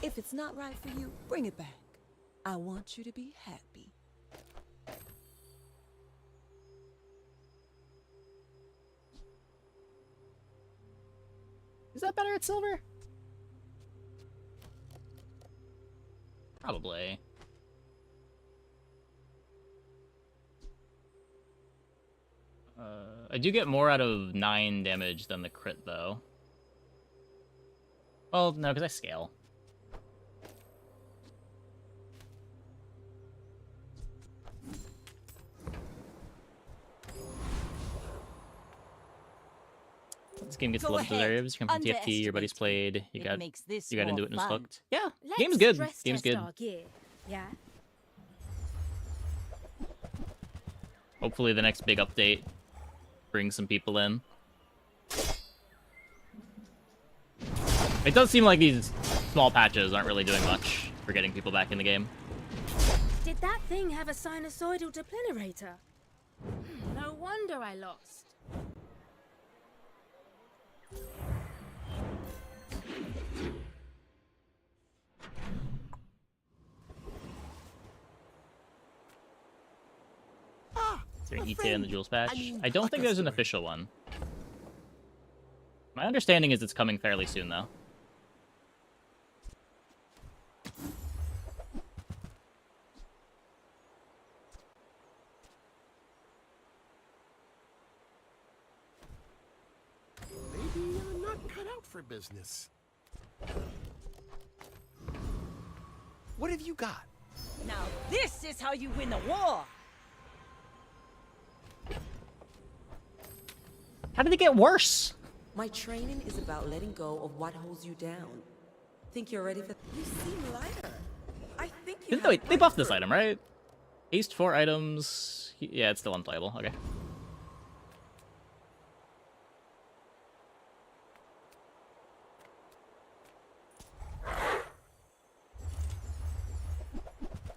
If it's not right for you, bring it back. I want you to be happy. Is that better at silver? Probably. I do get more out of 9 damage than the crit, though. Well, no, because I scale. This game gets a lot of deserves. You come from TFT, your buddies played, you got into it and was hooked. Yeah, game's good. Game's good. Yeah. Hopefully the next big update brings some people in. It does seem like these small patches aren't really doing much for getting people back in the game. Did that thing have a sinusoidal deplenerator? No wonder I lost. Is there an ETA in the Jewels patch? I don't think there's an official one. My understanding is it's coming fairly soon, though. Maybe you're not cut out for business. What have you got? Now this is how you win a war! How did it get worse? My training is about letting go of what holds you down. Think you're ready for... You seem lighter. I think you Wait, they buffed this item, right? Aced 4 items. Yeah, it's still unplayable. Okay.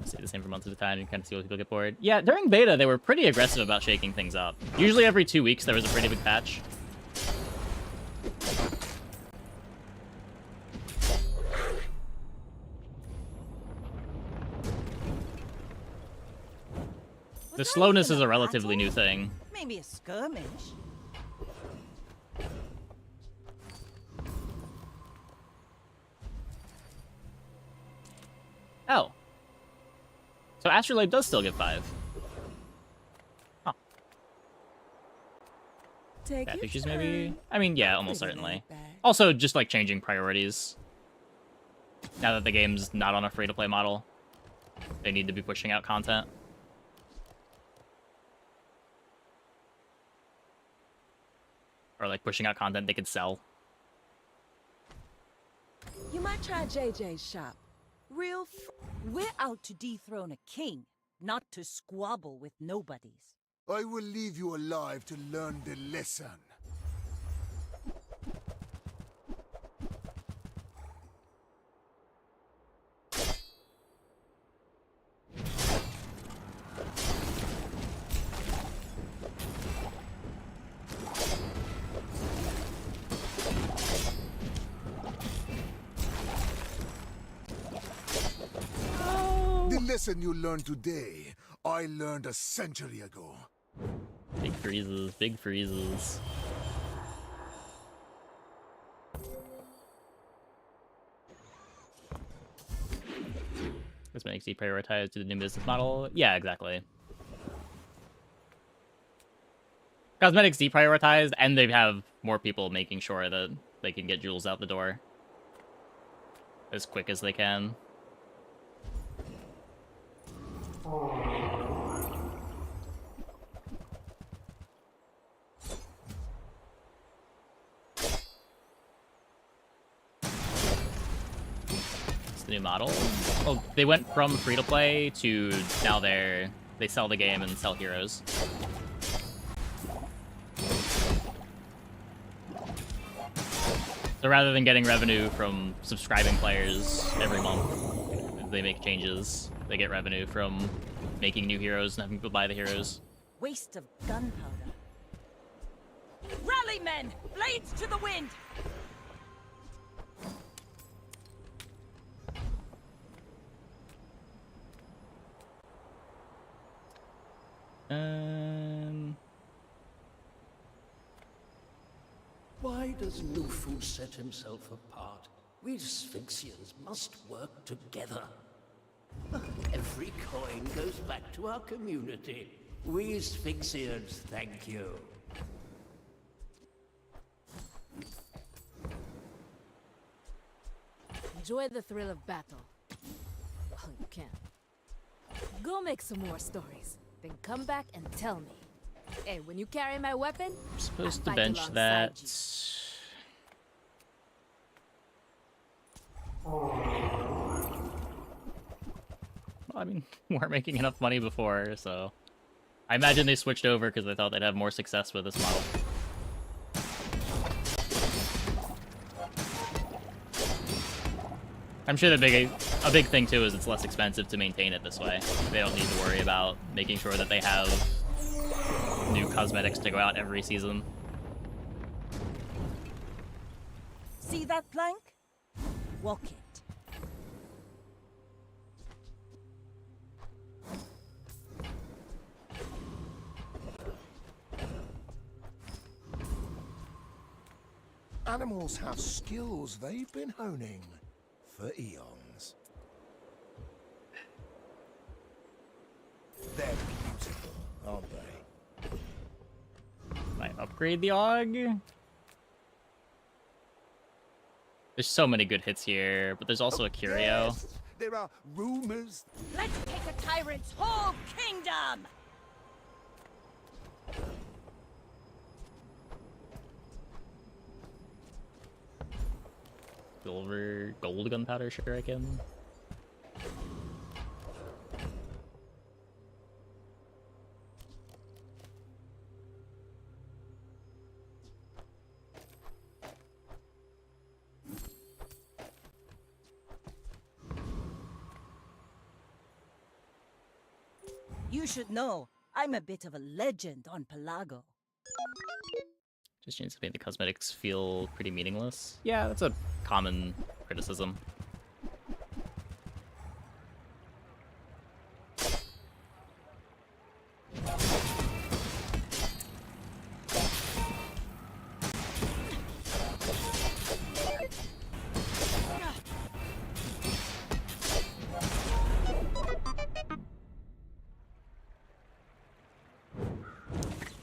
Stay the same for months at a time and kind of see what people get bored. Yeah, during beta, they were pretty aggressive about shaking things up. Usually every 2 weeks, there was a pretty big patch. The slowness is a relatively new thing. Maybe a skirmish. Oh. So Astrolabe does still get 5. Huh. Bad pictures, maybe? I mean, yeah, almost certainly. Also, just like changing priorities. Now that the game's not on a free-to-play model, they need to be pushing out content. Or like pushing out content they could sell. You might try JJ's shop. We're out to dethrone a king, not to squabble with nobodies. I will leave you alive to learn the lesson. The lesson you learned today, I learned a century ago. Big freezes, big freezes. Cosmetics deprioritized to the new business model. Yeah, exactly. Cosmetics deprioritized, and they have more people making sure that they can get jewels out the door as quick as they can. It's the new model. Oh, they went from free-to-play to now they sell the game and sell heroes. So rather than getting revenue from subscribing players every month, they make changes. They get revenue from making new heroes and having people buy the heroes. Waste of gunpowder. Rally, men! Blades to the wind! Why does Nufu set himself apart? We Sphinxians must work together. Every coin goes back to our community. We Sphinxians thank you. Enjoy the thrill of battle. Well, you can. Go make some more stories, then come back and tell me. Hey, when you carry my weapon, I'm supposed to I fight bench alongside that. you. Well, I mean, we weren't making enough money before, so I imagine they switched over because they thought they'd have more success with this model. I'm sure a big thing too is it's less expensive to maintain it this way. They don't need to worry about making sure that they have new cosmetics to go out every season. See that plank? Walk it. Animals have skills they've been honing for eons. They're beautiful, aren't they? Might upgrade the AUG. There's so many good hits here, but there's also a Curio. Yes, there are rumors. Let's take a tyrant's whole kingdom! Gold gunpowder shuriken. You should know, I'm a bit of a legend on Pelago. Just change to make the cosmetics feel pretty meaningless. Yeah, that's a common criticism.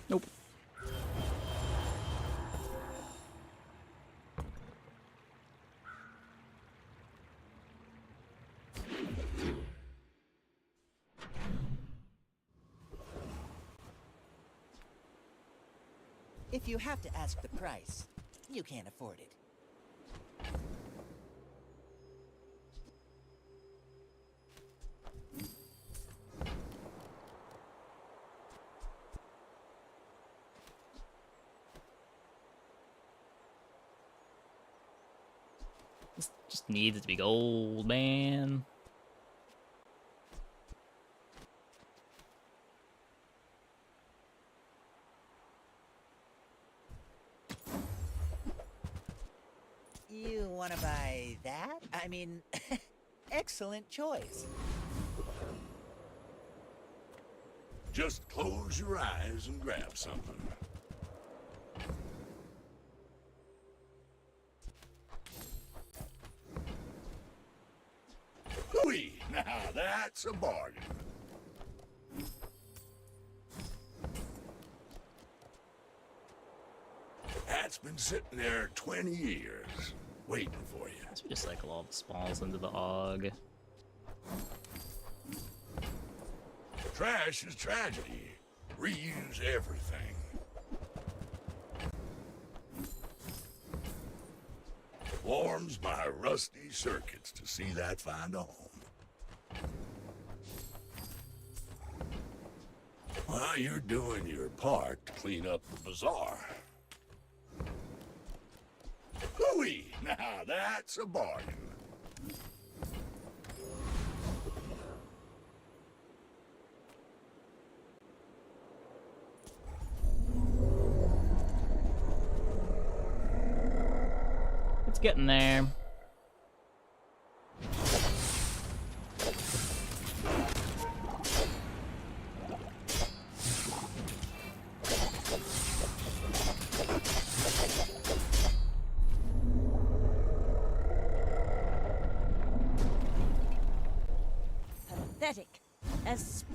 Nope. If you have to ask the price, you can't afford it. This just needs to be gold, man. You want to buy that? I mean, excellent choice. Just close your eyes and grab something. Hooey! Now that's a bargain. That's been sitting there 20 years, waiting for you. Let's recycle all the smalls into the AUG. Trash is tragedy. Reuse everything. Warms my rusty circuits to see that find a home. Well, you're doing your part to clean up the bazaar. Hooey! Now that's a bargain. It's getting there.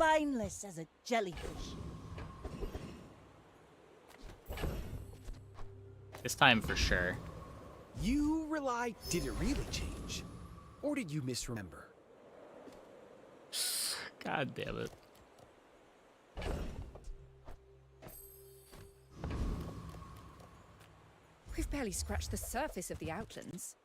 spineless as a jellyfish. This time for sure. You rely. Did it really change? Or did you misremember? God damn it. We've barely scratched the surface of the Outlands.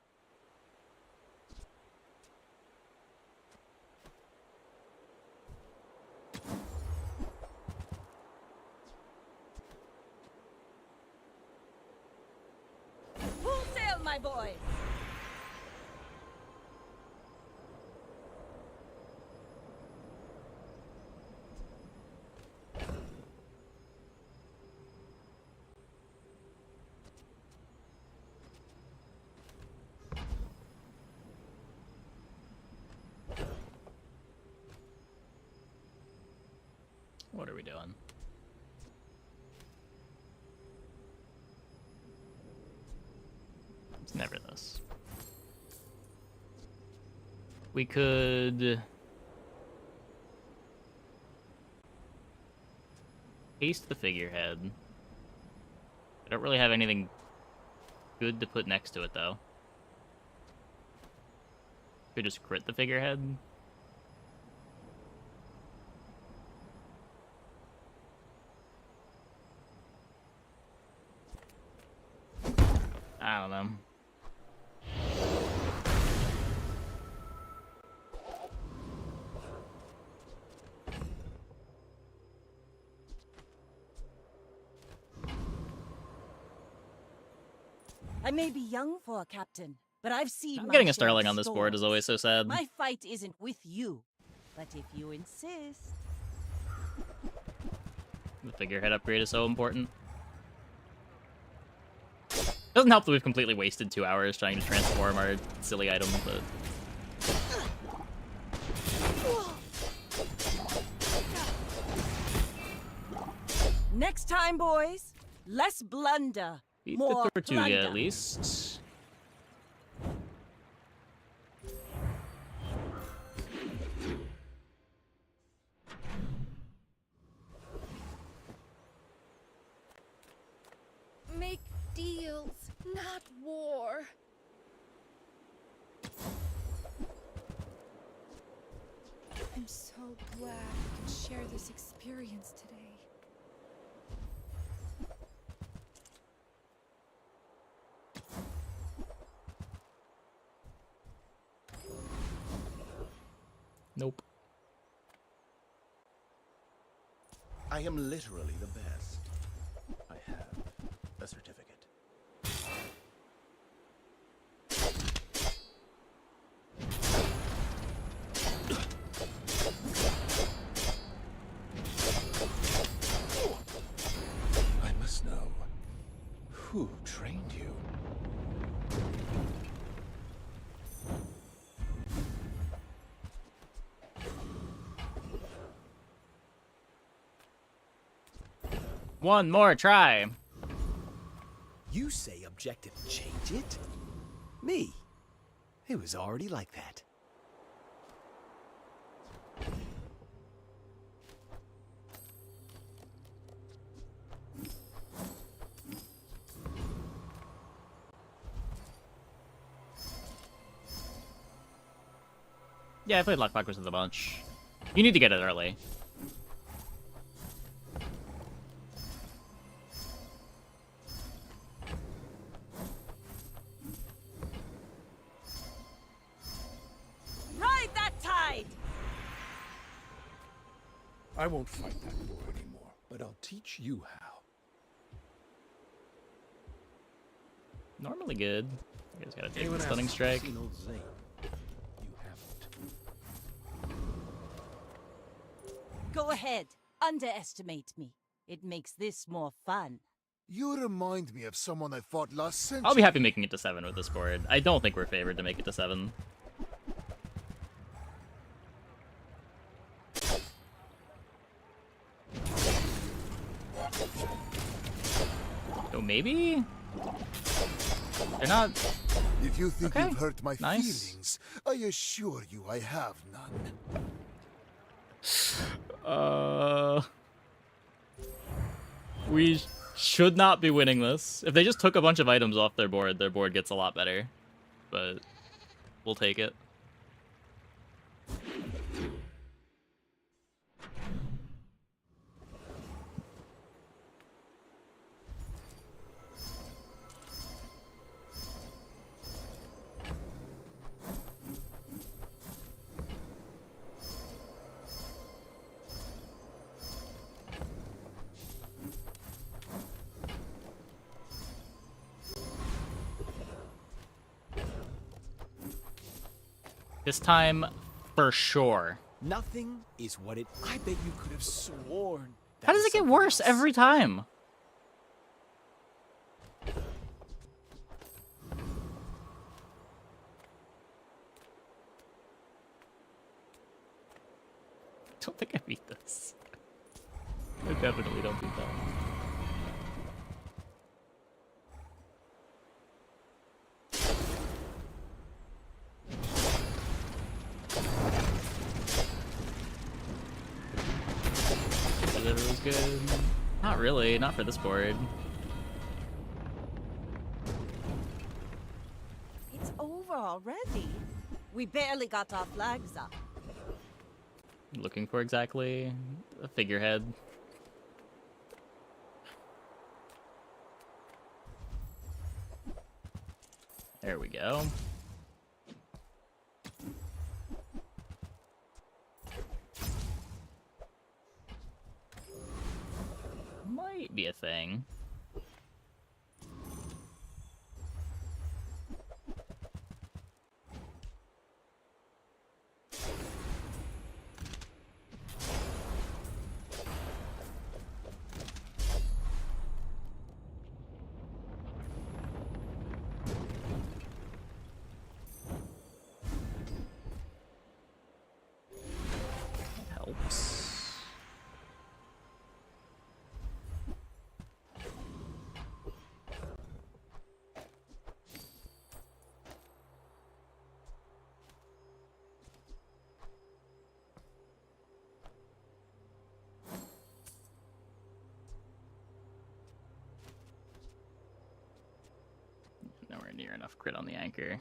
Full sail, my boys! What are we doing? It's never this. We could paste the figurehead. I don't really have anything good to put next to it, though. Could just crit the figurehead. I don't know. I may be young for a captain, but I've seen I'm my getting share a of Sterling on this board is storms. always so sad. My fight isn't with you, but if you insist. The figurehead upgrade is so important. Doesn't help that we've completely wasted 2 hours trying to transform our silly item, but... Next time, boys, less blunder, Beat more the Tortuga plunder. at least. Make deals, not war. I'm so glad we can share this experience today. Nope. I am literally the best. I have a certificate. I must know who trained you. One more try. You say objective change it? Me? It was already like that. Yeah, I played Lockbackwards with a bunch. You need to get it early. Ride that tide! I won't fight that war anymore, but I'll teach you how. Normally good. You guys gotta take Anyone the stunning else strike. seen old Zane? You haven't. Go ahead, underestimate me. It makes this more fun. You remind me of someone I fought last century. I'll be happy making it to 7 with this board. I don't think we're favored to make it to 7. So maybe? They're not... If you think Okay, you've hurt my nice. feelings, I assure you I have none. We should not be winning this. If they just took a bunch of items off their board gets a lot better. But we'll take it. This time, for sure. Nothing is what it. I bet you could have sworn. How does it get worse every time? I don't think I beat this. I definitely don't beat that. Was good. Not really, not for this board. It's over already. We barely got our flags up. Looking for exactly a figurehead. There we go. Might be a thing. Helps. Nowhere near enough crit on the anchor.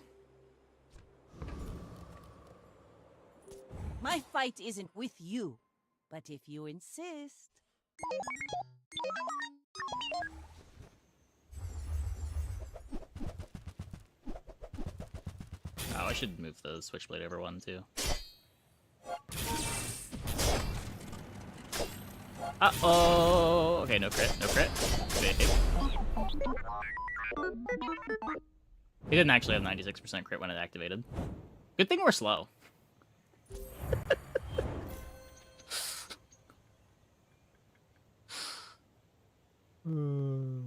My fight isn't with you, but if you insist. Oh, I should move the switchblade over one too. Uh-oh! Okay, no crit, no crit. Babe. He didn't actually have 96% crit when it activated. Good thing we're slow.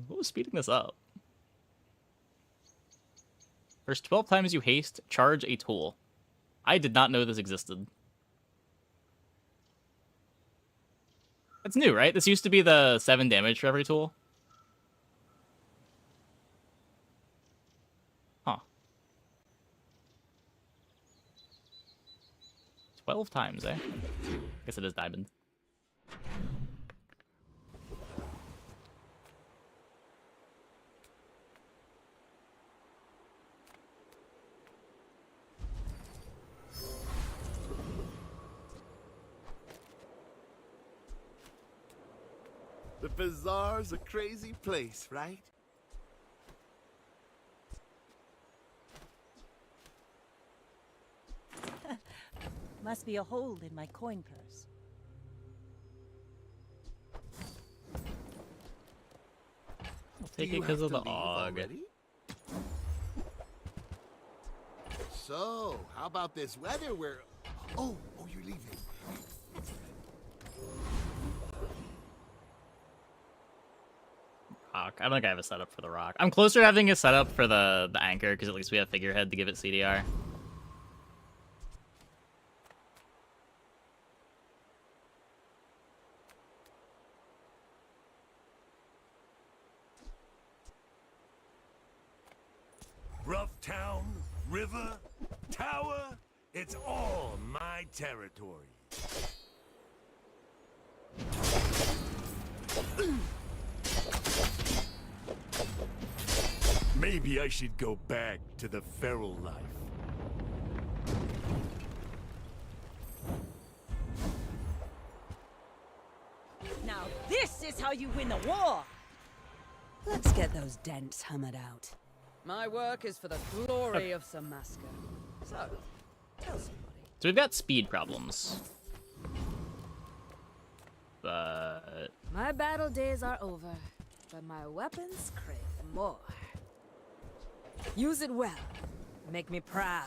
What was speeding this up? First 12 times you haste, charge a tool. I did not know this existed. That's new, right? This used to be the 7 damage for every tool. Huh. 12 times, eh? Guess it is diamond. The bazaar's a crazy place, right? Must be a hole in my coin purse. I'll take it because of the AUG. So, how about this weather where... Oh, you're leaving. Rock. I don't think I have a setup for the rock. I'm closer to having a setup for the anchor, because at least we have figurehead to give it CDR. Rough town, river, tower, it's all my territory. Maybe I should go back to the feral life. Now this is how you win a war! Let's get those dents hammered out. My work is for the glory of Samaska. So, tell somebody. So we've got speed problems. But... My battle days are over, but my weapons crave more. Use it well. Make me proud.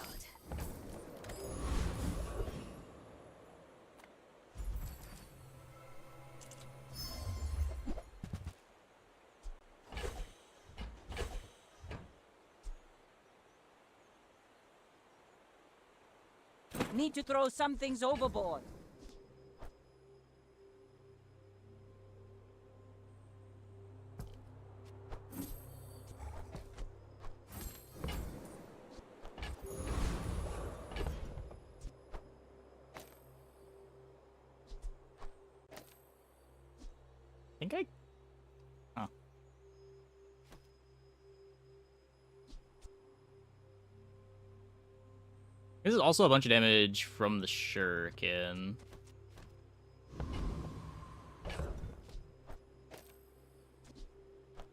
Need to throw some things overboard. I think oh. This is also a bunch of damage from the shuriken.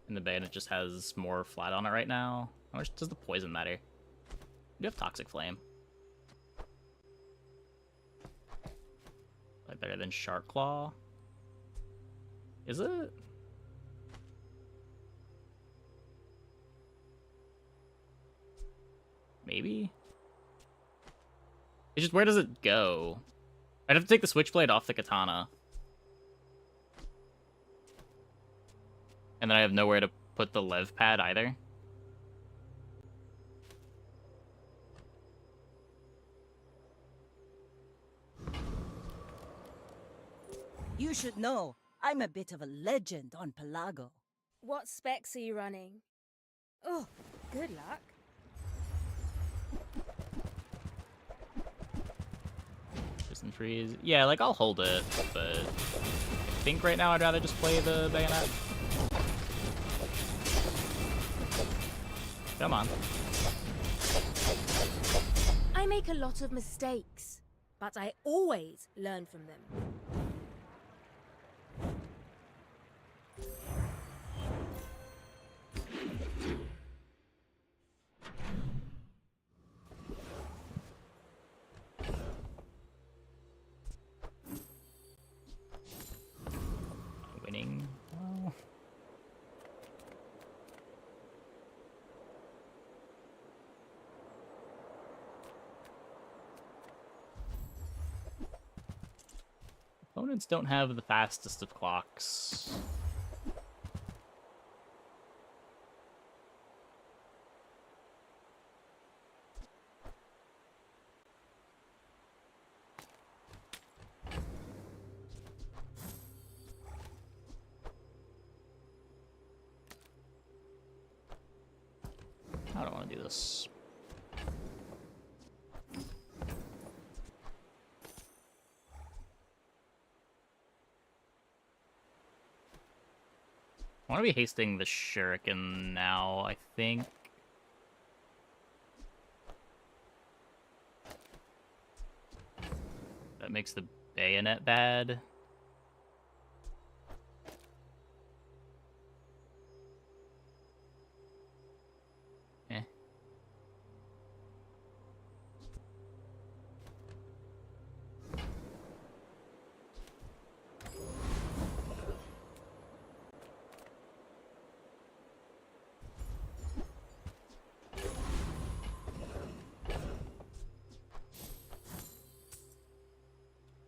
And the bayonet just has more flat on it right now. How much does the poison matter? We do have Toxic Flame. Like better than Shark Claw. Is it? Maybe? It's just, where does it go? I'd have to take the Switchblade off the katana. And then I have nowhere to put the lev pad either. You should know, I'm a bit of a legend on Pelago. What specs are you running? Oh, good luck. Prison freeze. Yeah, like, I'll hold it, but I think right now I'd rather just play the bayonet. Come on. I make a lot of mistakes, but I always learn from them. Winning. Oh. Opponents don't have the fastest of clocks. I don't want to do this. I want to be hasting the shuriken now, I think. That makes the bayonet bad. Eh.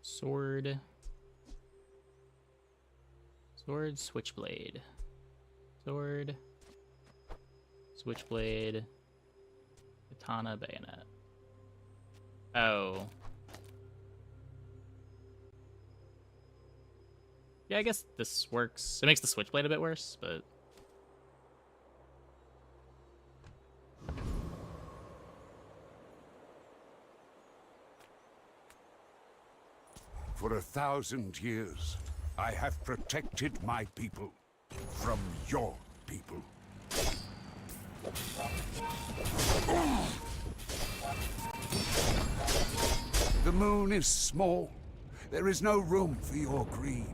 Sword. Sword, switchblade. Sword. Switchblade. Katana, bayonet. Oh. Yeah, I guess this works. It makes the switchblade a bit worse, but... For 1,000 years, I have protected my people from your people. The moon is small. There is no room for your greed.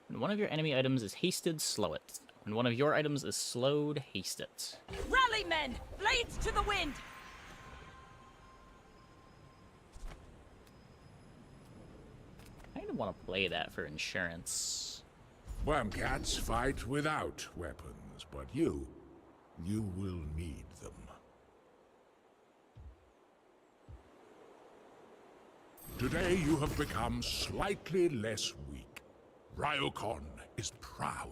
When one of your enemy items is hasted, slow it. When one of your items is slowed, haste it. Rally, men! Blades to the wind! I kind of want to play that for insurance. Wormcats fight without weapons, but you will need them. Today you have become slightly less weak. Ryokon is proud.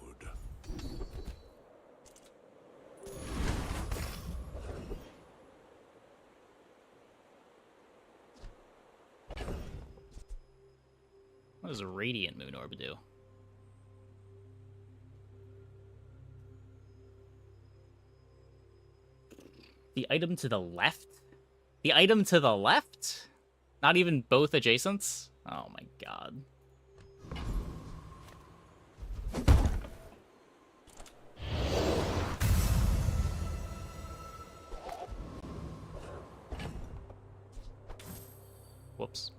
What does a Radiant Moon Orb do? The item to the left? The item to the left? Not even both adjacents? Oh my god. Whoops.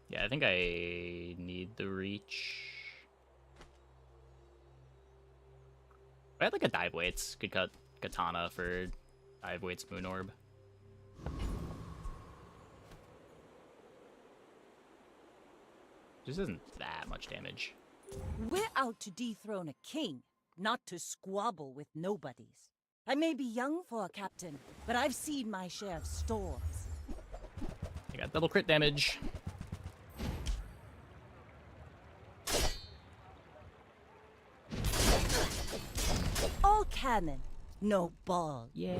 Yeah, I think I need the reach. I had like a dive weights. Could cut katana for dive weights moon orb. This isn't that much damage. We're out to dethrone a king, not to squabble with nobodies. I may be young for a captain, but I've seen my share of storms. I got double crit damage. All cannon, no ball. Yeah.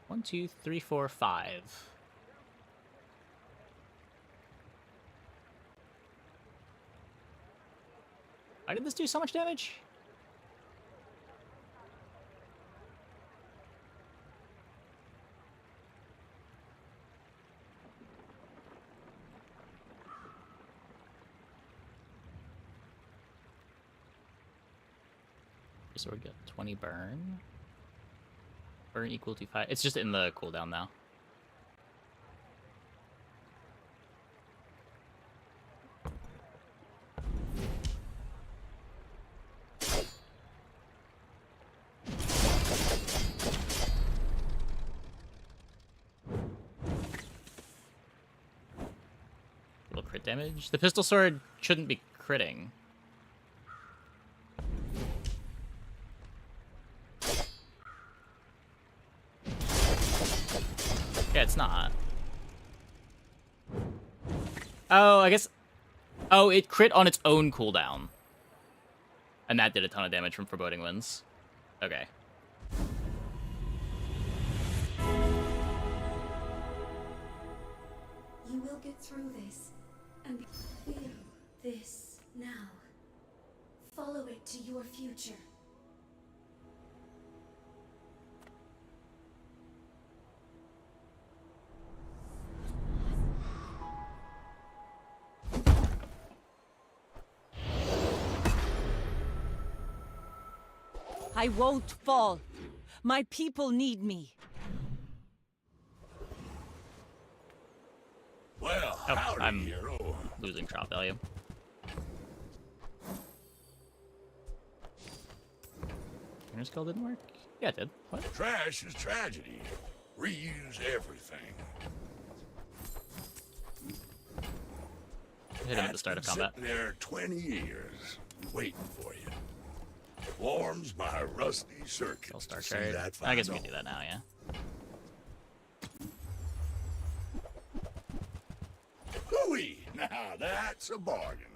One, two, three, four, five. Why did this do so much damage? So we got 20 burn. Burn equal to 5. It's just in the cooldown now. Little crit damage. The pistol sword shouldn't be critting. Yeah, it's not. Oh, I guess... Oh, it crit on its own cooldown. And that did a ton of damage from Foreboding Winds. Okay. You will get through this, and feel this now. Follow it to your future. I won't fall. My people need me. Well, Oh, howdy, I'm hero. losing drop value. Inner skill didn't work? Yeah, it did. What? Trash is tragedy. Reuse everything. Hit him at the start of combat. Sitting there 20 years, waiting for you. Warms my rusty circuit. I'll start to see trade. that I guess we final. can do that now, yeah. Hooey! Now that's a bargain.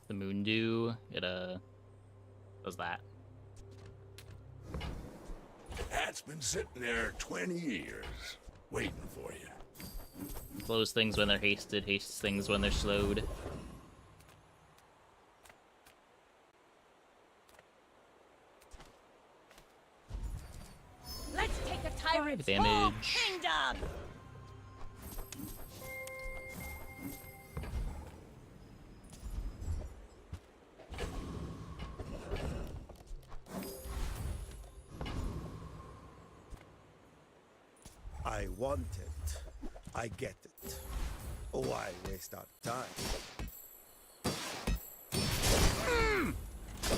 The moon dew, it does that. That's been sitting there 20 years, waiting for you. Slows things when they're hasted, hastes things when they're slowed. Let's take a tyrant's Damage. whole kingdom! I want it. I get it. Why waste our time?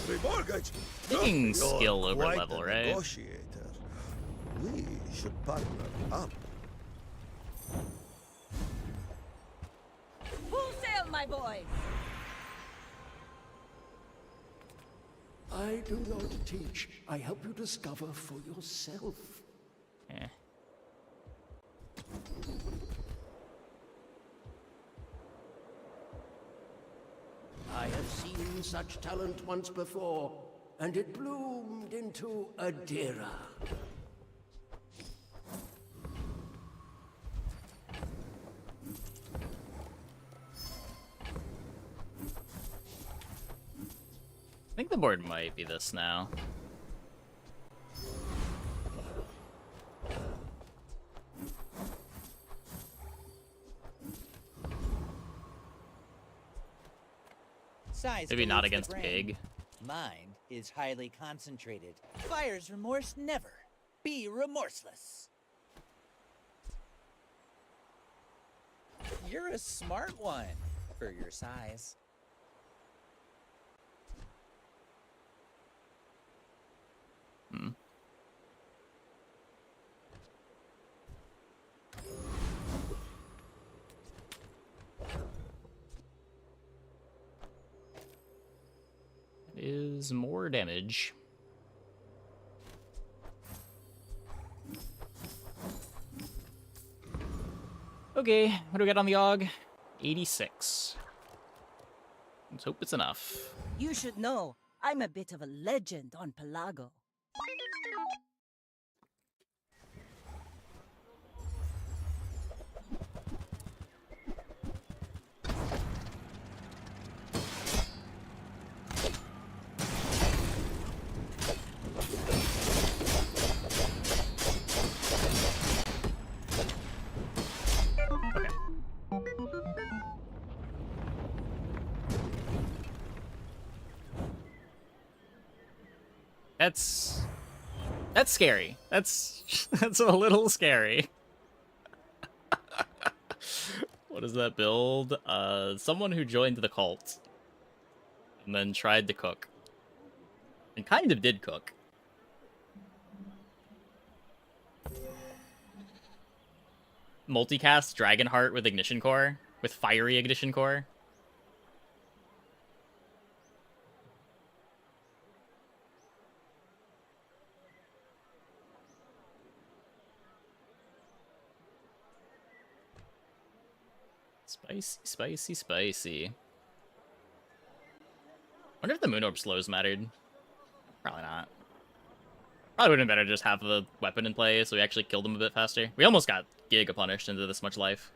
Remortgage! Taking You're skill over quite level, the right? Negotiator. We should partner up. Full sail, my boys! I do not teach. I help you discover for yourself. Eh. I have seen such talent once before, and it bloomed into Adira. I think the board might be this now. Size Maybe not dilutes the against brain. Pig. Mind is highly concentrated. Buyer's remorse never. Be remorseless. You're a smart one for your size. Hmm. That is more damage. Okay, what do we got on the AUG? 86. Let's hope it's enough. You should know, I'm a bit of a legend on Pelago. That's scary. That's that's a little scary. What is that build? Someone who joined the cult and then tried to cook. And kind of did cook. Multicast Dragonheart with Ignition Core. With Fiery Ignition Core. Spicy, spicy, spicy. Wonder if the Moon Orb slows mattered. Probably not. Probably would have been better to just have the weapon in play so we actually killed him a bit faster. We almost got Giga punished into this much life.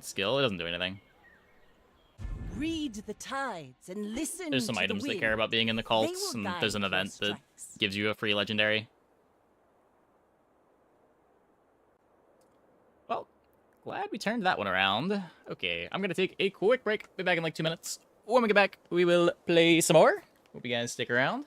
Skill, it doesn't do anything. Read the tides and listen There's some to the items that wind. care about being in the They cults, will and there's an guide your event that strikes. gives you a free legendary. Well, glad we turned that one around. Okay, I'm gonna take a quick break. Be back in like 2 minutes. When we get back, we will play some more. Hope you guys stick around.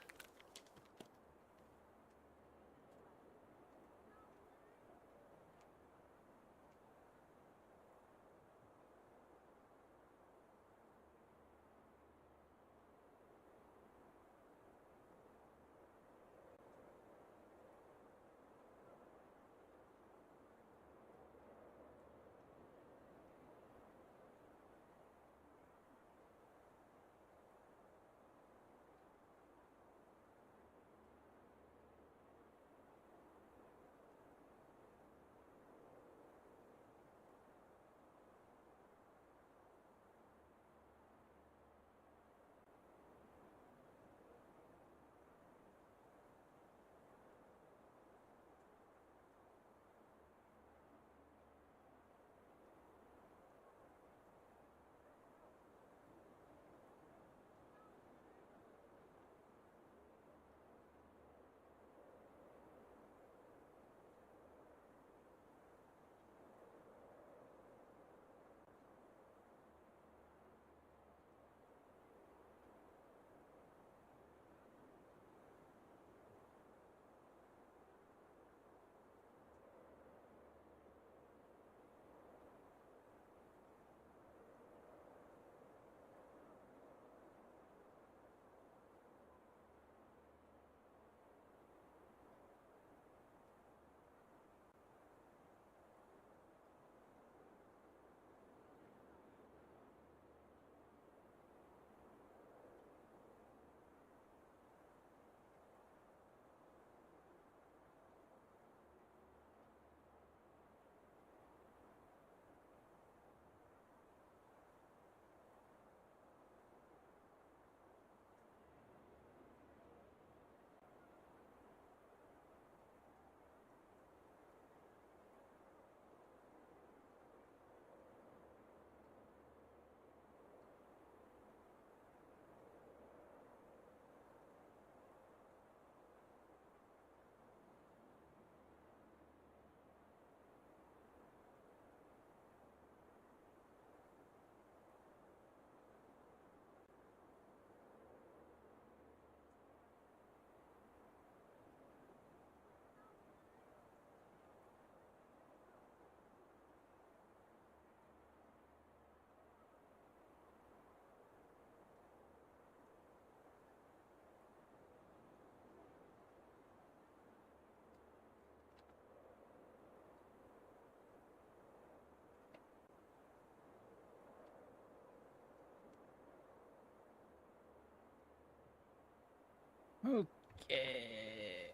Okay.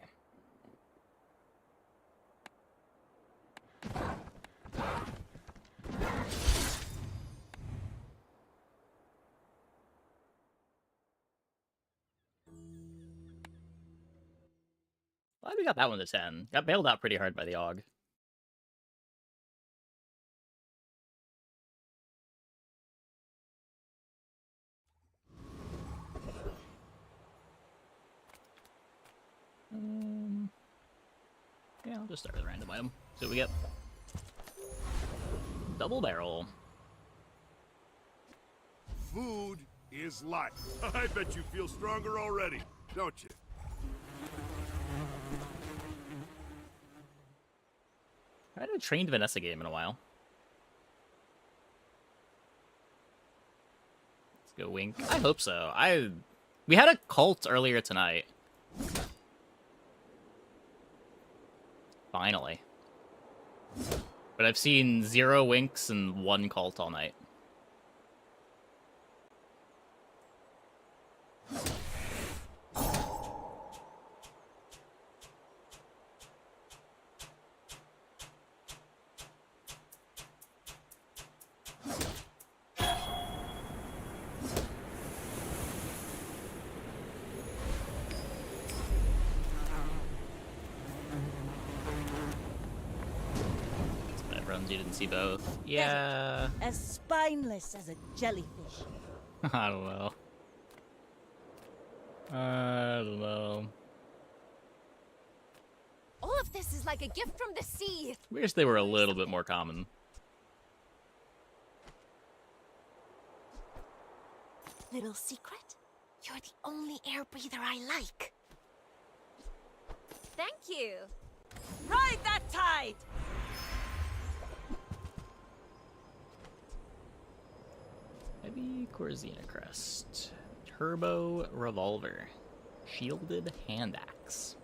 Glad we got that one to 10. Got bailed out pretty hard by the AUG. Yeah, I'll just start with a random item. See what we get. Double barrel. Food is life. I bet you feel stronger already, don't you? I haven't trained Vanessa game in a while. Let's go Wink. I hope so. We had a cult earlier tonight. Finally. But I've seen 0 Winks and 1 cult all night. You didn't see both. Yeah. As spineless as a jellyfish. I don't know. I don't know. All of this is like a gift from the sea. Wish they were a little bit more common. Little secret? You're the only air breather I like. Thank you. Ride that tide! Heavy Corzina Crest. Turbo Revolver. Shielded Hand Axe.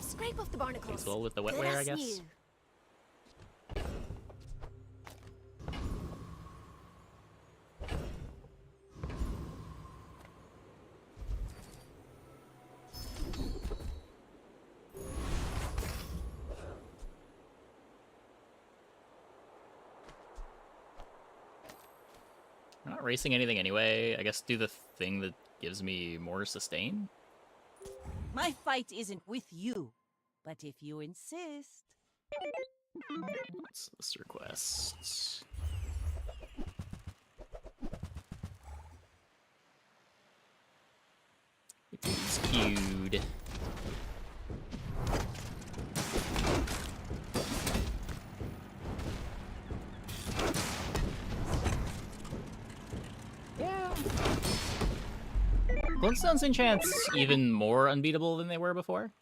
Scrape off the barnacles. As well with the wetware, I guess. I'm not racing anything anyway. I guess do the thing that gives me more sustain. My fight isn't with you, but if you insist. What's this request? It's queued. Yeah. Glintstone's enchants even more unbeatable than they were before.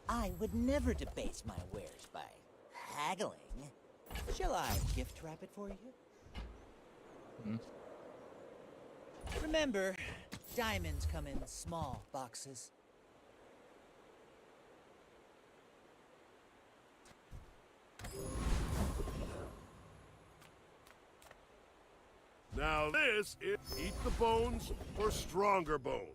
I would never debase my wares by haggling. Shall I gift wrap it for you? Remember, diamonds come in small boxes. Now this is eat the bones for stronger bones.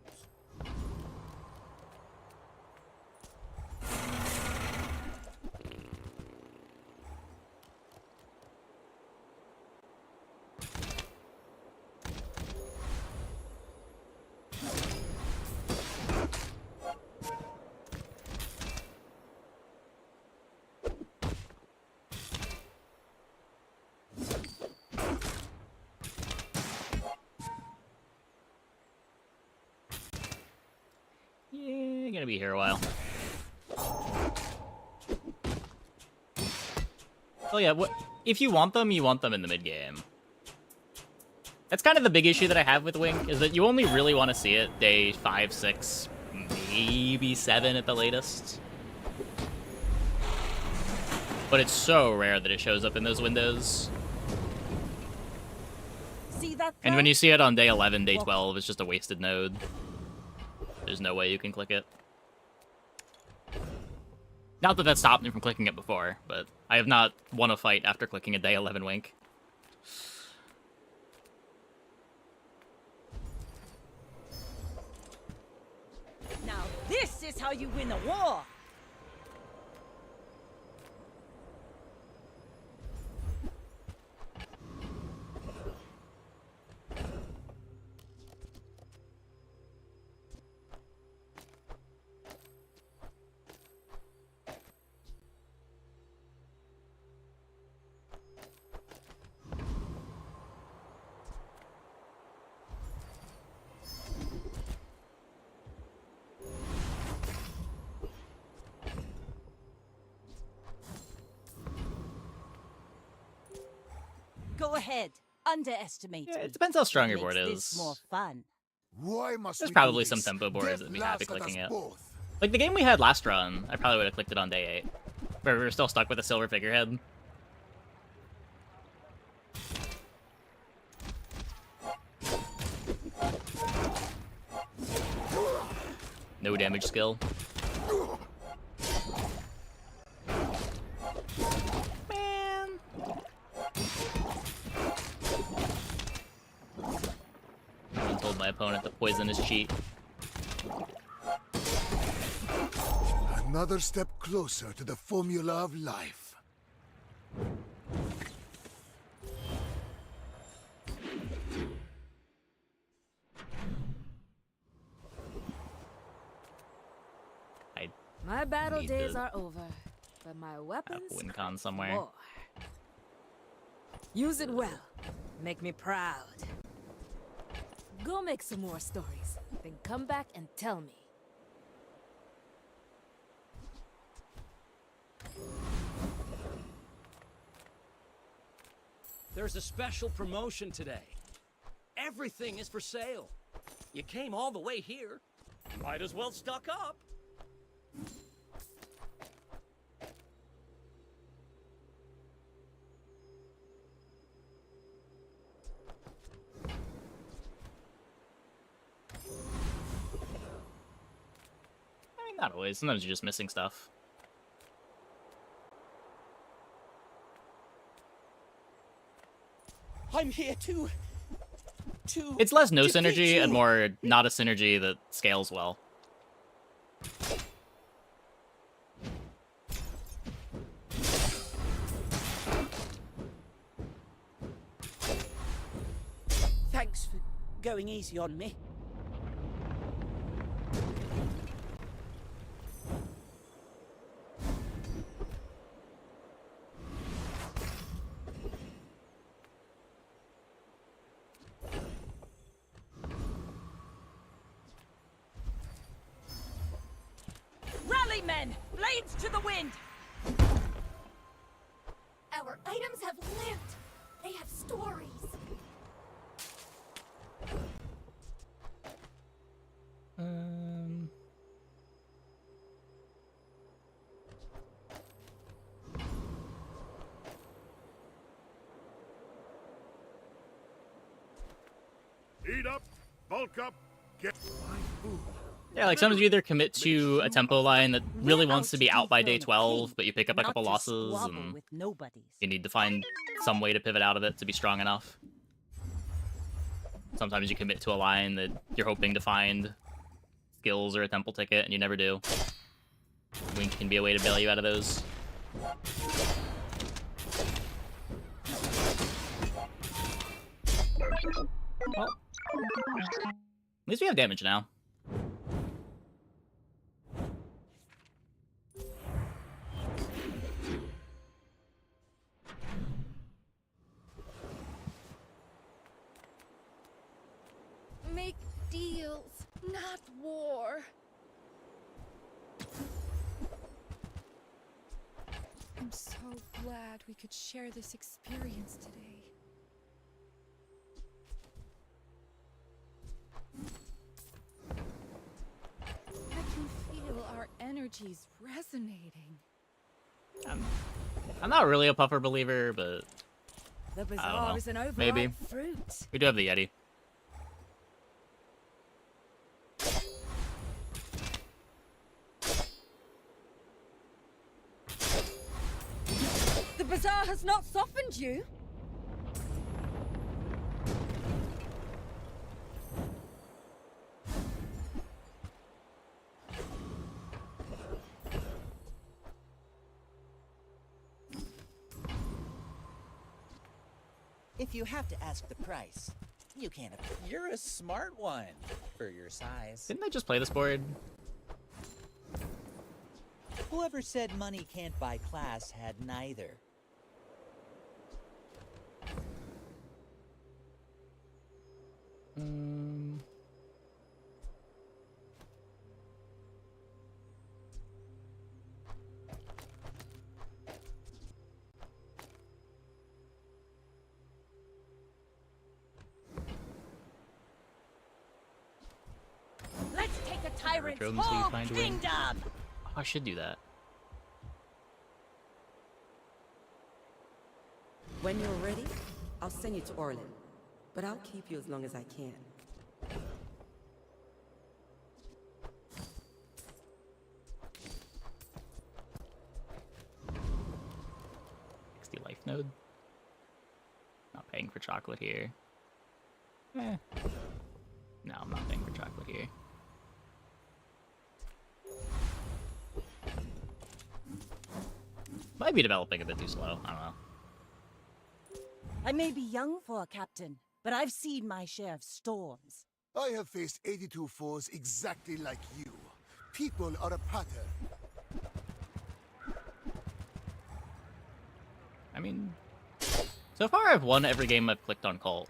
Yeah, gonna be here a while. Oh yeah, what if you want them in the mid game. That's kind of the big issue that I have with Wink, is that you only really want to see it day 5, 6, maybe 7 at the latest. But it's so rare that it shows up in those windows. See that? And when thread? you see it on day 11, day 12, it's just a wasted node. There's no way you can click it. Not that that stopped me from clicking it before, but I have not won a fight after clicking a day 11 wink. Now this is how you win a war. Go ahead. Underestimate. Yeah, it depends how strong your Makes board this is. more fun. Why must There's we probably do some this? tempo boards Death that'd be laughs happy at us clicking it. both. Like the game we had last run, I probably would have clicked it on day 8. Where we were still stuck with a silver figurehead. No damage skill. Man. I told my opponent to poison his cheat. Another step closer to the formula of life. My battle Need days to are over, but my weapons win con somewhere. more. Use it well. Make me proud. Go make some more stories, then come back and tell me. There's a special promotion today. Everything is for sale. You came all the way here. Might as well stock up. I mean, not always. Sometimes you're just missing stuff. I'm here to It's less no defeat synergy you. and more not a synergy that scales well. Thanks for going easy on me. Rally, men! Blades to the wind! Our items have lived. They have stories. Eat up, bulk up, get my food. Yeah, like sometimes you either commit to a tempo line that really wants to be out by day 12, but you pick up a couple losses, and With nobodies. you need to find some way to pivot out of it to be strong enough. Sometimes you commit to a line that you're hoping to find skills or a temple ticket, and you never do. Wink can be a way to bail you out of those. Well, at least we have damage now. Make deals, not war. I'm so glad we could share this experience today. I can feel our energies resonating. I'm not really a puffer believer, but The I don't bazaar know. is an overripe Maybe. fruit. We do have the Yeti. The bazaar has not softened you. If you have to ask the price, you can't. You're a smart one for your size. Didn't I just play this board? Whoever said money can't buy class had neither. Let's take a tyrant's Drones, so you whole find a way. kingdom! Oh, I should do that. When you're ready, I'll send you to Orlin. But I'll keep you as long as I can. 60 life node. Not paying for chocolate here. Eh. No, I'm not paying for chocolate here. Might be developing a bit too slow. I don't know. I may be young for a captain, but I've seen my share of storms. I have faced 82 foes exactly like you. People are a pattern. I mean, so far I've won every game I've clicked on Cult.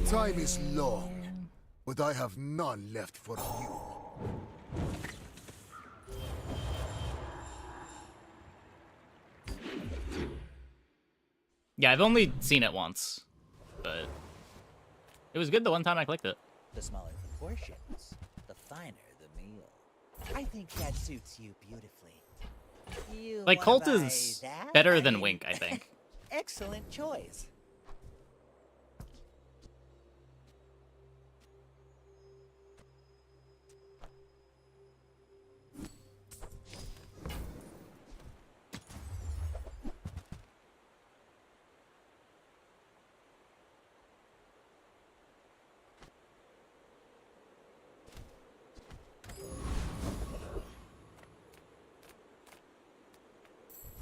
Time is long, but I have none left for you. Yeah, I've only seen it once, but it was good the one time I clicked it. The smaller the portions, the finer the meal. I think that suits you beautifully. You Like, wanna Cult buy is that? better than mean, Wink, I think. Excellent choice.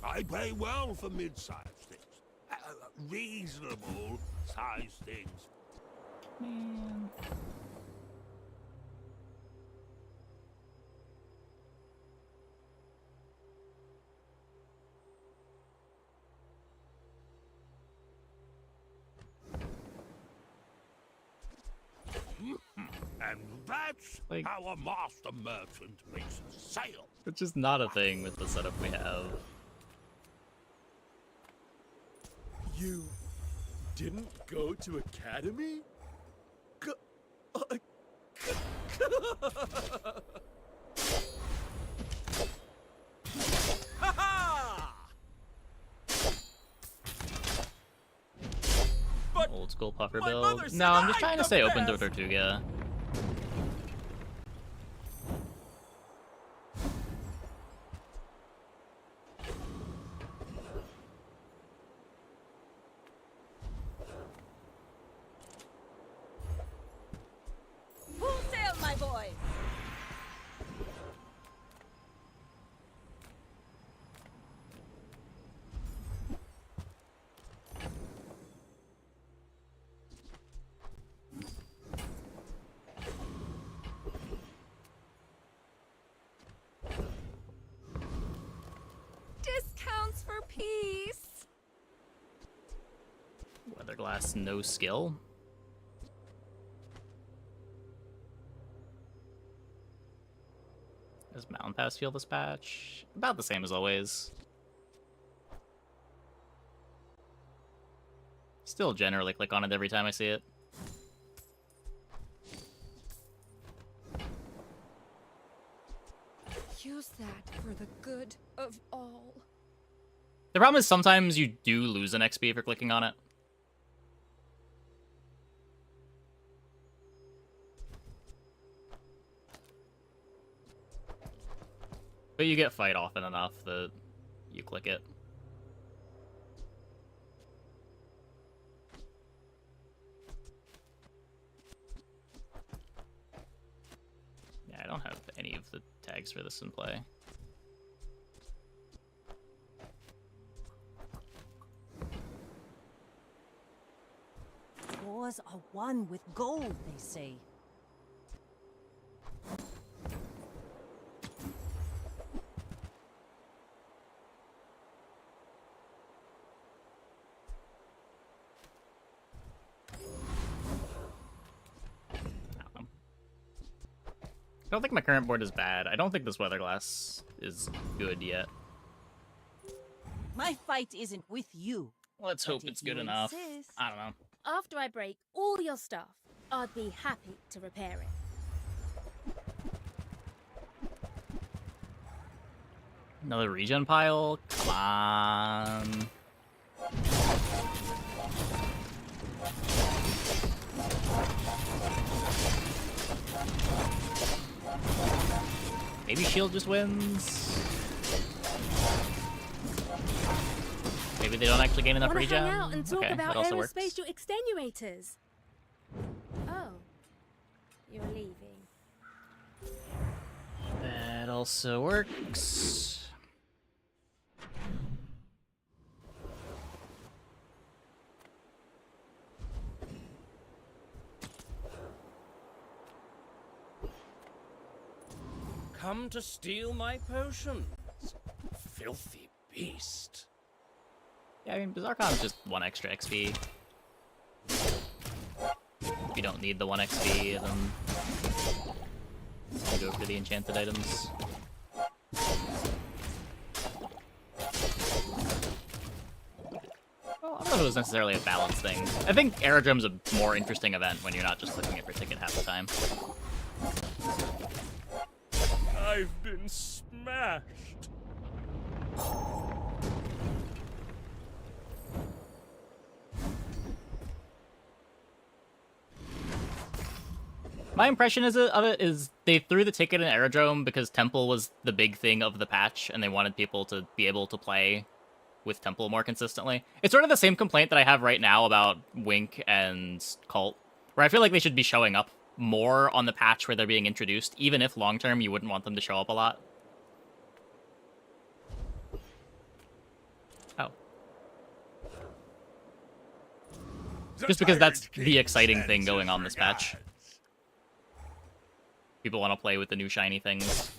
I pay well for mid-sized things. Reasonable sized things. Man. And that's Like- how a master merchant makes a sale. It's just not a thing with the setup we have. You didn't go to academy? Old school puffer my build. mother said No, I'm just I'm trying to the stay open to best. Tortuga. Full sail, my boys! Discounts for peace. Weatherglass, no skill. Does Mountain Pass feel this patch? About the same as always. Still generally click on it every time I see it. Use that for the good of all. The problem is sometimes you do lose an XP for clicking on it. But you get fight often enough that you click it. Yeah, I don't have any of the tags for this in play. Wars are won with gold, they say. I don't think my current board is bad. I don't think this weather glass is good yet. My fight isn't with you. Let's hope it's good enough. I don't know. After I break all your stuff, I'd be happy to repair it. Another regen pile? Come on. Maybe shield just wins. Maybe they don't actually gain enough Wanna regen. hang out and talk Okay, about that also works. aerospatial extenuators. Oh, you're leaving. That also works. Come to steal my potions. Filthy beast. Yeah, I mean, Bizarrecon is just 1 extra XP. If you don't need the 1 XP, then you go for the enchanted items. Well, I don't know if it was necessarily a balance thing. I think Aerodrome's a more interesting event when you're not just clicking it for ticket half the time. I've been smashed. My impression of it is they threw the ticket in Aerodrome because Temple was the big thing of the patch, and they wanted people to be able to play with Temple more consistently. It's sort of the same complaint that I have right now about Wink and Cult, where I feel like they should be showing up more on the patch where they're being introduced, even if long-term you wouldn't want them to show up a lot. Oh. Just because that's the exciting thing going on this patch. People want to play with the new shiny things.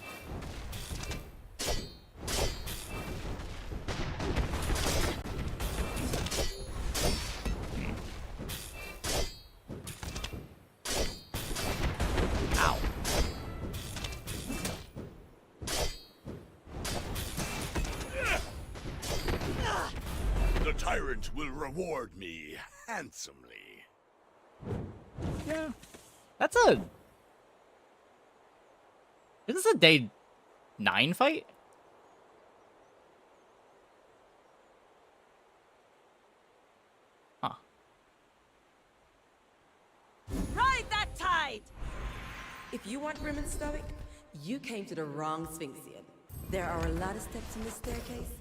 Ow. The tyrant will reward me handsomely. Yeah. That's a... Is this a day 9 fight? Huh. Ride that tide! If you want grim and stoic, you came to the wrong Sphinxian. There are a lot of steps in this staircase,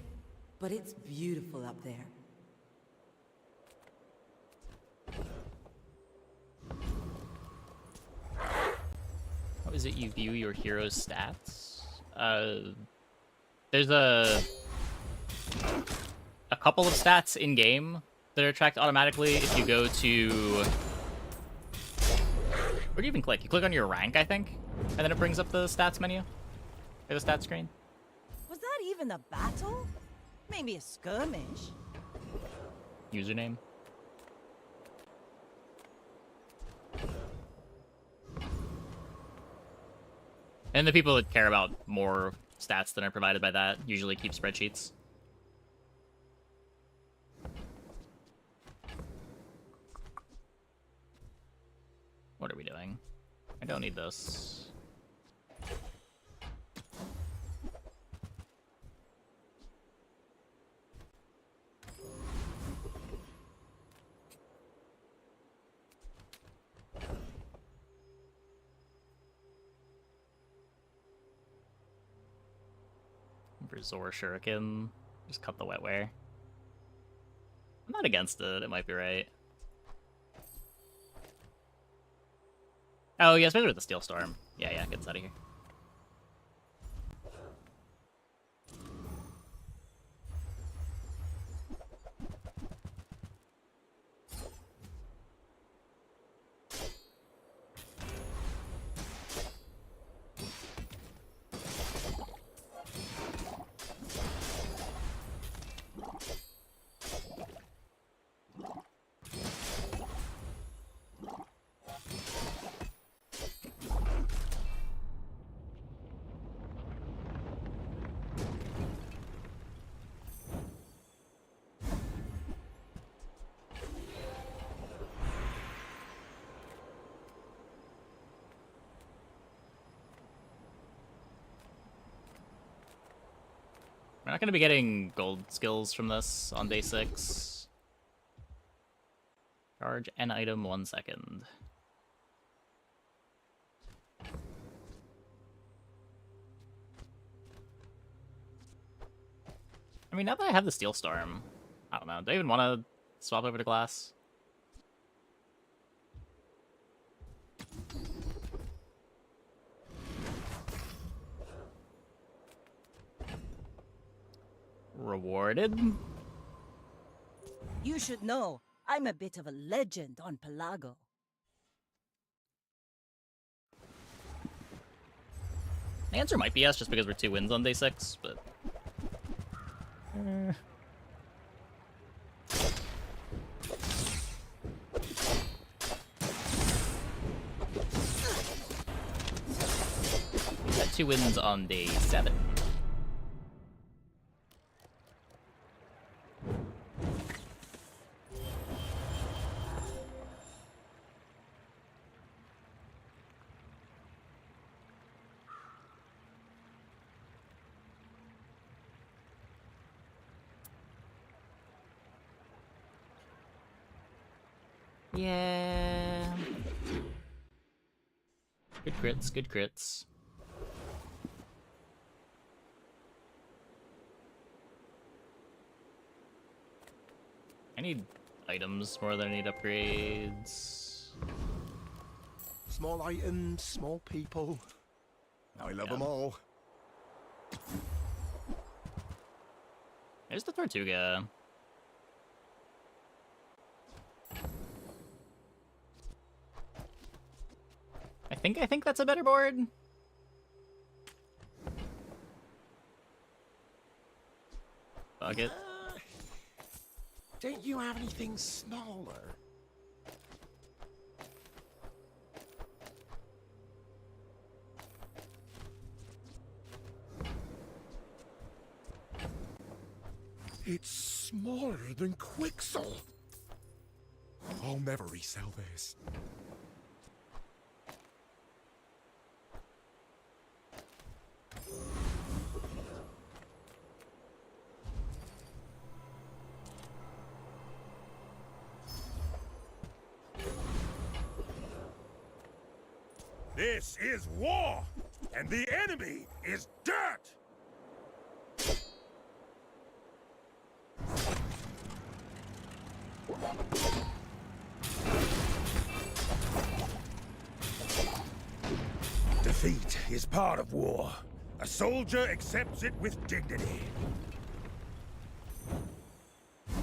but it's beautiful up there. How is it you view your hero's stats? There's a couple of stats in game that are tracked automatically if you go to... Where do you even click? You click on your rank, I think, and then it brings up the stats menu, or the stats screen. Was that even a battle? Maybe a skirmish. Username. And the people that care about more stats than are provided by that usually keep spreadsheets. What are we doing? I don't need this. Resor Shuriken. Just cut the wetware. I'm not against it. It might be right. Oh, yeah, especially with the Steel Storm. Yeah, get us out of here. We're not going to be getting gold skills from this on day 6. Charge an item 1 second. I mean, now that I have the Steel Storm, I don't know. Do I even want to swap over to glass? Rewarded? You should know, I'm a bit of a legend on Pelago. The answer might be yes, just because we're 2 wins on day 6, but... We got 2 wins on day 7. Yeah. Good crits, good crits. I need items more than I need upgrades. Small items, small people. I love them all. There's the Tortuga. I think that's a better board. Fuck it. Don't you have anything smaller? It's smaller than Quixel. I'll never resell this. This is war, and the enemy is dirt! Defeat is part of war. A soldier accepts it with dignity.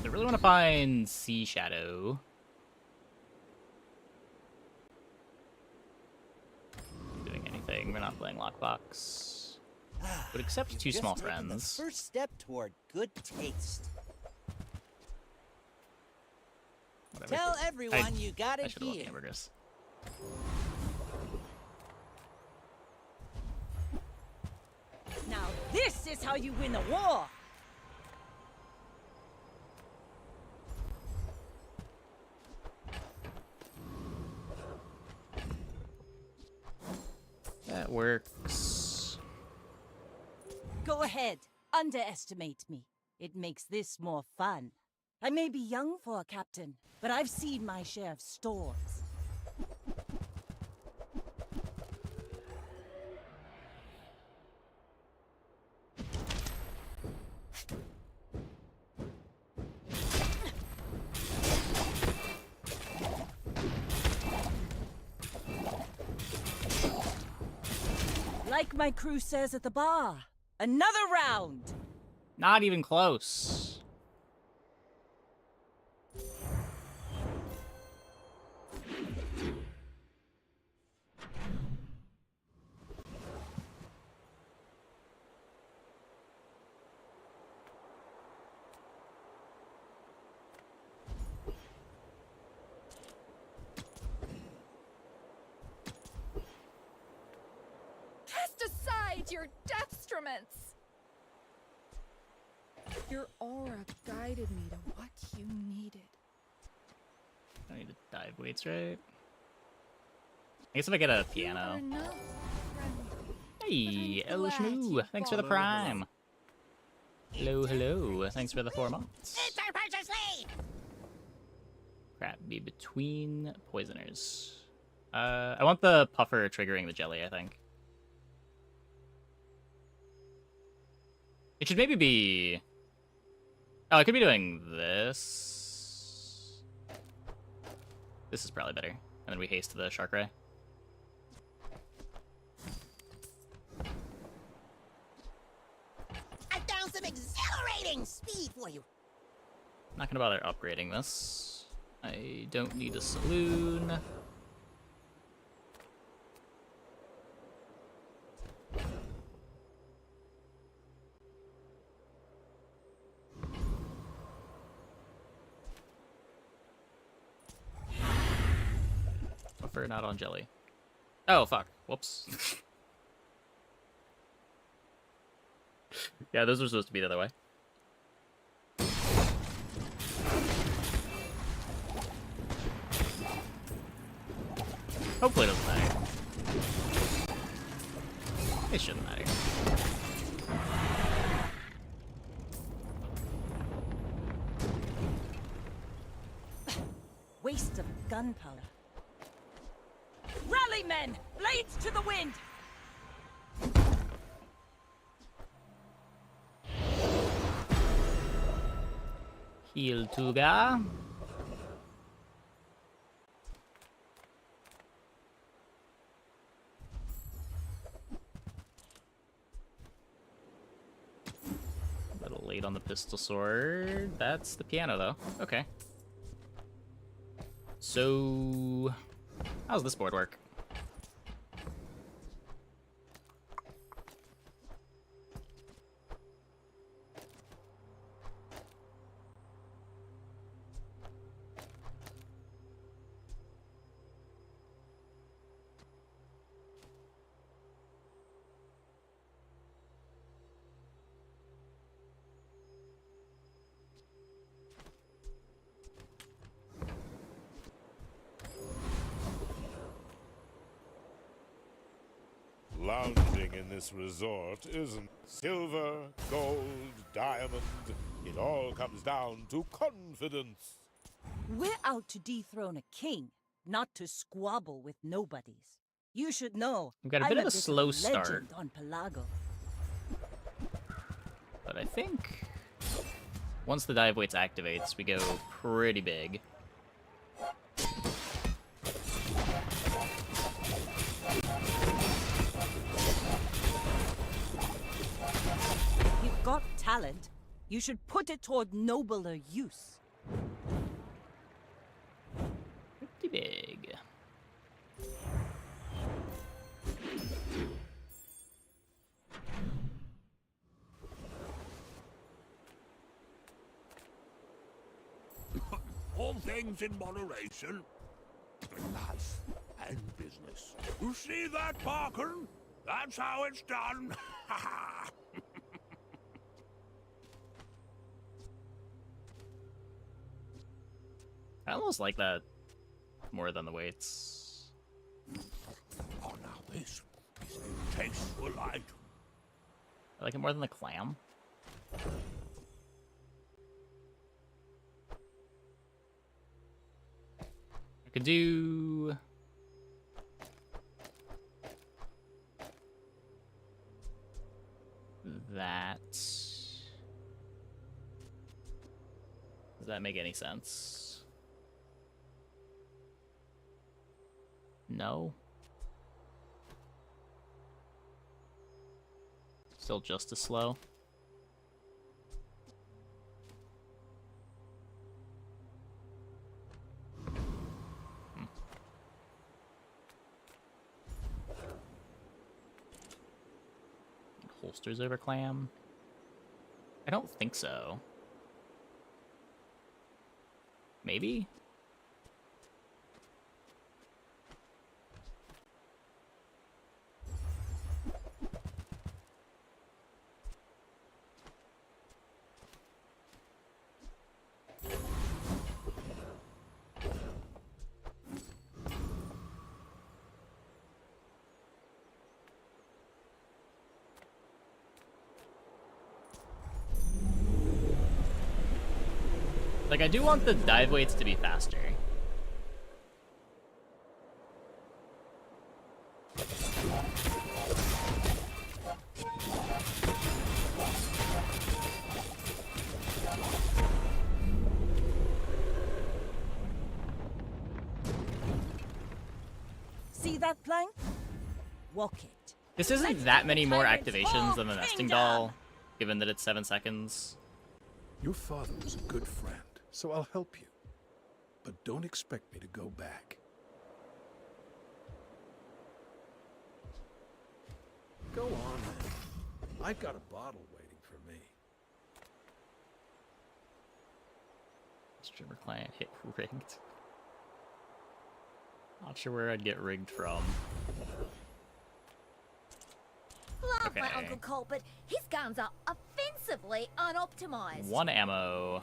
I really want to find Sea Shadow. Doing anything. We're not playing Lockbox. Would accept 2 small friends. The first step toward good taste. Whatever. Tell everyone you got I it should have loved here. hamburgers. this how you win a war? That works. Go ahead. Underestimate me. It makes this more fun. I may be young for a captain, but I've seen my share of storms. Like my crew says at the bar, another round! Not even close. Cast aside your deathstruments! Your aura guided me to what you needed. I need to dive weights, right? I guess if I get a piano. Hey, El Shmoo, thanks for the prime. Hello, hello, thanks for the 4 months. Crap, be between poisoners. I want the puffer triggering the jelly, I think. It should maybe be... Oh, I could be doing this. This is probably better. And then we haste the Shark Ray. I found some exhilarating speed for you. Not gonna bother upgrading this. I don't need a saloon. Buffer not on jelly. Oh, fuck. Whoops. Yeah, those were supposed to be the other way. Hopefully it doesn't matter. It shouldn't matter. Waste of gunpowder. Rally, men! Blades to the wind! Heal Tuga. A little late on the pistol sword. That's the piano, though. Okay. So, how's this board work? Lounging in this resort isn't silver, gold, diamond. It all comes down to confidence. We're out to dethrone a king, not to squabble with nobodies. You should know. We've got a bit of a slow start. Legend on Pelago. But I think once the dive weights activates, we go pretty big. You've got talent. You should put it toward nobler use. Pretty big. All things in moderation. Life and business. You see that, Parker? That's how it's done. I almost like that more than the weights. Oh, now this is a tasteful item. I like it more than the clam. I could do... that. Does that make any sense? No. Still just as slow. Holsters over clam? I don't think so. Maybe? Like, I do want the dive weights to be faster. See that plank? Walk it. This isn't that many more activations than the nesting doll, given that it's 7 seconds. Your father was a good friend, so I'll help you. But don't expect me to go back. Go on, then. I've got a bottle waiting for me. Streamer client hit rigged. Not sure where I'd get rigged from. Love my Uncle Cole, but his guns are offensively unoptimized. 1 ammo.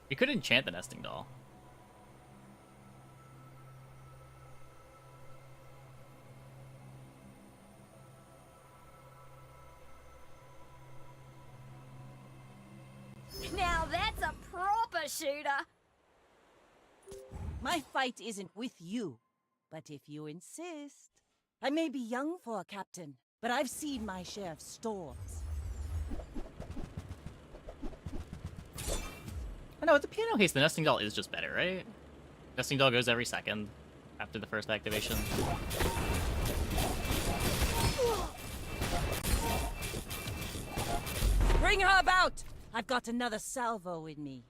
We could enchant the nesting doll. Now that's a proper shooter. My fight isn't with you, but if you insist. I may be young for a captain, but I've seen my share of storms. I know, with the piano case, the nesting doll is just better, right? Nesting doll goes every second after the first activation. Bring her about! I've got another salvo in me.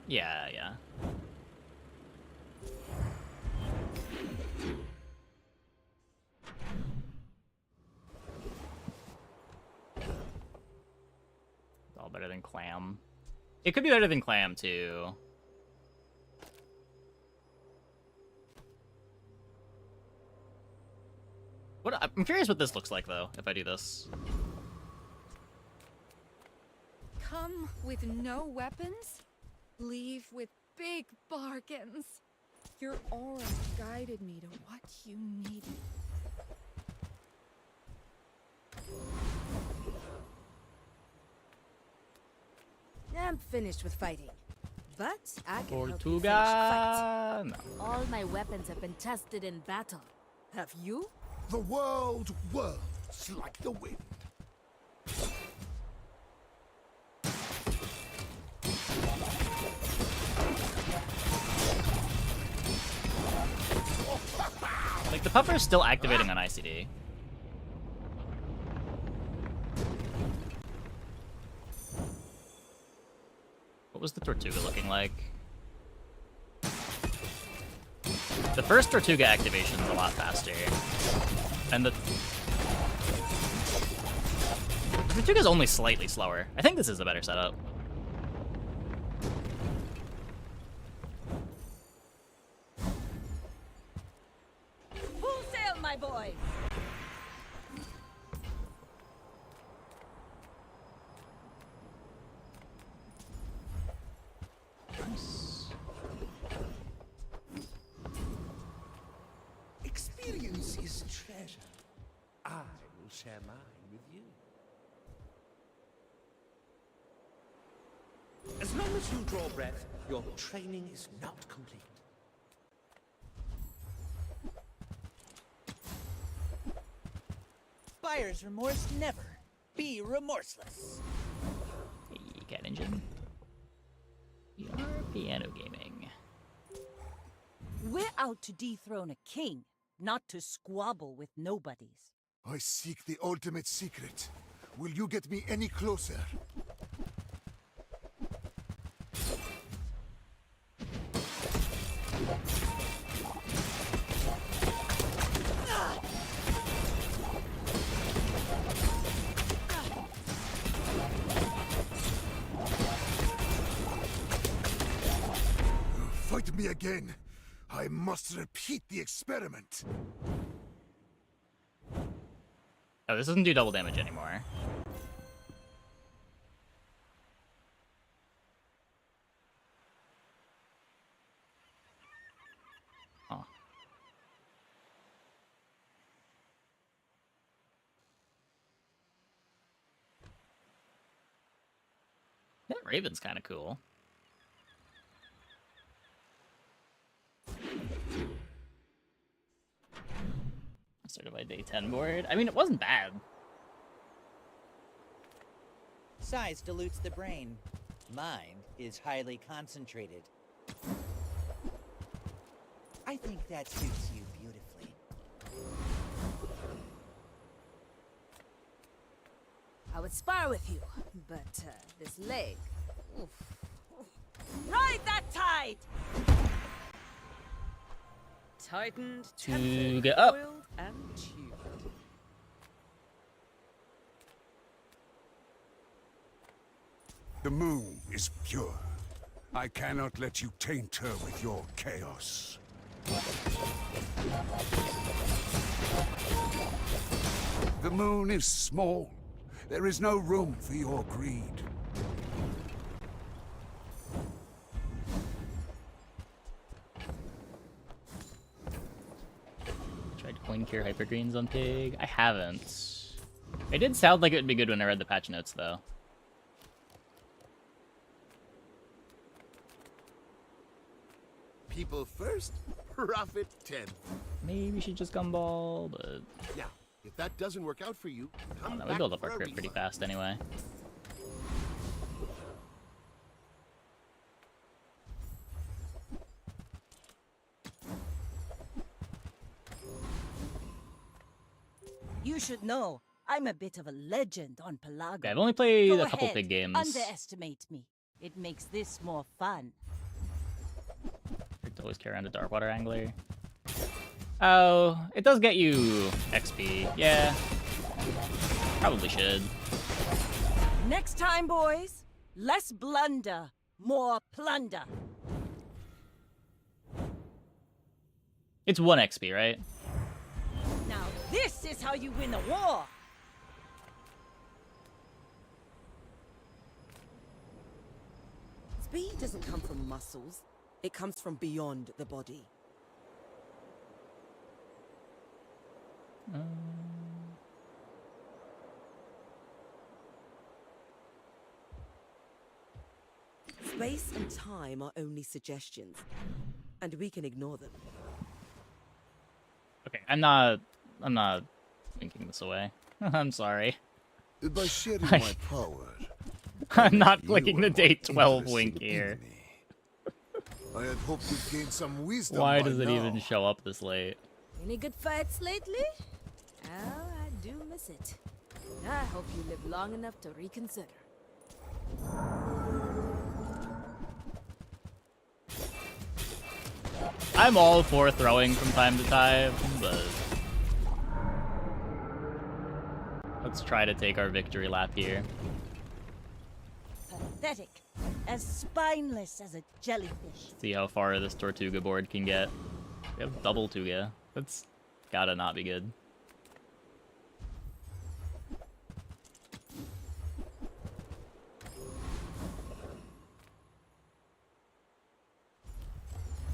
Yeah, yeah. It's all better than clam. It could be better than clam, too. I'm curious what this looks like, though, if I do this. Come with no weapons, leave with big bargains. Your aura guided me to what you needed. I'm finished with fighting. But I can help you finish a Tortuga! fight. No. All my weapons have been tested in battle. Have you? The world whirls like the wind. Like, the puffer's still activating on ICD. What was the Tortuga looking like? The first Tortuga activation is a lot faster. And the Tortuga's only slightly slower. I think this is a better setup. Full sail, my boys! share mine with you. As long as you draw breath, your training is not complete. Buyer's remorse never. Be remorseless. Hey, cat engine. We are piano gaming. We're out to dethrone a king, not to squabble with nobodies. I seek the ultimate secret. Will you get me any closer? Fight me again. I must repeat the experiment. Oh, this doesn't do double damage anymore. Huh. That Raven's kind of cool. Certified day 10 board. I mean, it wasn't bad. Size dilutes the brain. Mind is highly concentrated. I think that suits you beautifully. I would spar with you, but this leg. Oof. Ride that tide! Tightened, To tempted, get up. oiled, and tuned. The moon is pure. I cannot let you taint her with your chaos. The moon is small. There is no room for your greed. Tried to coin cure hypergreens on Pig. I haven't. It did sound like it would be good when I read the patch notes, though. People first, profit 10th. Maybe we should just gumball, but... Now, if that doesn't work out for you, Oh, come no, back we build up for our a crit pretty refund. fast anyway. You should know, I'm a bit of a legend on Pelago. Okay, I've only played Go a couple ahead, big games. Underestimate me. It makes this more fun. I always carry around a Darkwater Angler. Oh, it does get you XP. Yeah. Probably should. Next time, boys, less blunder, more plunder. It's 1 XP, right? Now this is how you win a war. Speed doesn't come from muscles. It comes from beyond the body. Space and time are only suggestions, and we can ignore them. Okay, I'm not winking this away. I'm sorry. By sharing my power, I'm not you clicking the are date more 12 interested wink in here. me. I had hoped to gain some wisdom. Why by does it now. even show up this late? Any good fights lately? Oh, I do miss it. I hope you live long enough to reconsider. I'm all for throwing from time to time, but let's try to take our victory lap here. Pathetic. As spineless as a jellyfish. See how far this Tortuga board can get. We have double Tuga. That's gotta not be good.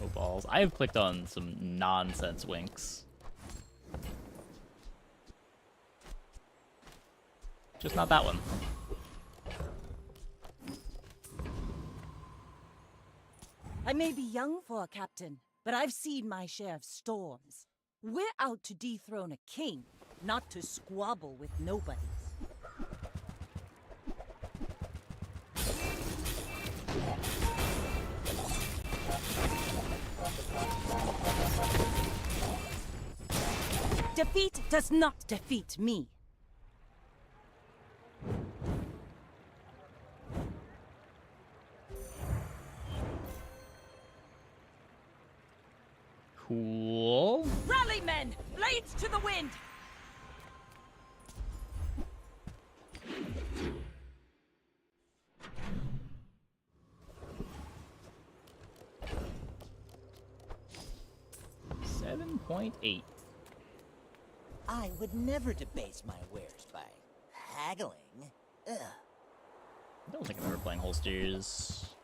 Oh balls. I have clicked on some nonsense winks. Just not that one. I may be young for a captain, but I've seen my share of storms. We're out to dethrone a king, not to squabble with nobodies. Defeat does not defeat me. Cool. Rally, men! Blades to the wind! $7.8. I would never debase my wares by haggling. Ugh. I don't think I'm ever playing holsters.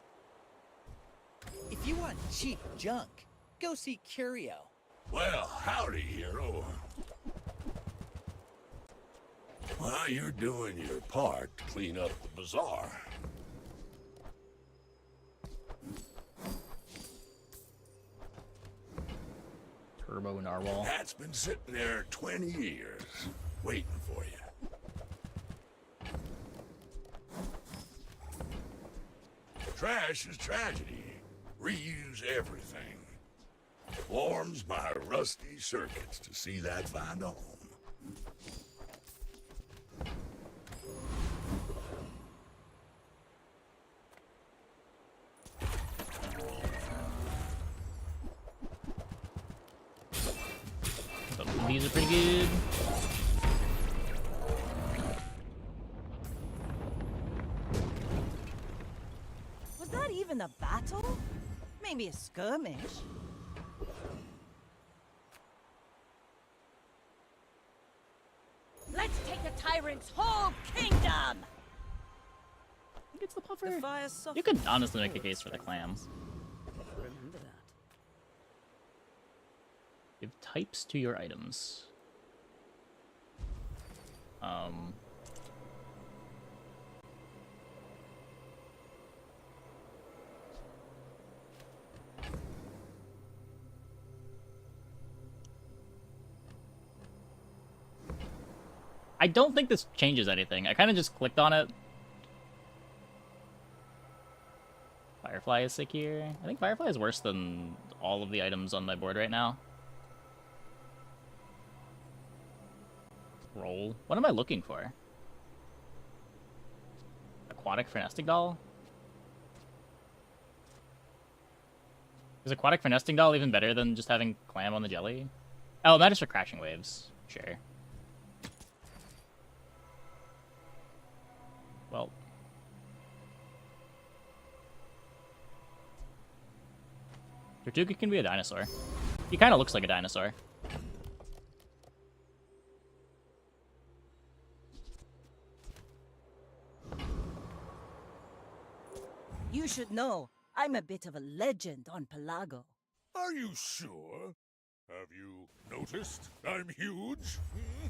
If you want cheap junk, go see Curio. Well, howdy, hero. Well, you're doing your part to clean up the bazaar. Turbo Narwhal. That's been sitting there 20 years, waiting for you. Trash is tragedy. Reuse everything. Warms my rusty circuits to see that find a home. These are pretty good. Was that even a battle? Maybe a skirmish. Let's take the tyrant's whole kingdom! I think it's the puffer. The fire You could honestly make a case for the clams. Remember that. Give types to your items. I don't think this changes anything. I kind of just clicked on it. Firefly is sick here. I think Firefly is worse than all of the items on my board right now. Roll. What am I looking for? Aquatic Frenesting Doll? Is Aquatic Frenesting Doll even better than just having Clam on the jelly? Oh, that is for Crashing Waves. Sure. Well. Tortuga can be a dinosaur. He kind of looks like a dinosaur. You should know, I'm a bit of a legend on Pelago. Are you sure? Have you noticed I'm huge? Hmm?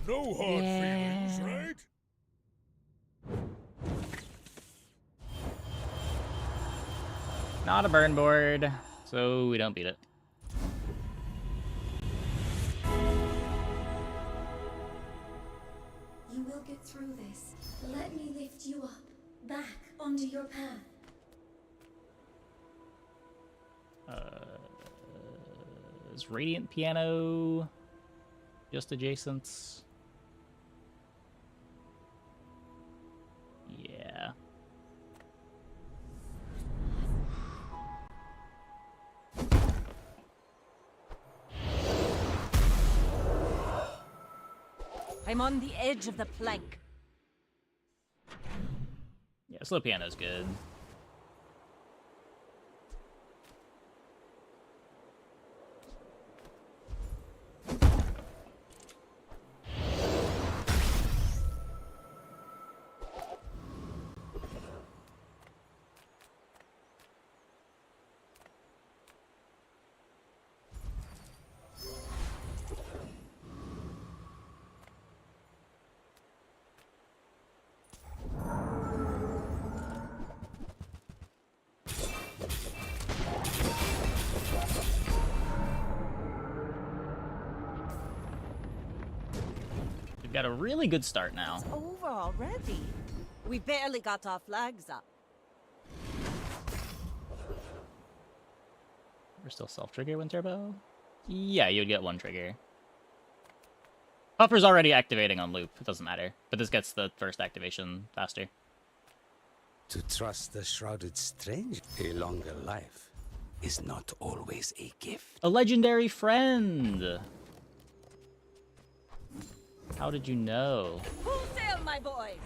No hard feelings, right? Not a burn board, so we don't beat it. You will get through this. Let me lift you up, back onto your path. Is Radiant Piano just adjacent? Yeah. I'm on the edge of the plank. Yeah, slow piano's good. Got a really good start now. It's over already. We barely got our flags up. We're still self-trigger when turbo? Yeah, you would get one trigger. Puffer's already activating on loop. It doesn't matter. But this gets the first activation faster. To trust the shrouded stranger, a longer life is not always a gift. A legendary friend! How did you know? Full sail, my boys!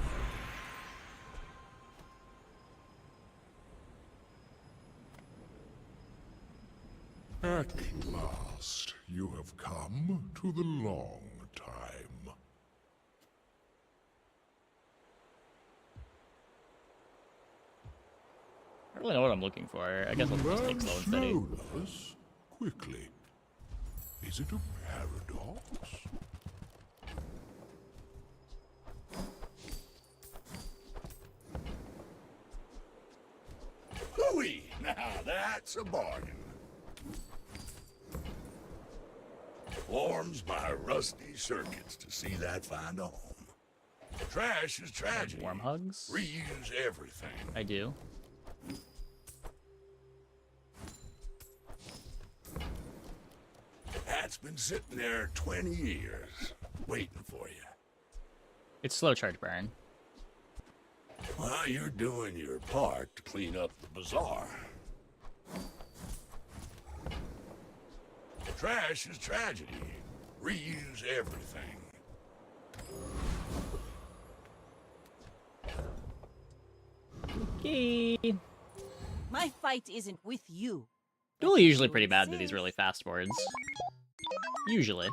At last, you have come to the long time. I don't really know what I'm looking for. I guess I'll just take slow and steady. Slowness, quickly. Is it a paradox? Hooey! Now that's a bargain. Warms my rusty circuits to see that find a home. Trash is tragedy. Warm hugs? Reuse everything. I do. That's been sitting there 20 years, waiting for you. It's slow charge burn. Well, you're doing your part to clean up the bazaar. Trash is tragedy. Reuse everything. Okay. My fight isn't with you. Duel usually pretty bad to these really fast boards. Usually.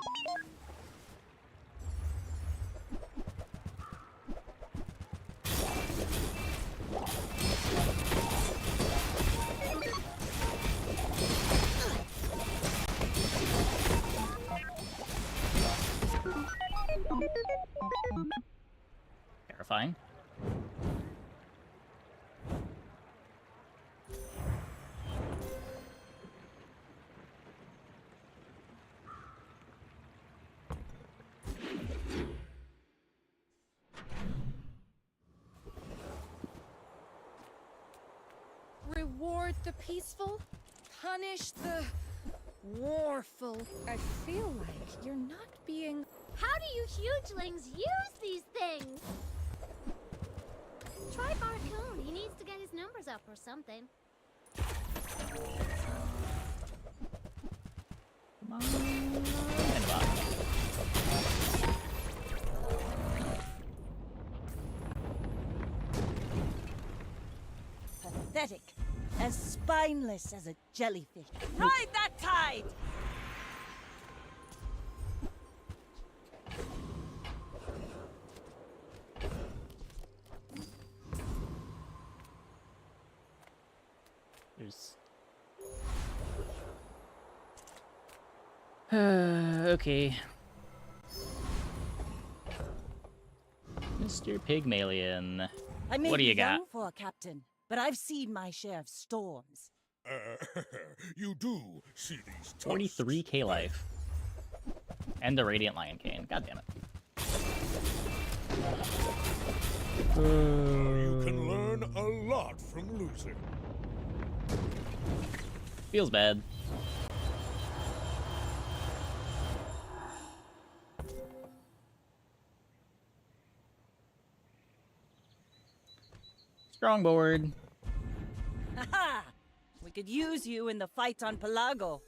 Terrifying. Reward the peaceful, punish the warful. I feel like you're not being... How do you hugelings use these things? Try Barcoon. He needs to get his numbers up or something. Come on. And a bot. Pathetic. As spineless as a jellyfish. Ride that tide! There's... okay. Mr. Pygmalion. I may What do be you got? young for a captain, but I've seen my share of storms. You do see these 43k life. And the Radiant Lion Cane. God damn it. You can learn a lot from losing. Feels bad. Strong board. Haha! We could use you in the fight on Pelago.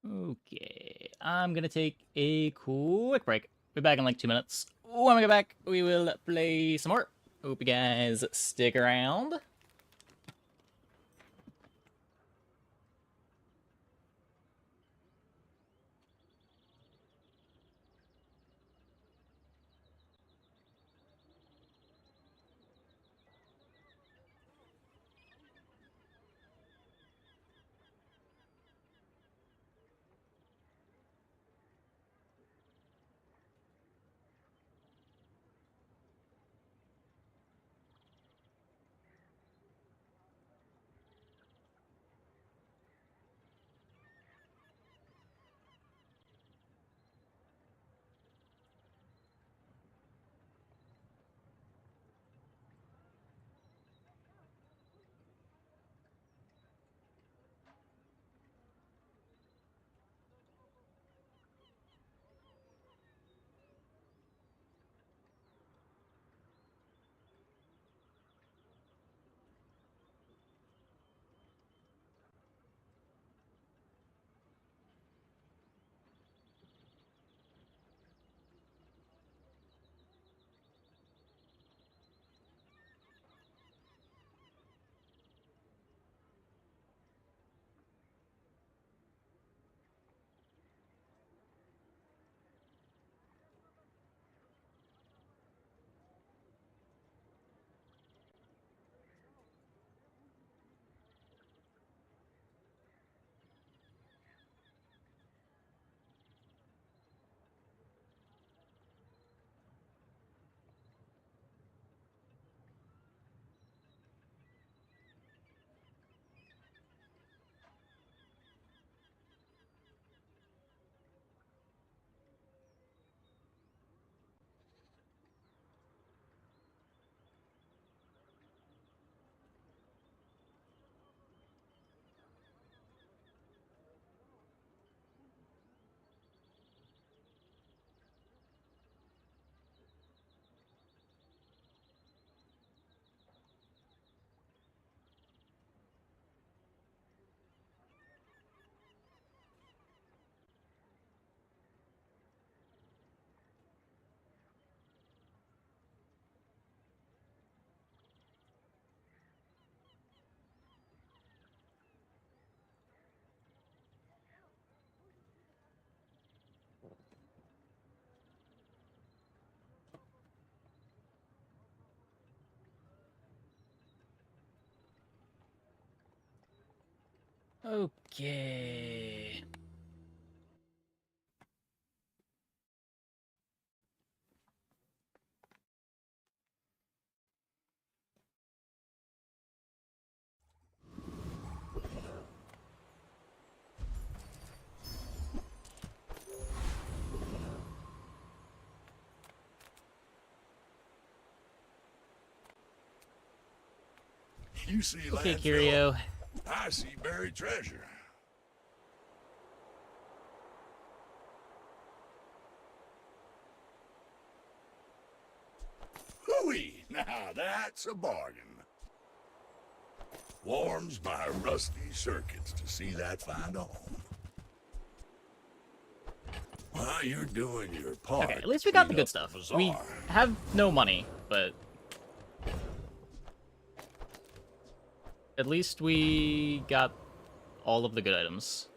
Okay, I'm gonna take a quick break. Be back in like 2 minutes. When we get back, we will play some more. Hope you guys stick around. Okay. You see Okay, land Curio. fill? I see buried treasure. Hooey! Now that's a bargain. Warms my rusty circuits to see that find a home. While you're doing your part. Okay, at least we got the good stuff. We have no money, but at least we got all of the good items.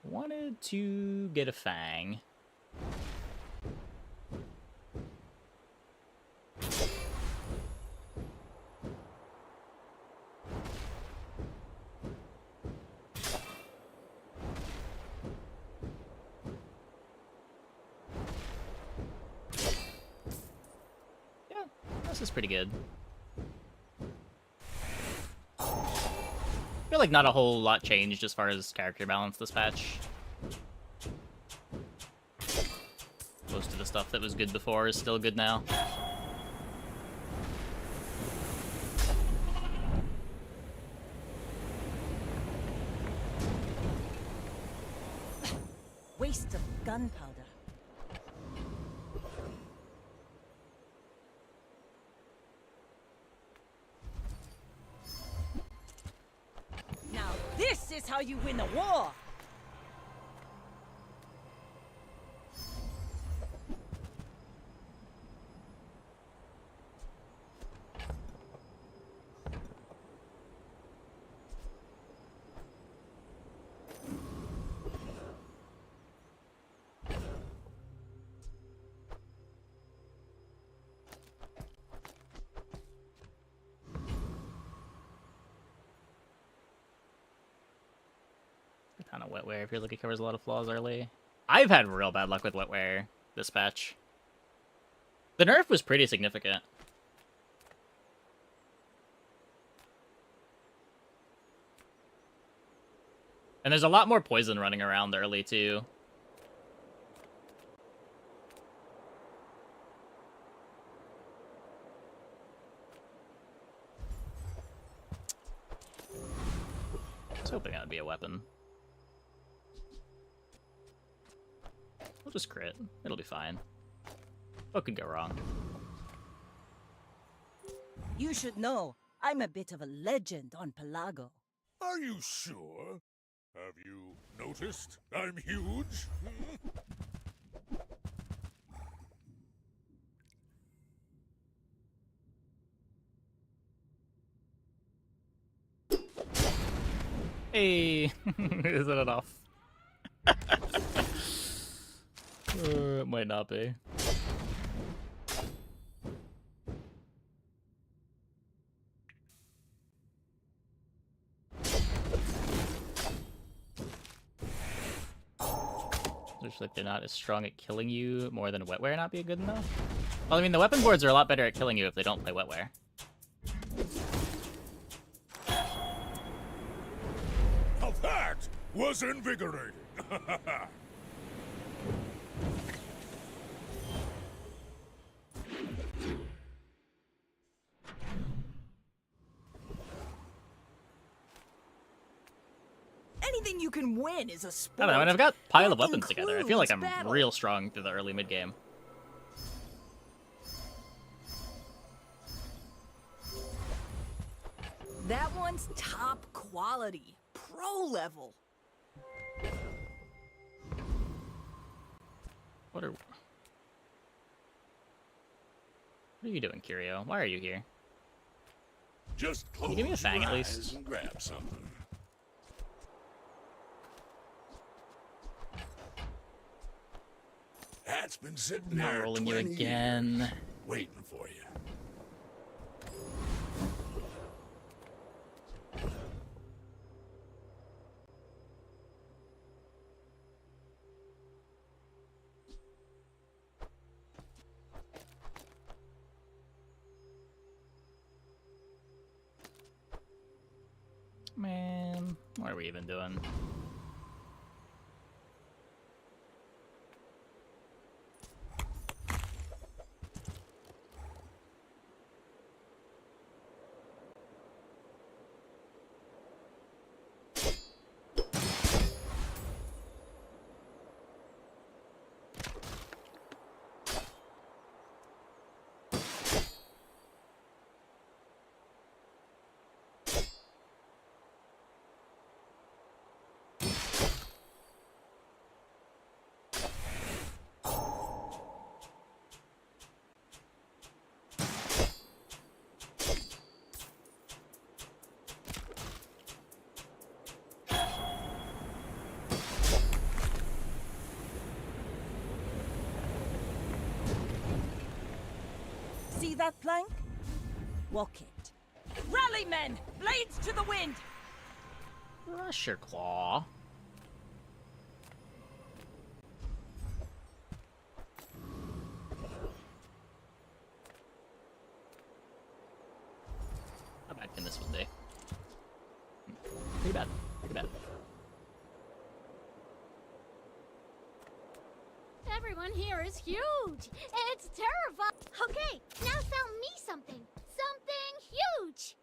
Wanted to get a fang. Yeah, this is pretty good. I feel like not a whole lot changed as far as character balance this patch. Most of the stuff that was good before is still good now. Waste of gunpowder. Now this is how you win a war! A ton of wetware. Feels like it covers a lot of flaws early. I've had real bad luck with wetware this patch. The nerf was pretty significant. And there's a lot more poison running around early, too. I was hoping that would be a weapon. We'll just crit. It'll be fine. What could go wrong? You should know, I'm a bit of a legend on Pelago. Are you sure? Have you noticed I'm huge? Hey, is it enough? It might not be. Looks like they're not as strong at killing you more than wetware not be good enough. Well, I mean, the weapon boards are a lot better at killing you if they don't play wetware. Now that was invigorating. Anything you can win is a I sport. don't know, and I've got pile of That weapons together. I feel like I'm includes battle. real strong through the early mid game. That one's top quality, pro level. What are you doing, Curio? Why are you here? Just Can you give me a close fang your at eyes least? and grab something. Hat's been sitting I'm not there rolling you 20 again. years, waiting for you. Man, what are we even doing? See that plank? Walk it. Rally, men! Blades to the wind! Rush your claw. How bad can this one be? Pretty bad. Pretty bad. Everyone here is huge. It's terrifying. Okay, now sell me something. Something huge.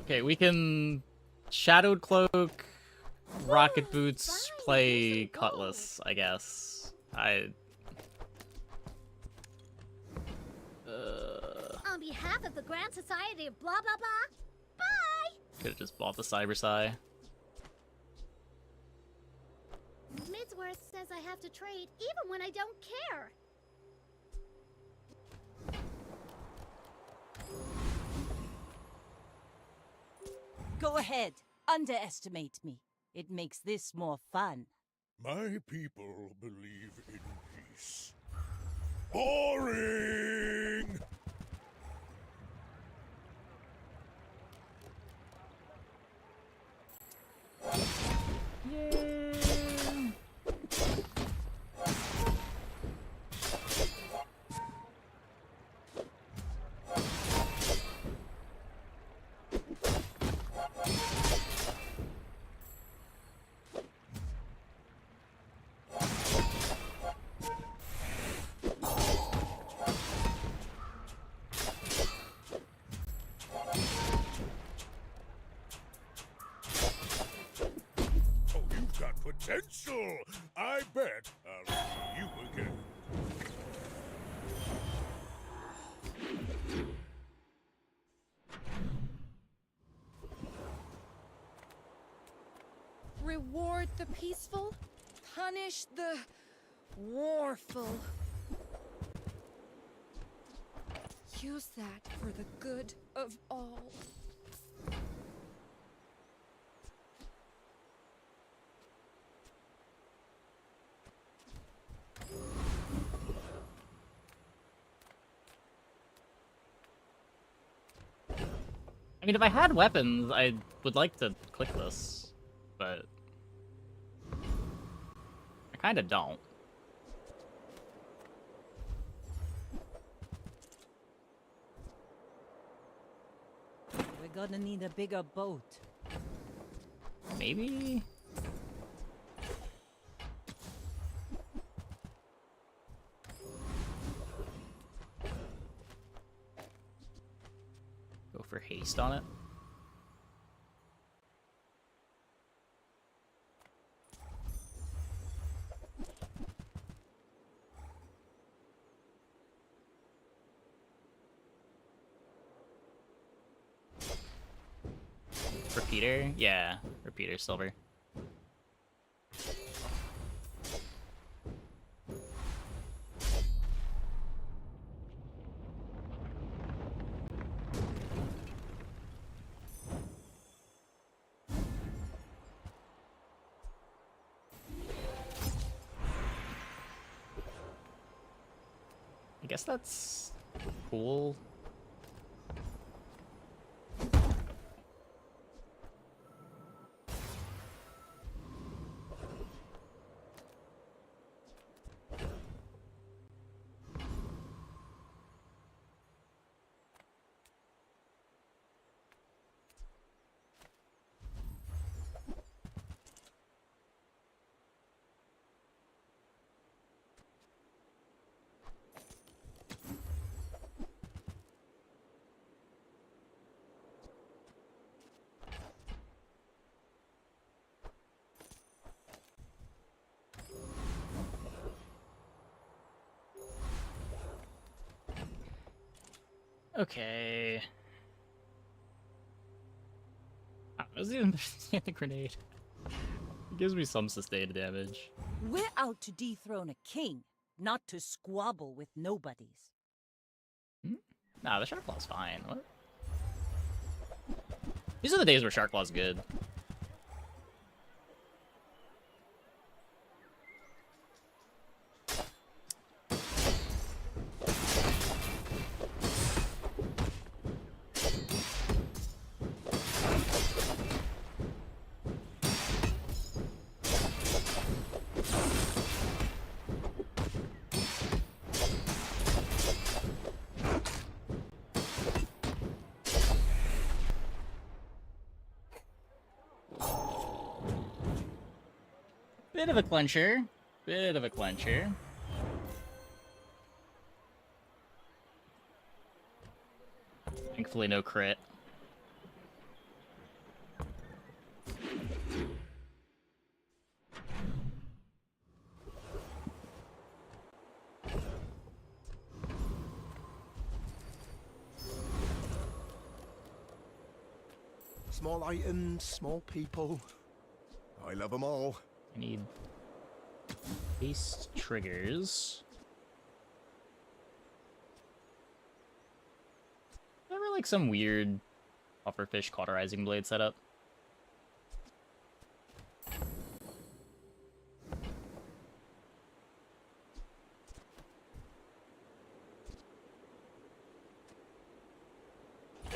Okay, we can Shadowed Cloak, Rocket Boots, play Cutlass, I guess. On behalf of the Grand Society of blah blah blah. Bye. Could have just bought the Cyber Psy. Midsworth says I have to trade even when I don't care. Go ahead. Underestimate me. It makes this more fun. My people believe in peace. Boring! Potential! I bet I'll see you again. Reward the peaceful, punish the warful. Use that for the good of all. I mean, if I had weapons, I would like to click this, but I kind of don't. We're gonna need a bigger boat. Maybe? Go for haste on it. Repeater? Yeah, repeater silver. guess that's cool. Okay. I was even the grenade. It gives me some sustained damage. We're out to dethrone a king, not to squabble with nobodies. Nah, the Shark Claw's fine. What? These are the days where Shark Claw's good. Bit of a clincher. Bit of a clincher. Thankfully, no crit. Small items, small people. I love them all. I need haste triggers. Never like some weird pufferfish cauterizing blade setup.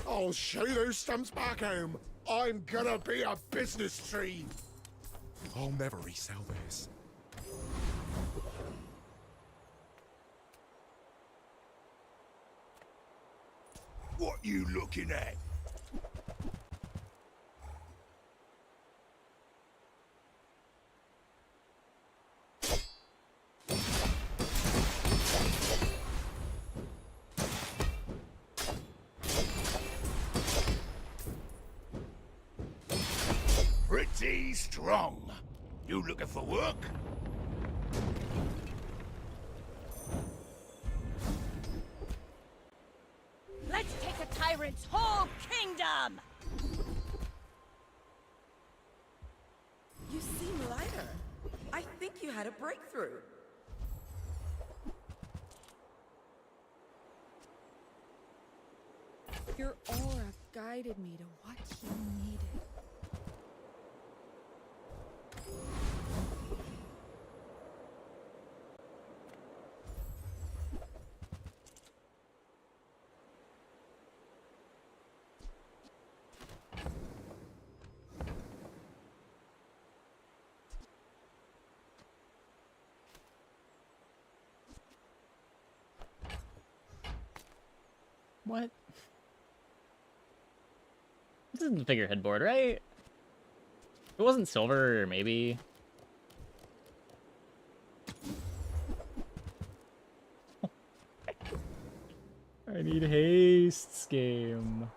I'll show you those stumps back home. I'm gonna be a business tree. I'll never resell this. What you looking at? Pretty strong. You looking for work? Let's take a tyrant's whole kingdom! You seem lighter. I think you had a breakthrough. Your aura guided me to what you needed. What? This isn't the figurehead board, right? It wasn't silver, or maybe. I need haste game.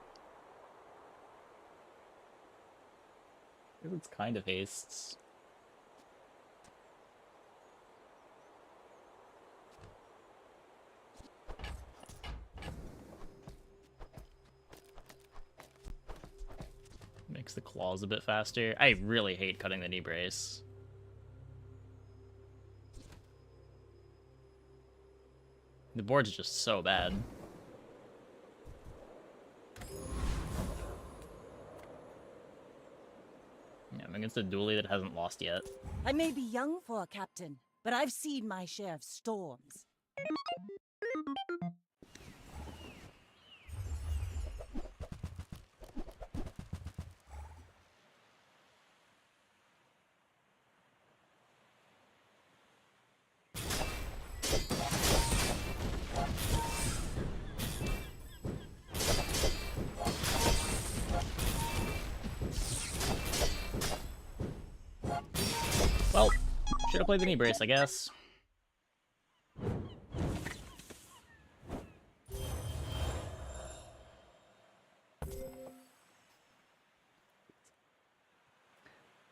It's kind of hastes. Makes the claws a bit faster. I really hate cutting the knee brace. The board's just so bad. Yeah, I'm against a dually that hasn't lost yet. I may be young for a captain, but I've seen my share of storms. Well, should have played the knee brace, I guess.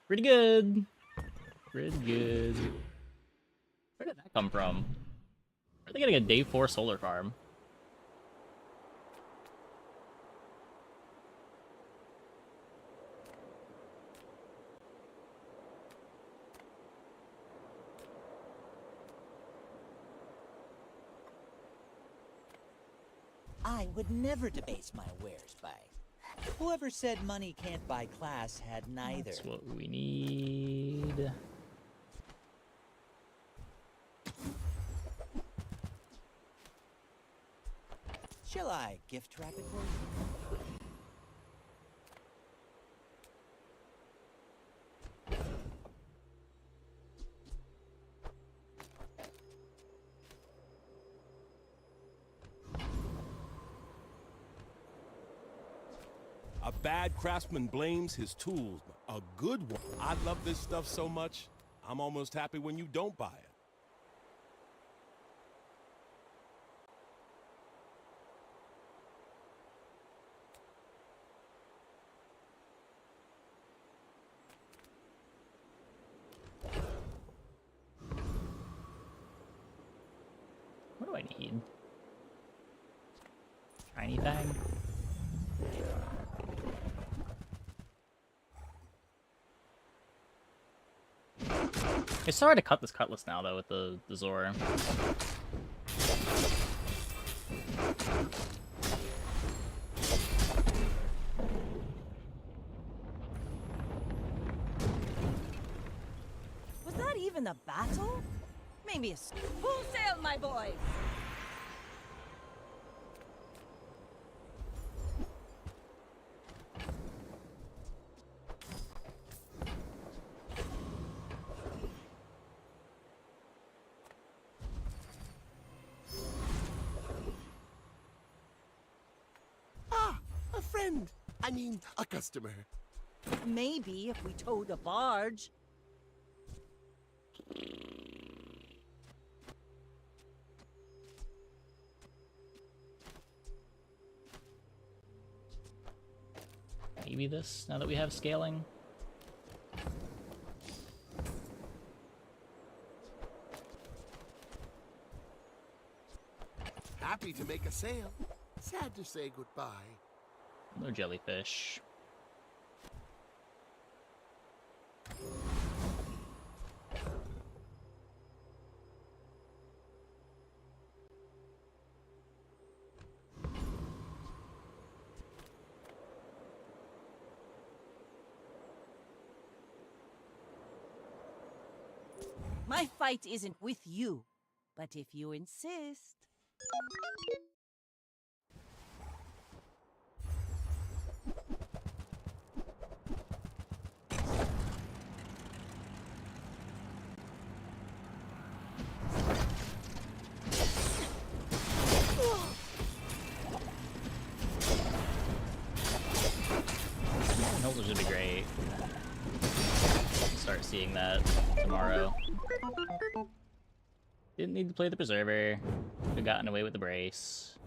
Pretty good. Pretty good. Where did that come from? Are they getting a day 4 solar farm? I would never debase my wares by. Whoever said money can't buy class had neither. That's what we need. Shall I gift wrap it for you? A bad craftsman blames his tools. A good one. I love this stuff so much, I'm almost happy when you don't buy it. What do I need? Shiny thing? It's so hard to cut this cutlass now, though, with the Zor. Was that even a battle? Maybe a full sail, my boys! Ah, a friend. I mean, a customer. Maybe if we towed a barge. Maybe this, now that we have scaling. Happy to make a sale. Sad to say goodbye. No jellyfish. My fight isn't with you, but if you insist. Those would be great. Start seeing that tomorrow. Didn't need to play the Preserver. Could have gotten away with the Brace.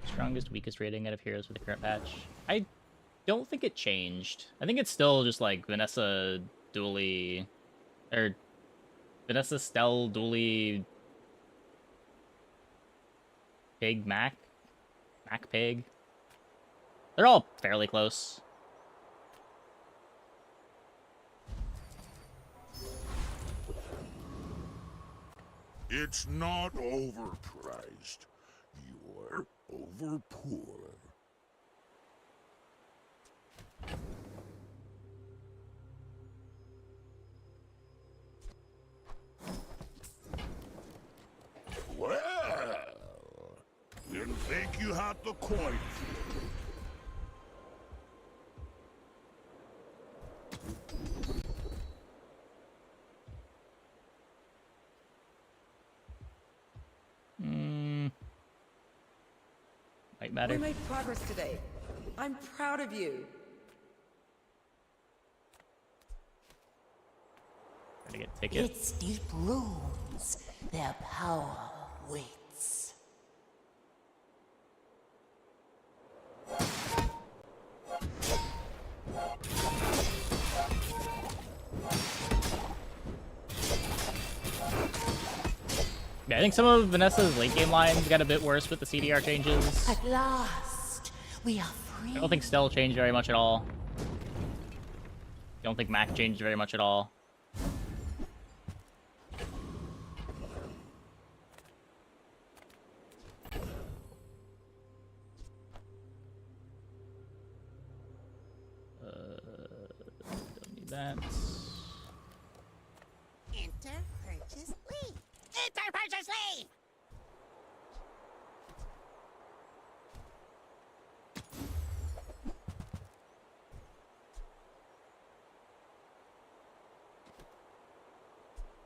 Strongest, weakest rating out of heroes with the current patch. I don't think it changed. I think it's still just like Vanessa dually, or Vanessa Stell dually Pig Mac Pig. They're all fairly close. It's not overpriced. You're overpoor. you have the coin. Might matter. We made progress today. I'm proud of you. Gotta get ticket. Its deep runes, their power waits. Yeah, I think some of Vanessa's late game lines got a bit worse with the CDR changes. At last, we are free. I don't think Stell changed very much at all. I don't think Mac changed very much at all. Don't need that. Enter purchase leave. Enter purchase leave.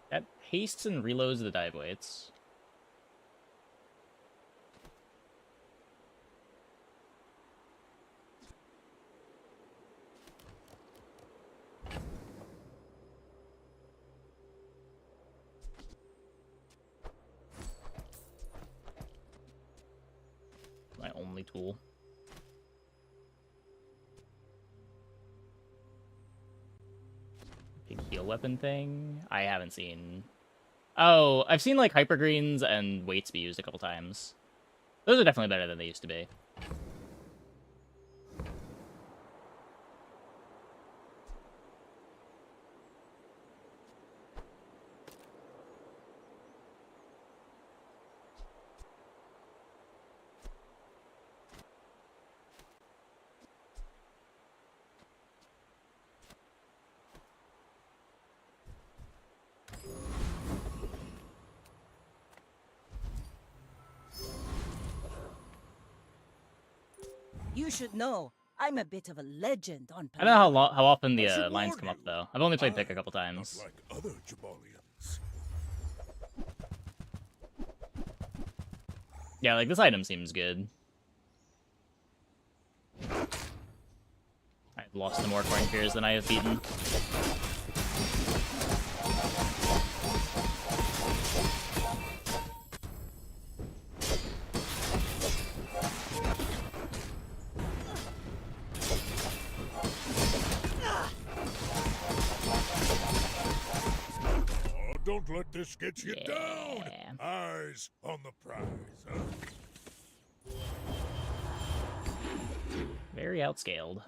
That hastes and reloads the dive weights. My only tool. Big heal weapon thing? I haven't seen. Oh, I've seen like hypergreens and weights be used a couple times. Those are definitely better than they used to be. You should know, I'm a bit of a legend on I don't know how often the lines come up though. I've only played Pick a couple times. Like other Jabalians. Yeah, like this item seems good. I've lost to more coin fears than I have beaten. Oh, don't let this get you down. Eyes on the prize, huh? Very outscaled.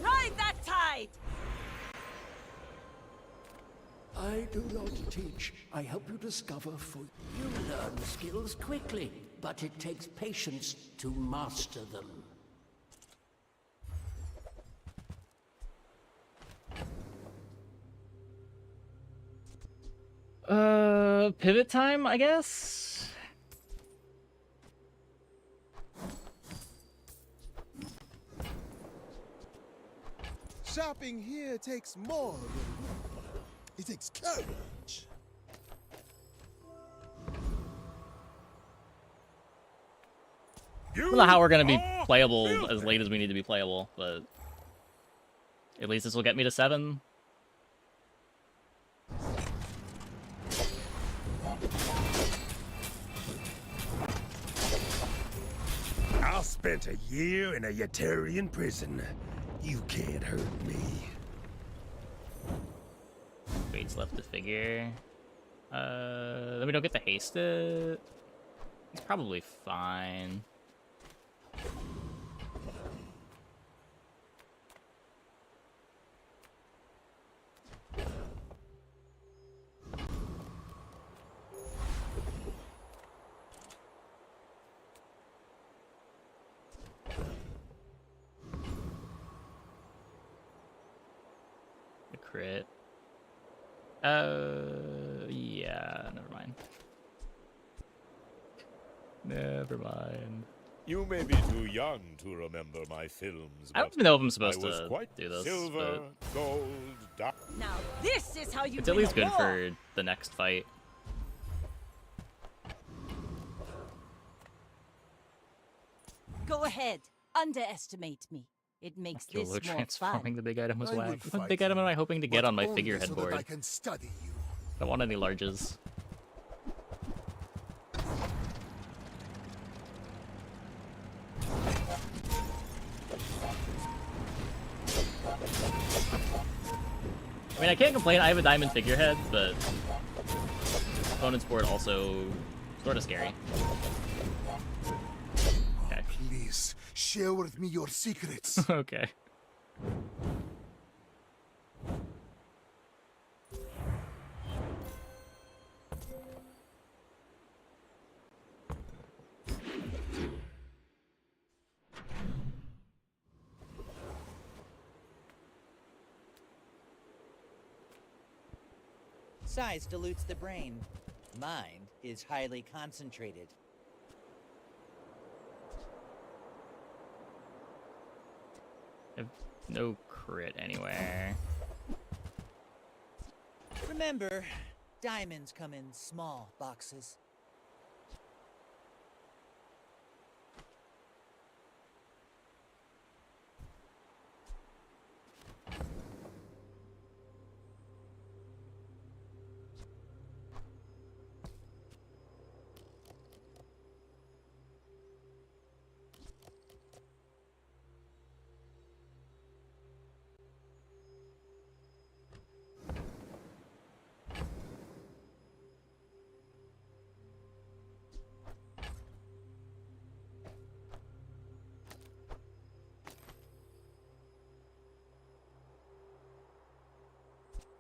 Ride that tide! I do not teach. I help you discover for you learn skills quickly, but it takes patience to master them. Pivot time, I guess? Shopping here takes more than it takes courage. I don't know how we're gonna be playable as late as we need to be playable, but at least this will get me to 7. I spent a year in a Yetarian prison. You can't hurt me. Weights left to figure. Then we don't get to haste it. It's probably fine. A crit. Yeah, never mind. Never mind. You may be too young to remember my films, I don't but even know if I'm supposed I was to quite do this, silver, gold, Now this is how you it's at win least a good war. for the next fight. Go ahead. Underestimate me. It makes this YOLO more transforming fun. the big item was I will whack. What fight big item you, am I hoping to get but on my only figurehead so that board? I can study you. I don't want any larges. I mean, I can't complain. I have a diamond figurehead, but opponent's board also sort of scary. Okay. Please, share with me your secrets. Okay. Size dilutes the brain. Mind is highly concentrated. I have no crit anywhere. Remember, diamonds come in small boxes.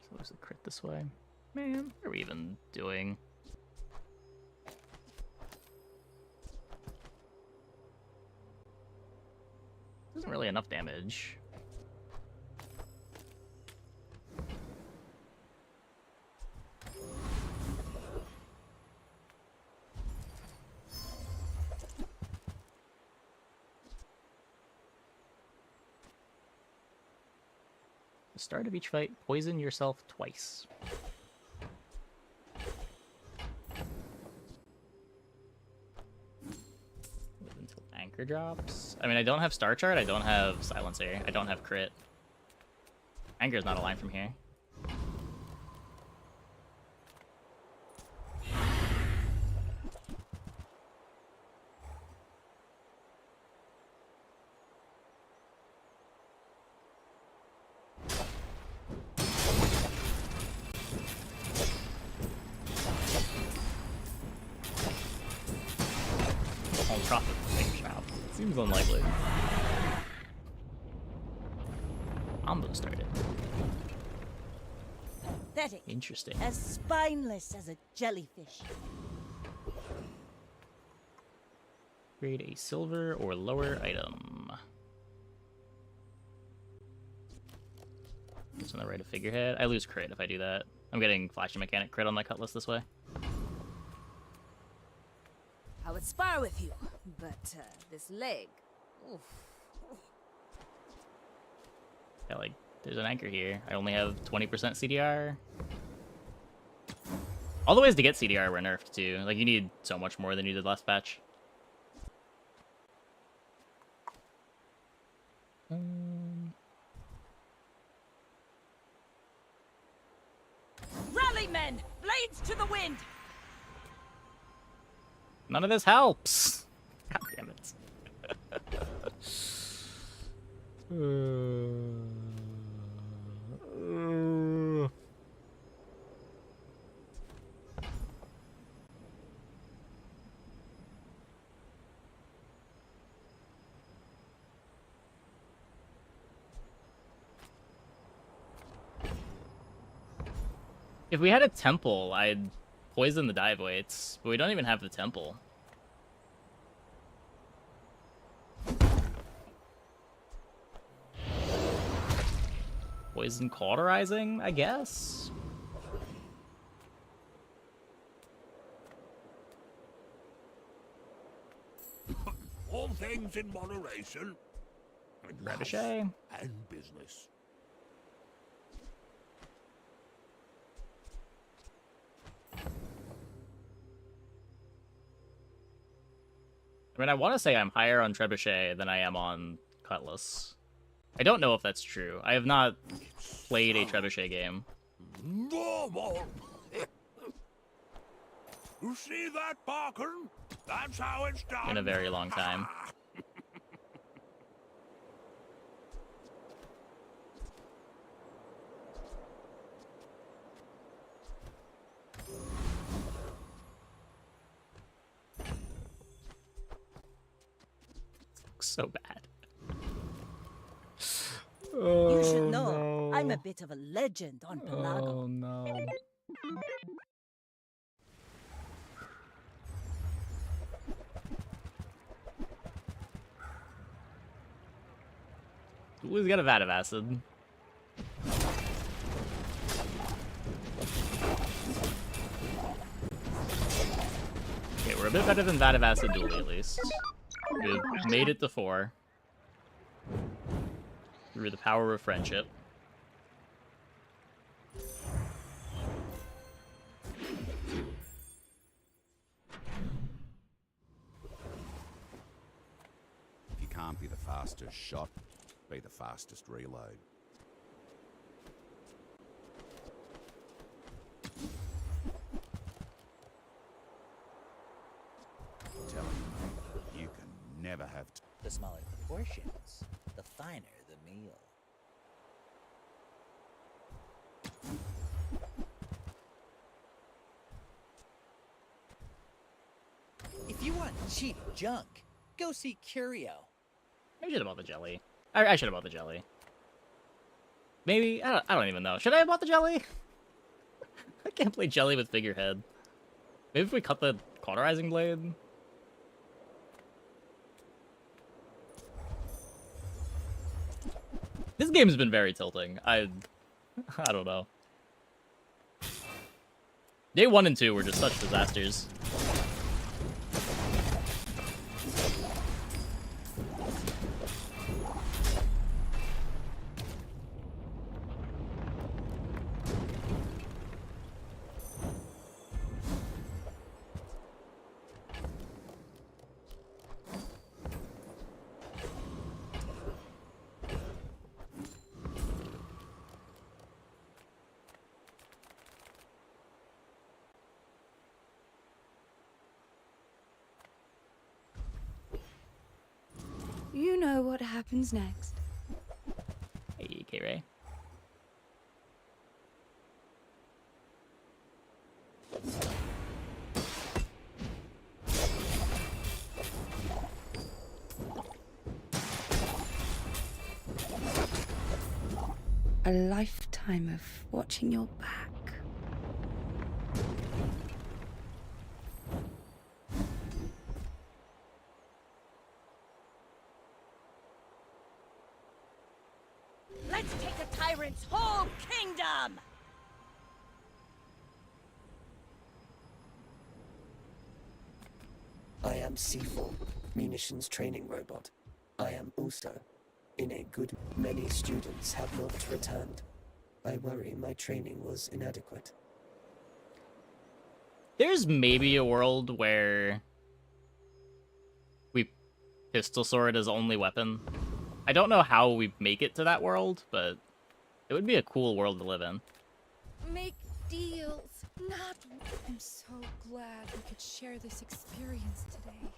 So there's a crit this way. Man, what are we even doing? Isn't really enough damage. The start of each fight, poison yourself twice. Live until anchor drops. I mean, I don't have Star Chart, I don't have Silencer, I don't have crit. Anchor's not a line from here. I'll drop it the thing shop. Seems unlikely. Combo started. Pathetic. Interesting. As spineless as a jellyfish. Grade a silver or lower item. Just on the right of figurehead. I lose crit if I do that. I'm getting flashing mechanic crit on my cutlass this way. I would spar with you, but this leg. Oof. Yeah, like, there's an anchor here. I only have 20% CDR. All the ways to get CDR were nerfed too. Like, you need so much more than you did last patch. Rally, men! Blades to the wind! None of this helps. God damn it. If we had a temple, I'd poison the dive weights, but we don't even have the temple. Poison cauterizing, I guess? All things in moderation. Trebuchet. And business. I mean, I want to say I'm higher on Trebuchet than I am on Cutlass. I don't know if that's true. I have not played a Trebuchet game. Normal. You see that, Barker? That's how it's done. In a very long time. So bad. You should know, I'm a bit of a legend on Pelago. Oh no. Who's got a vat of acid? Okay, we're a bit better than vat of acid Dooley at least. We've made it to 4. Through the power of friendship. If you can't be the fastest shot, be the fastest reload. I'm telling you, mate, you can never have The smaller the portions, the finer the meal. If you want cheap junk, go see Curio. I should have bought the jelly. I should have bought the jelly. Maybe? I don't even know. Should I have bought the jelly? I can't play jelly with figurehead. Maybe if we cut the cauterizing blade? This game's been very tilting. I don't know. Day 1 and 2 were just such disasters. You know what happens next. Hey, K-Ray. A lifetime of watching your back. Let's take the tyrant's whole kingdom! I am C4, munitions training robot. I am also in a good many students have not returned. I worry my training was inadequate. There's maybe a world where we pistol sword as only weapon. I don't know how we make it to that world, but it would be a cool world to live in. Make deals, not... I'm so glad we could share this experience today.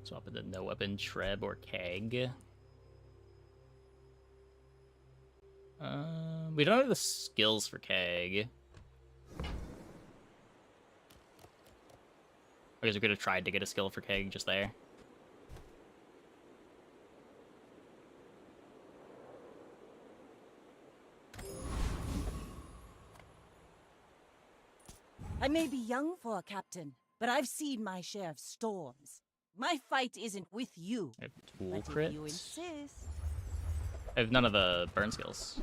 Swap it to no weapon, Treb, or Keg. We don't have the skills for Keg. I guess we could have tried to get a skill for Keg just there. I may be young for a captain, but I've seen my share of storms. My fight isn't with you. I have tool But crit. if you insist. I have none of the burn skills.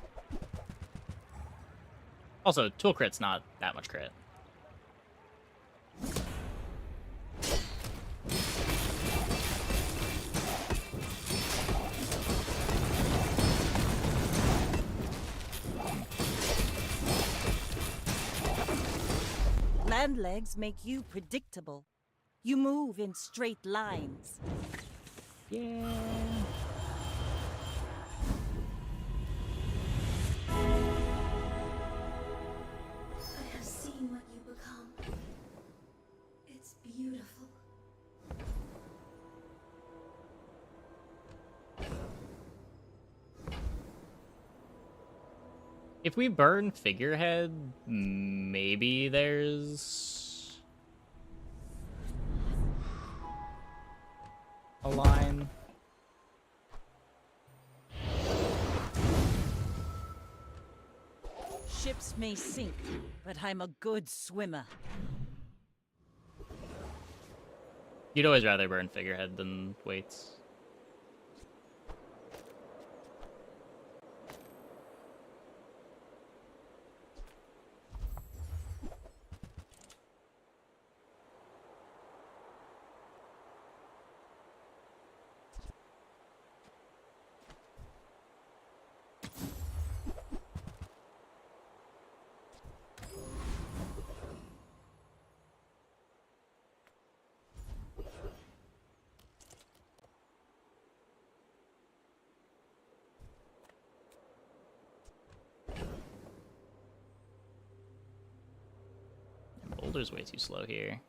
Also, tool crit's not that much crit. Land legs make you predictable. You move in straight lines. Yeah. I have seen what you become. It's beautiful. If we burn figurehead, maybe there's a line. Ships may sink, but I'm a good swimmer. You'd always rather burn figurehead than weights. Boulder's way too slow here.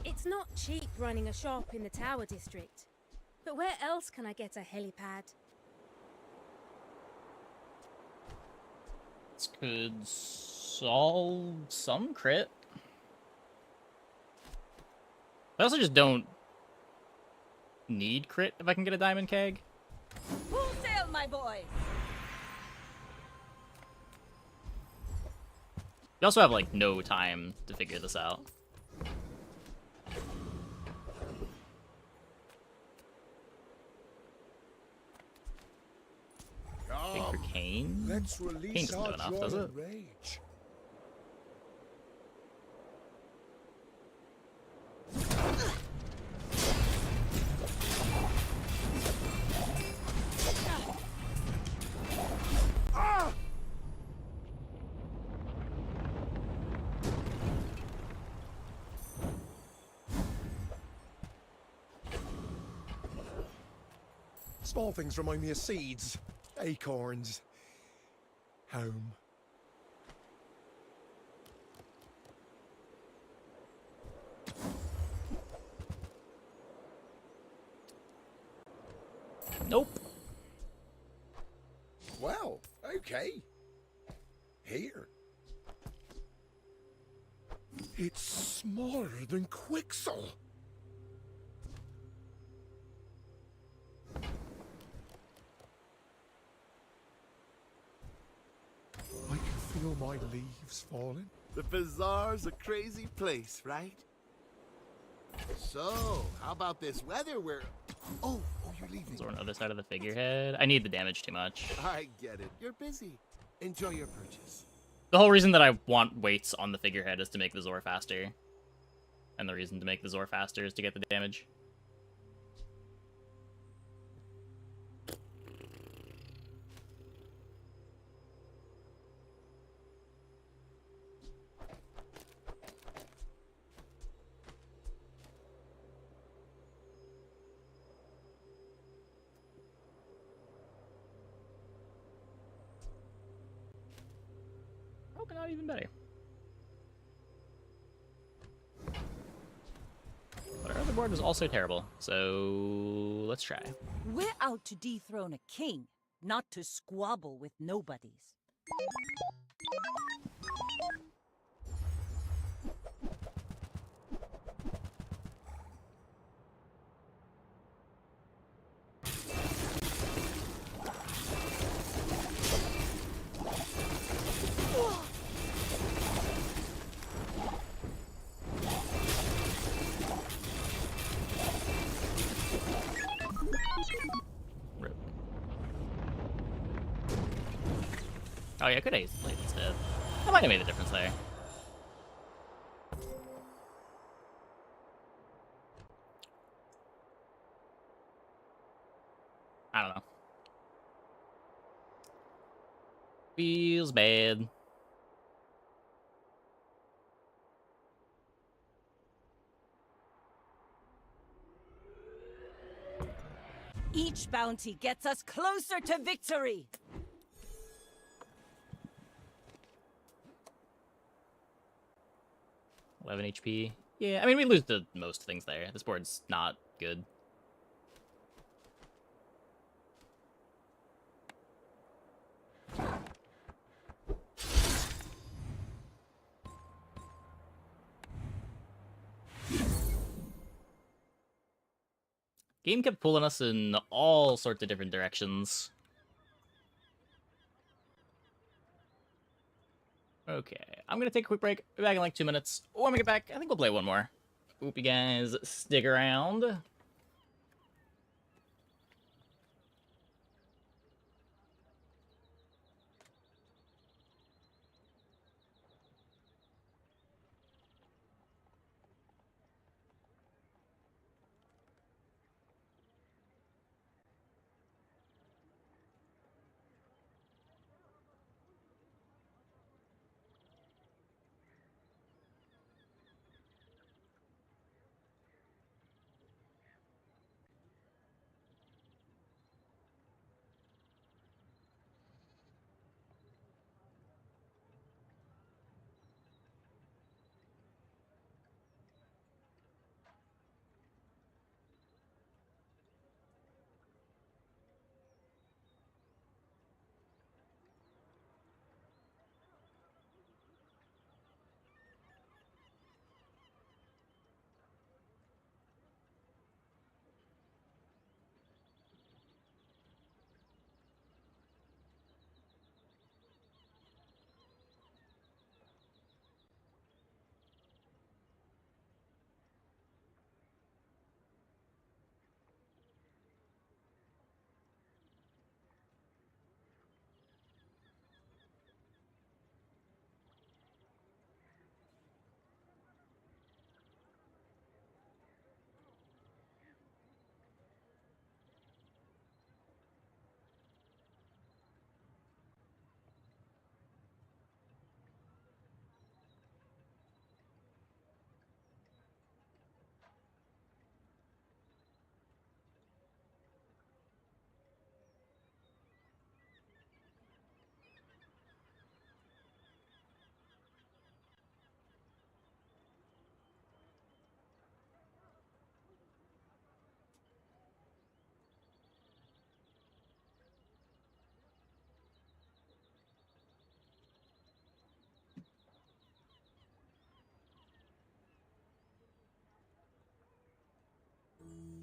It's not cheap running a shop in the Tower District. But where else can I get a helipad? This could solve some crit. I also just don't need crit if I can get a diamond keg. Full sail, my boys! You also have, like, no time to figure this out. Big for Kane? Let's Kane release doesn't do our enough, joy does it? and rage. Small things remind me of seeds, acorns, home. Nope. Well, okay. Here. It's smaller than Quixel. I can feel my leaves falling. The bazaar's a crazy place, right? So, how about this weather where... Oh, you're leaving. Is there on the other side of the figurehead? I need the damage too much. I get it. You're busy. Enjoy your purchase. The whole reason that I want weights on the figurehead is to make the Zor faster. And the reason to make the Zor faster is to get the damage. Broken out even better. But our other board was also terrible, so let's try. We're out to dethrone a king, not to squabble with nobodies. Oh yeah, I could have used blade instead. That might have made a difference there. I don't know. Feels bad. Each bounty gets us closer to victory. $11 HP. Yeah, I mean, we lose to most things there. This board's not good. Game kept pulling us in all sorts of different directions. Okay, I'm gonna take a quick break. Be back in like 2 minutes. When we get back, I think we'll play one more. Hope you guys stick around.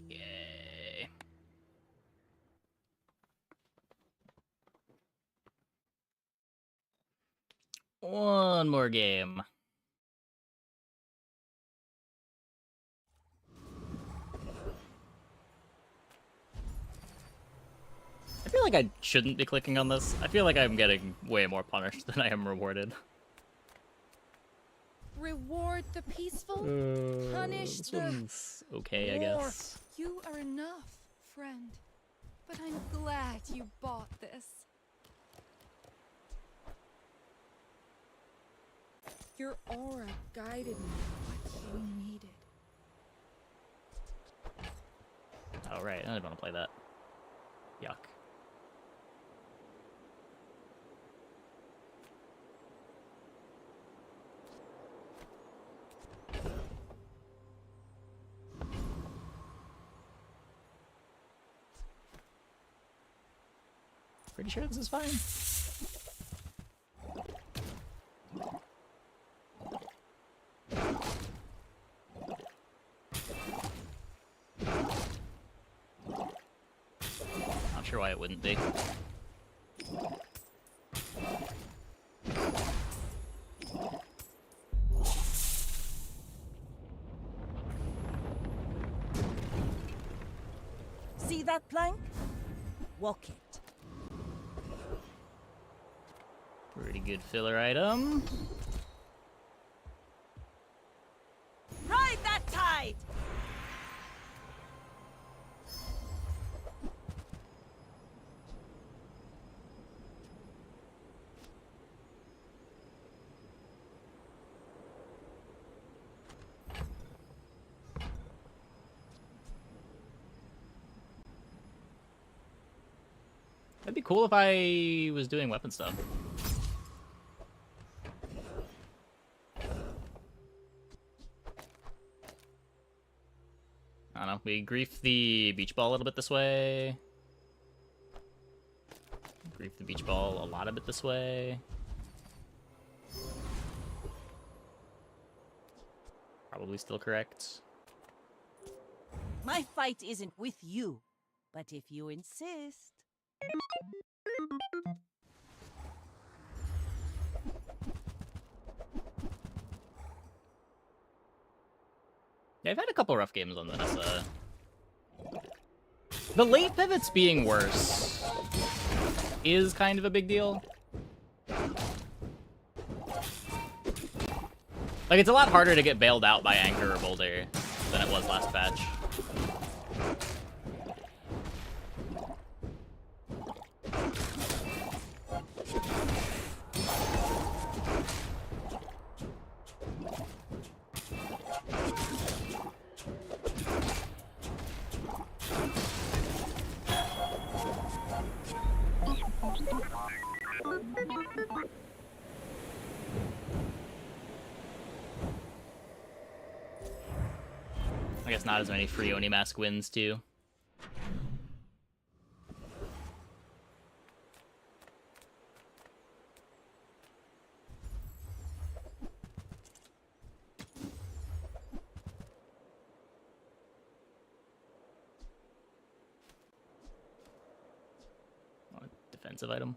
Yay. One more game. I feel like I shouldn't be clicking on this. I feel like I'm getting way more punished than I am rewarded. Reward the peaceful, punish This the one's okay, I war. guess. You are enough, friend. But I'm glad you bought this. Your aura guided me to what you needed. Oh, right. I didn't want to play that. Yuck. Pretty sure this is fine. Not sure why it wouldn't be. See that plank? Walk it. Pretty good filler item. Ride that tide! That'd be cool if I was doing weapon stuff. I don't know. We grief the beach ball a little bit this way. Grief the beach ball a lot of it this way. Probably still correct. My fight isn't with you, but if you insist. Yeah, I've had a couple rough games on Vanessa. The late pivots being worse is kind of a big deal. Like, it's a lot harder to get bailed out by Anchor or Boulder than it was last patch. I guess not as many free Oni Mask wins, too. Oh, defensive item.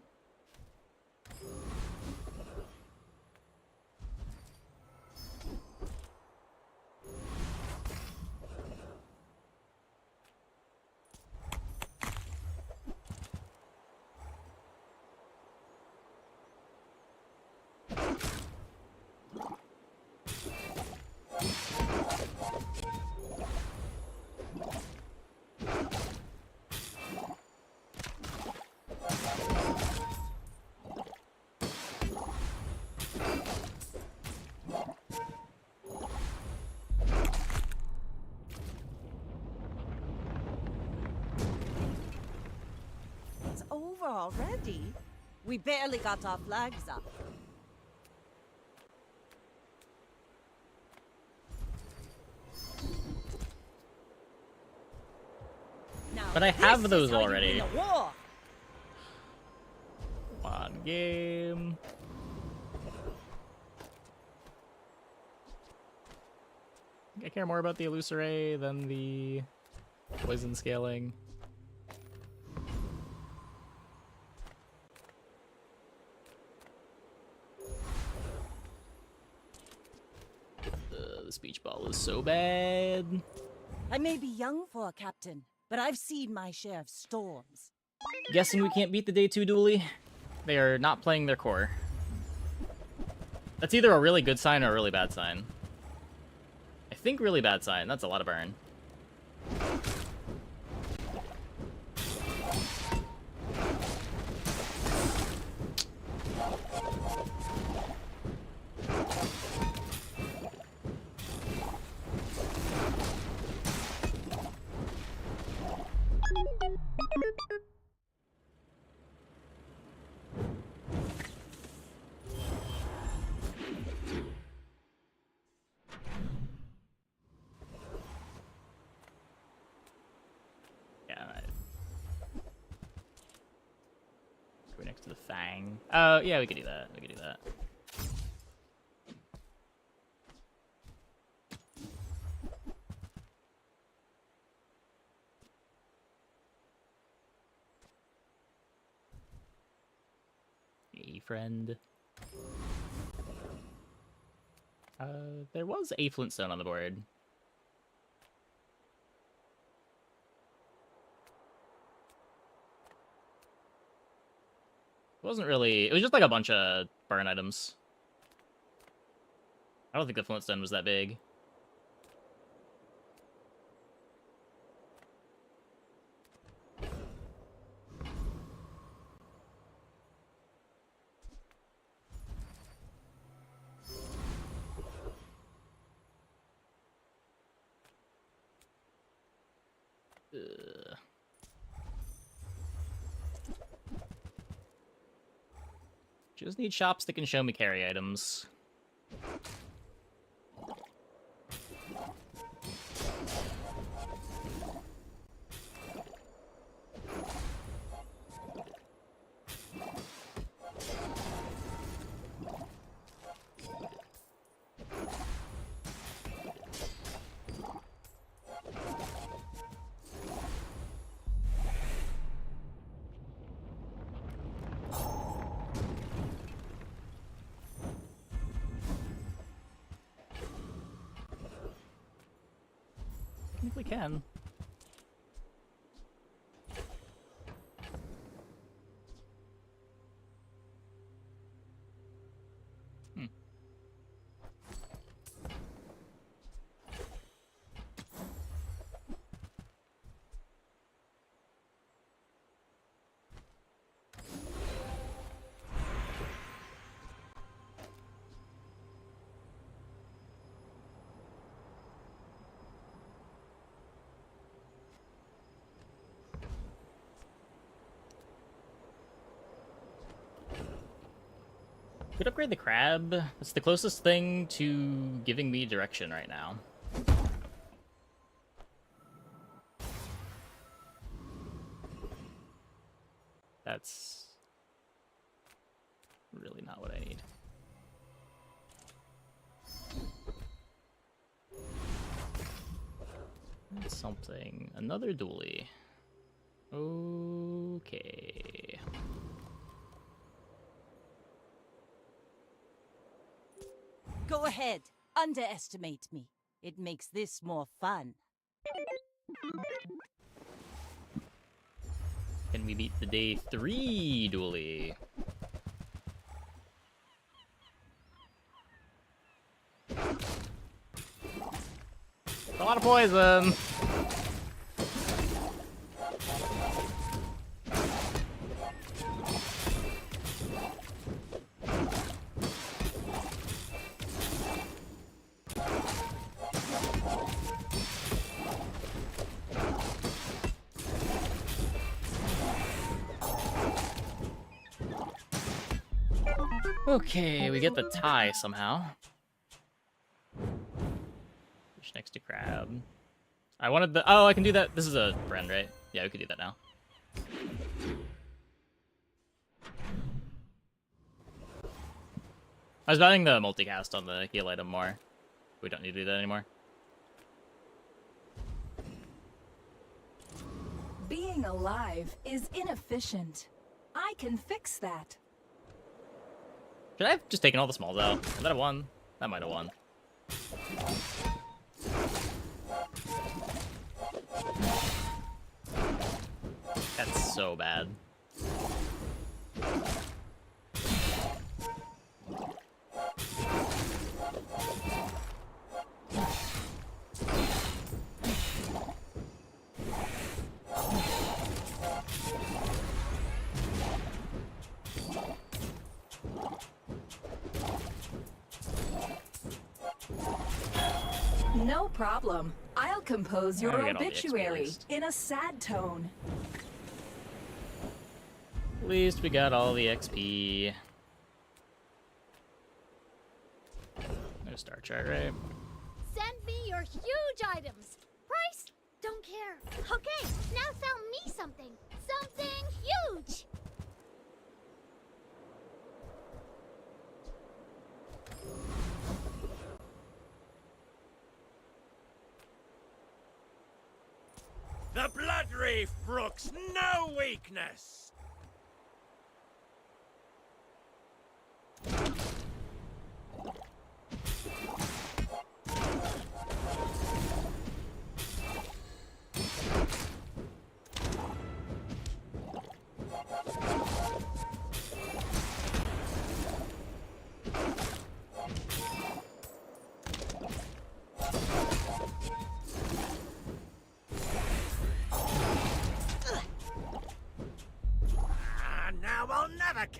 It's over already. We barely got our flags up. Now, But I have this those is how you already. win a war. One game. I care more about the Illusory than the poison scaling. The speech ball is so bad. I may be young for a captain, but I've seen my share of storms. Guessing we can't beat the day 2 dually. They are not playing their core. That's either a really good sign or a really bad sign. I think really bad sign. That's a lot of burn. Next to the Fang. Oh, yeah, we could do that. We could do that. Hey, friend. There was a Flintstone on the board. wasn't really... It was just like a bunch of burn items. I don't think the Flintstone was that big. Just need shops that can show me carry items. I think we can. Could upgrade the crab. It's the closest thing to giving me direction right now. That's really not what I need. Something. Another dually. Okay. Go ahead. Underestimate me. It makes this more fun. Can we beat the day 3 dually? A lot of poison! Okay, we get the tie somehow. Fish next to crab. I wanted the... Oh, I can do that. This is a friend, right? Yeah, we could do that now. I was valuing the multicast on the heal item more. We don't need to do that anymore. Being alive is inefficient. I can fix that. Should I have just taken all the smalls out? Would that have won? That might have won. That's so bad. No problem. I'll compose your I get all the obituary XP in a sad tone. At least we got all the XP. No star chart, right? Send me your huge items. Price? Don't care. Okay, now sell me something. Something huge. The Blood Reef brooks no weakness!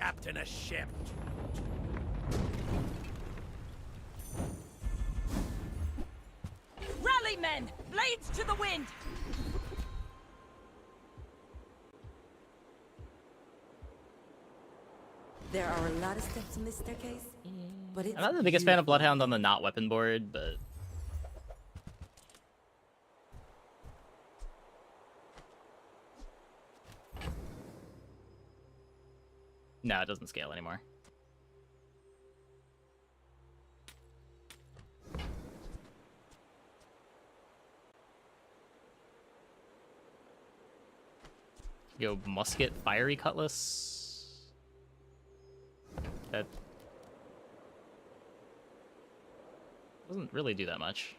captain a ship. Rally, men! Blades to the wind! There are a lot of steps in this staircase, but it's I'm not the biggest fan of Bloodhound on the not weapon board, but no, it doesn't scale anymore. Go musket, fiery cutlass. That doesn't really do that much.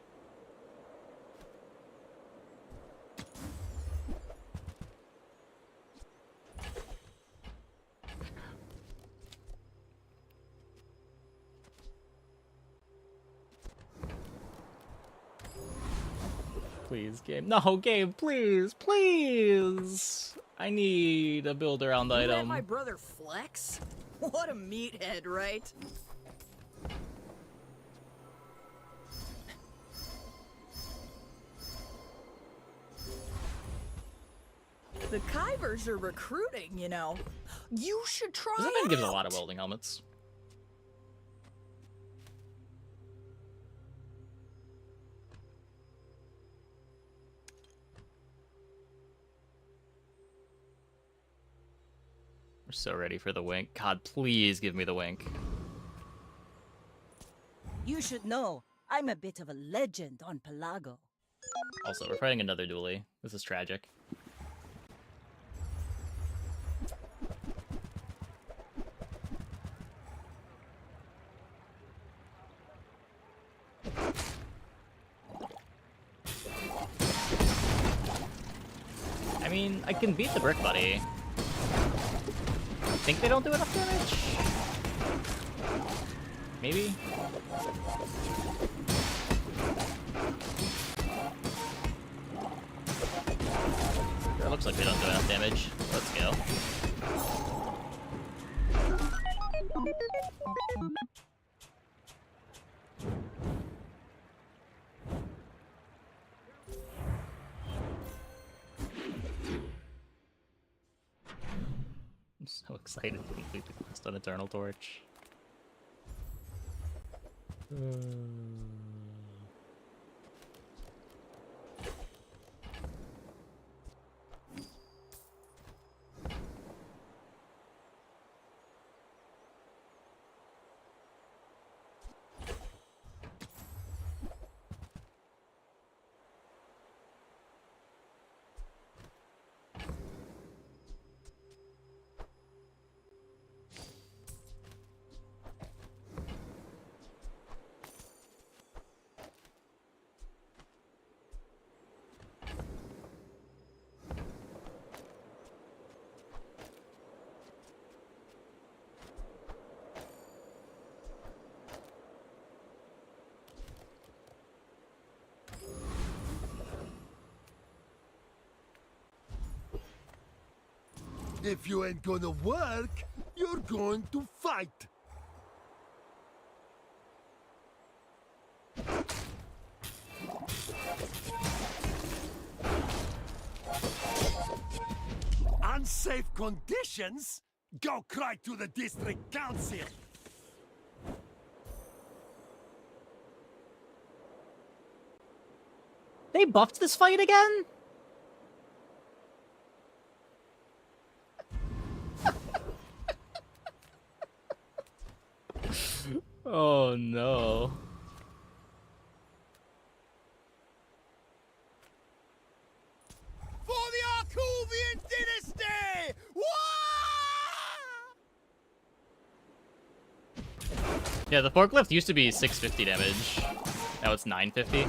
Please, game. No, game, please, please. I need a build-around You let item. my brother flex? What a meathead, right? The Kybers are recruiting, you know. You should try This it event gives a out. lot of welding helmets. We're so ready for the wink. God, please give me the wink. You should know, I'm a bit of a legend on Pelago. Also, we're fighting another dually. This is tragic. I mean, I can beat the Brick Buddy. Think they don't do enough damage? Maybe? Sure, looks like they don't do enough damage. Let's go. I'm so excited to complete the quest on Eternal Torch. If you ain't gonna work, you're going to fight. Unsafe conditions? Go cry to the district council. They buffed this fight again? Oh no. For the Arkuvian dynasty! Yeah, the forklift used to be 650 damage. Now it's 950.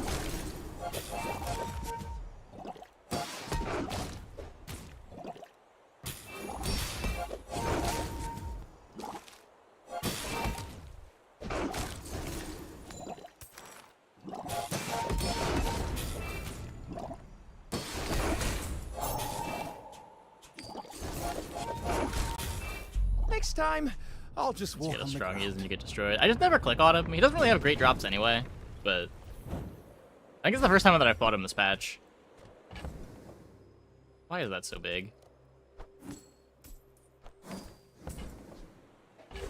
time, I'll just See walk how on the strong he is ground. and you get destroyed. I just never click on him. He doesn't really have great drops anyway, but I think it's the first time that I fought him this patch. Why is that so big?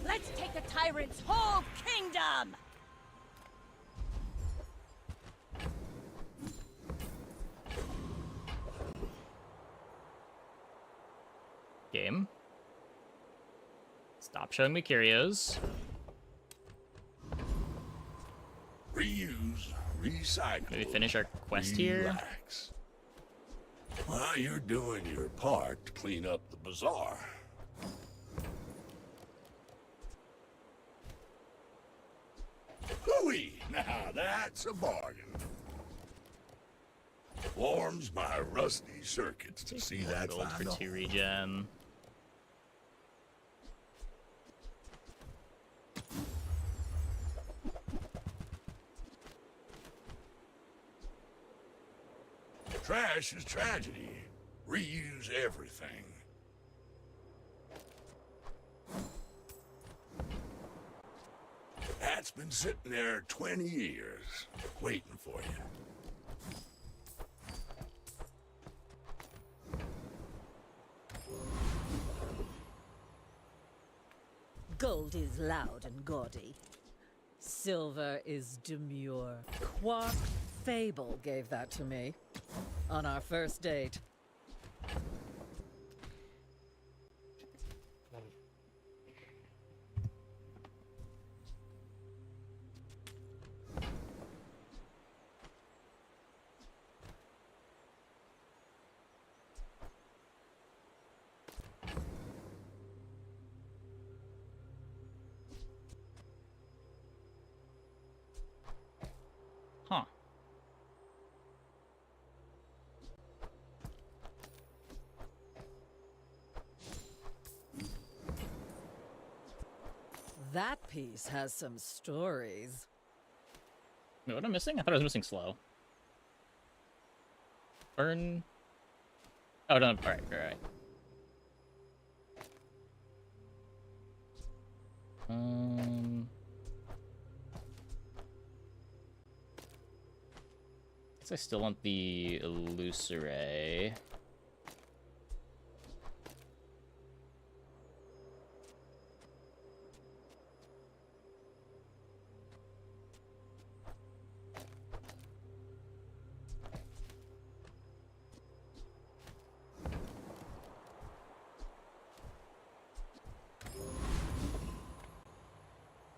Let's take the tyrant's whole kingdom! Game. Stop showing me curios. Reuse, recycle. Maybe finish our quest here. Relax. Well, you're doing your part to clean up the bazaar. Hooey! Now that's a bargain. Warms my rusty circuits to see that Gold for final. 2 regen. Trash is tragedy. Reuse everything. That's been sitting there 20 years, waiting for you. Gold is loud and gaudy. Silver is demure. Quark Fable gave that to me on our first date. Huh. That piece has some stories. Wait, what am I missing? I thought I was missing slow. Burn. Oh, no. Alright, alright. Guess I still want the Illusoray.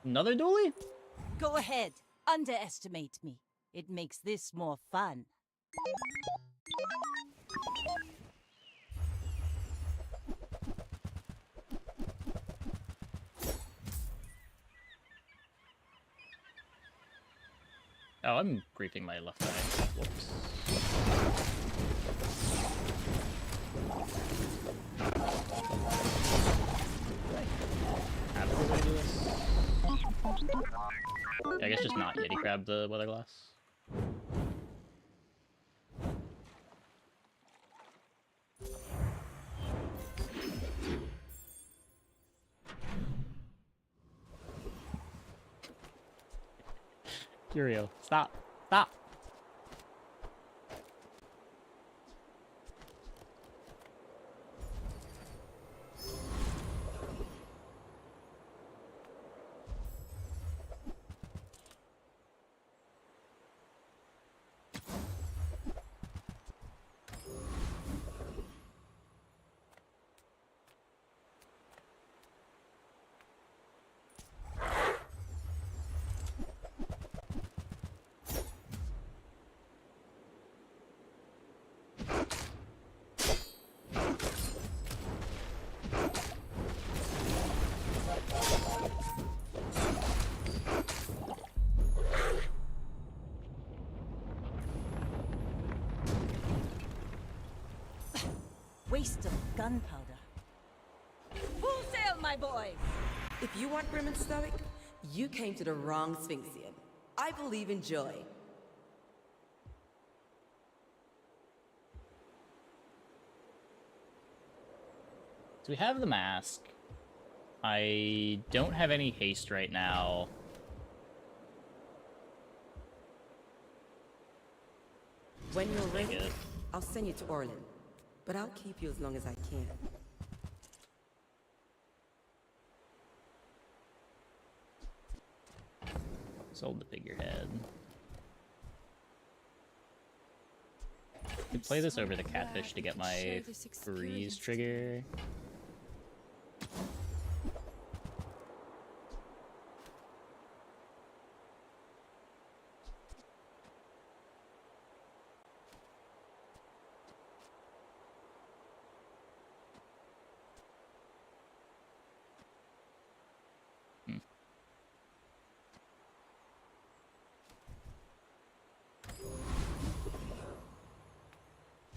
Another dually? Go ahead, underestimate me. It makes this more fun. Oh, I'm griefing my left eye. Whoops. Have a way to do this? Yeah, I guess just not Yeti Crab the weather glass. Curio, stop. Stop. Waste of gunpowder. Full sail, my boys! If you want grim and stoic, you came to the wrong Sphinxian. I believe in joy. So we have the mask. I don't have any haste right now. When you're ready, it. I'll send you to Orlin. But I'll keep you as long as I can. Sold the figurehead. Could play this over the catfish to get my freeze trigger.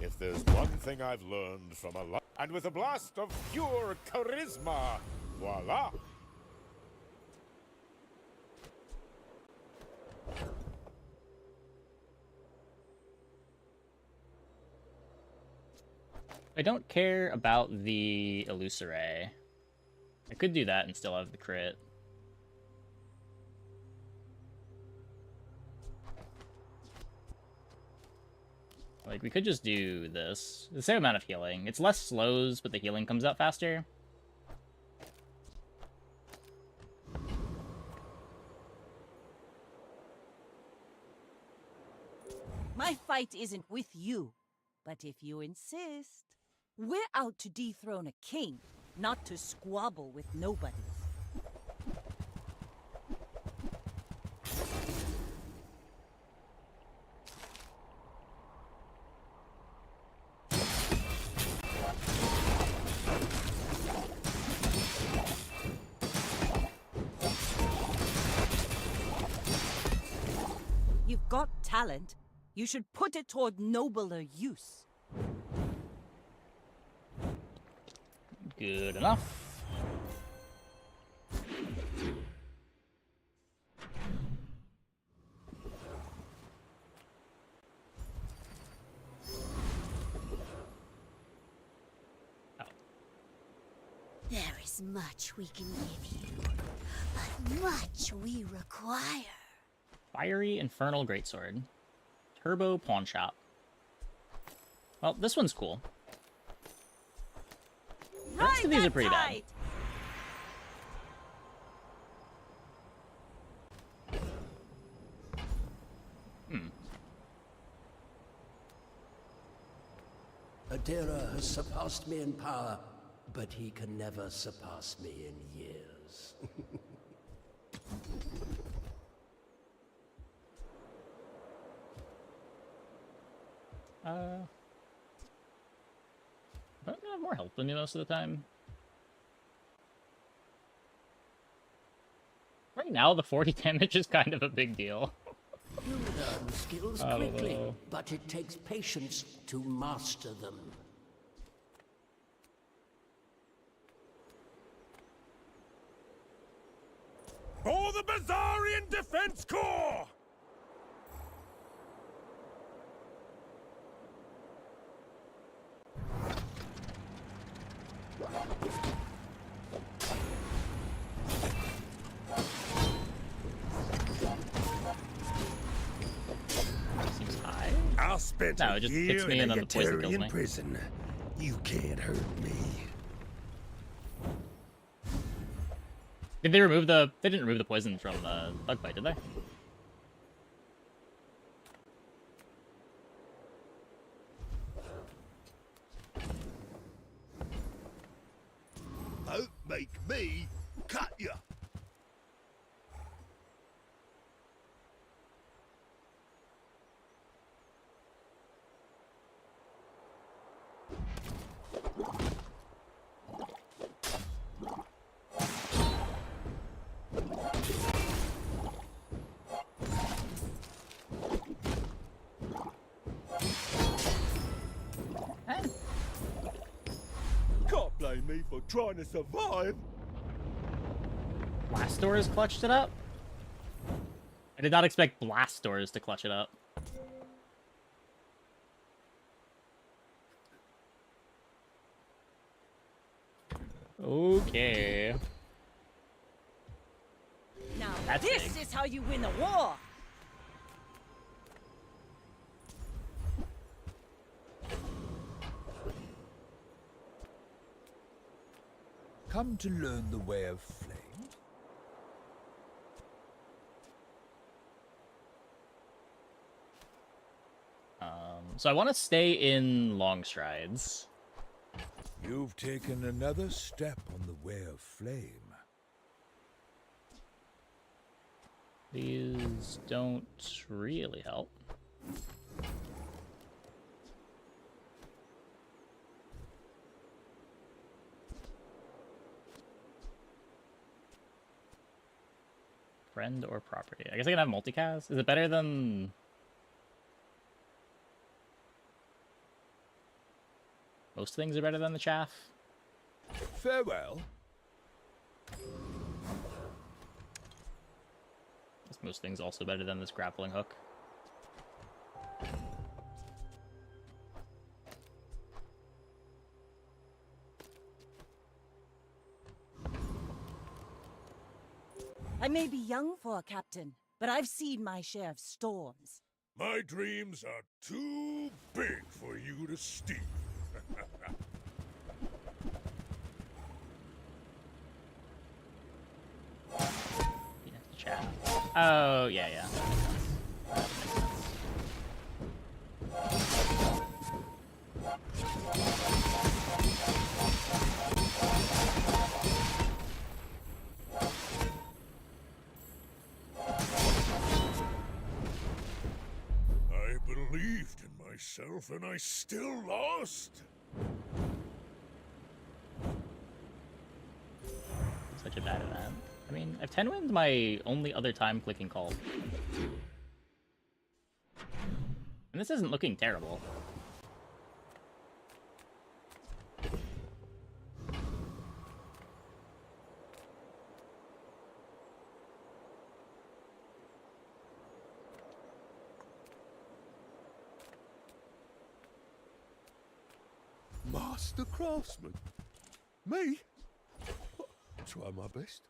If there's one thing I've learned from a lot, and with a blast of pure charisma, voila! I don't care about the Illusoray. I could do that and still have the crit. Like, we could just do this. The same amount of healing. It's less slows, but the healing comes out faster. My fight isn't with you, but if you insist, we're out to dethrone a king, not to squabble with nobodies. You've got talent. You should put it toward nobler use. Good enough. There is much we can give you, but much we require. Fiery Infernal Greatsword. Turbo Pawn Shop. Well, this one's cool. The rest of these are pretty bad. Adira has surpassed me in power, but he can never surpass me in years. Don't I have more health than me most of the time? Right now, the 40 damage is kind of a big deal. You learn skills quickly, but it takes patience to master them. For the Bazarian Defense Corps! Seems high. I spent No, a it just year hits me in and a then the poison kills Yetarian me. prison. You can't hurt me. Did they remove the... They didn't remove the poison from the bug bite, did they? Don't make me cut you. Can't blame me for trying to survive. Blastors clutched it up? I did not expect Blastors to clutch it up. Okay. That's This big. is how you win a war! Come to learn the way of flame? So I want to stay in long strides. You've taken another step on the way of flame. These don't really help. Friend or property? I guess I can have multicast. Is it better than... Most things are better than the chaff? Farewell. Guess most things also better than this grappling hook. I may be young for a captain, but I've seen my share of storms. My dreams are too big for you to steal. Chaff. Oh, yeah, yeah. I believed in myself and I still lost. Such a bad event. I mean, I've 10 wins my only other time clicking call. And this isn't looking terrible. Master craftsman? Me? Try my best.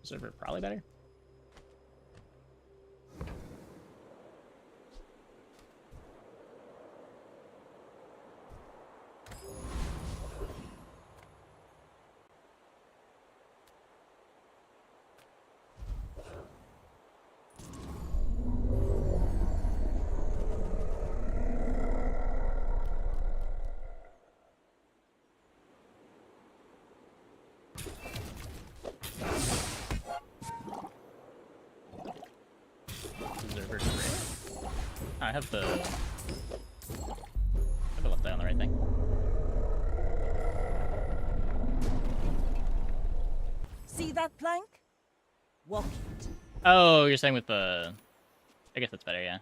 Server probably better. Observer grid. I have the left eye on the right thing. See that plank? Walk it. Oh, you're saying with the... I guess that's better, yeah.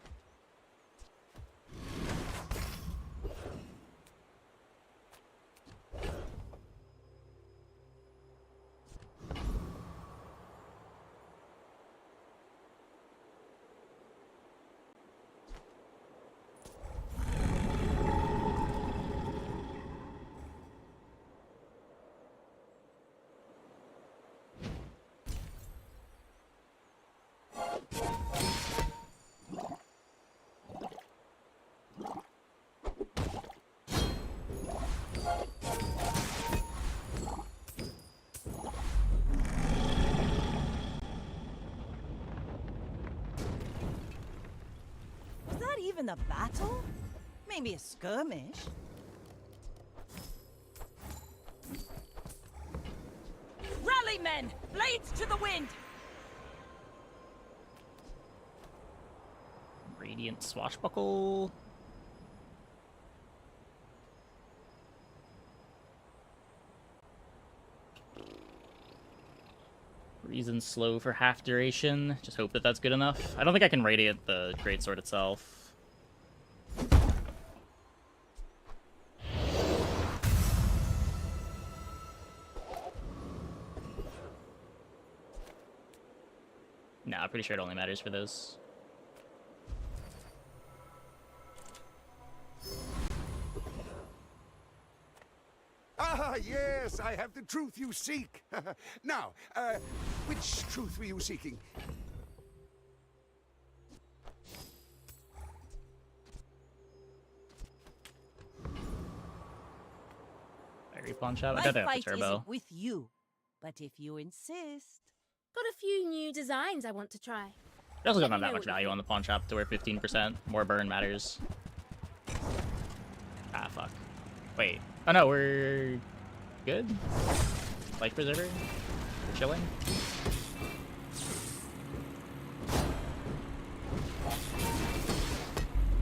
Was that even a battle? Maybe a skirmish. Rally, men! Blades to the wind! Radiant swashbuckle. Reason slow for half duration. Just hope that that's good enough. I don't think I can radiant the greatsword itself. Nah, I'm pretty sure it only matters for those. Ah, yes, I have the truth you seek. Now, which truth were you seeking? Fairy pawn shop. I My got that fight turbo. isn't with you, but if you insist. Got a few new designs I want to try. It also don't Let have me that know much what you value on the pawn shop to where 15% more burn matters. Ah, fuck. Wait. Oh no, we're good? Life preserver? We're chilling?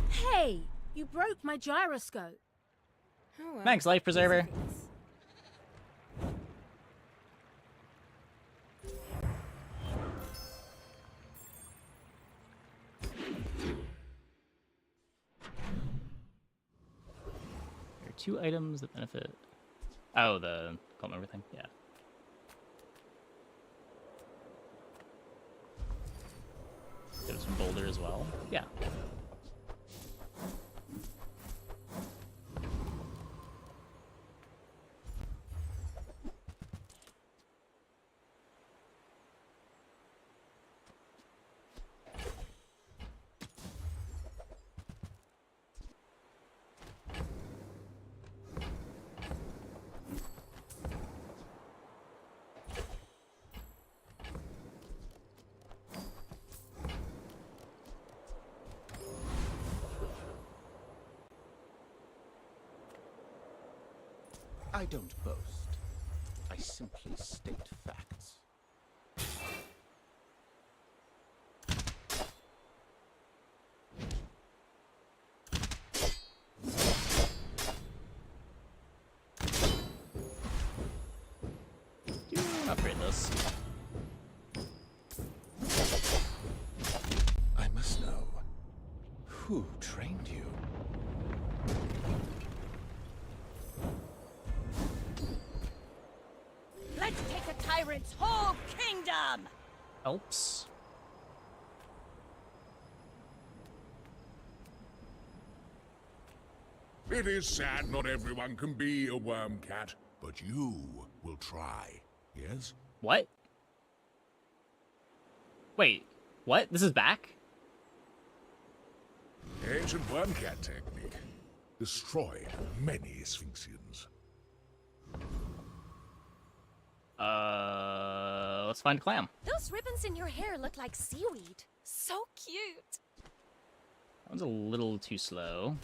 Hey, you broke my gyroscope. Oh, well. Thanks, life preserver. There are 2 items that benefit. Oh, the calm everything. Yeah. Get some boulder as well. Yeah. I don't boast. I simply state facts. Upgrade this. I must know. Who trained you? Let's take the tyrant's whole kingdom! Helps. It is sad not everyone can be a worm cat, but you will try, yes? What? Wait, what? This is back? Ancient worm cat technique. Destroyed many Sphinxians. Let's find Clam. Those ribbons in your hair look like seaweed. So cute. That one's a little too slow.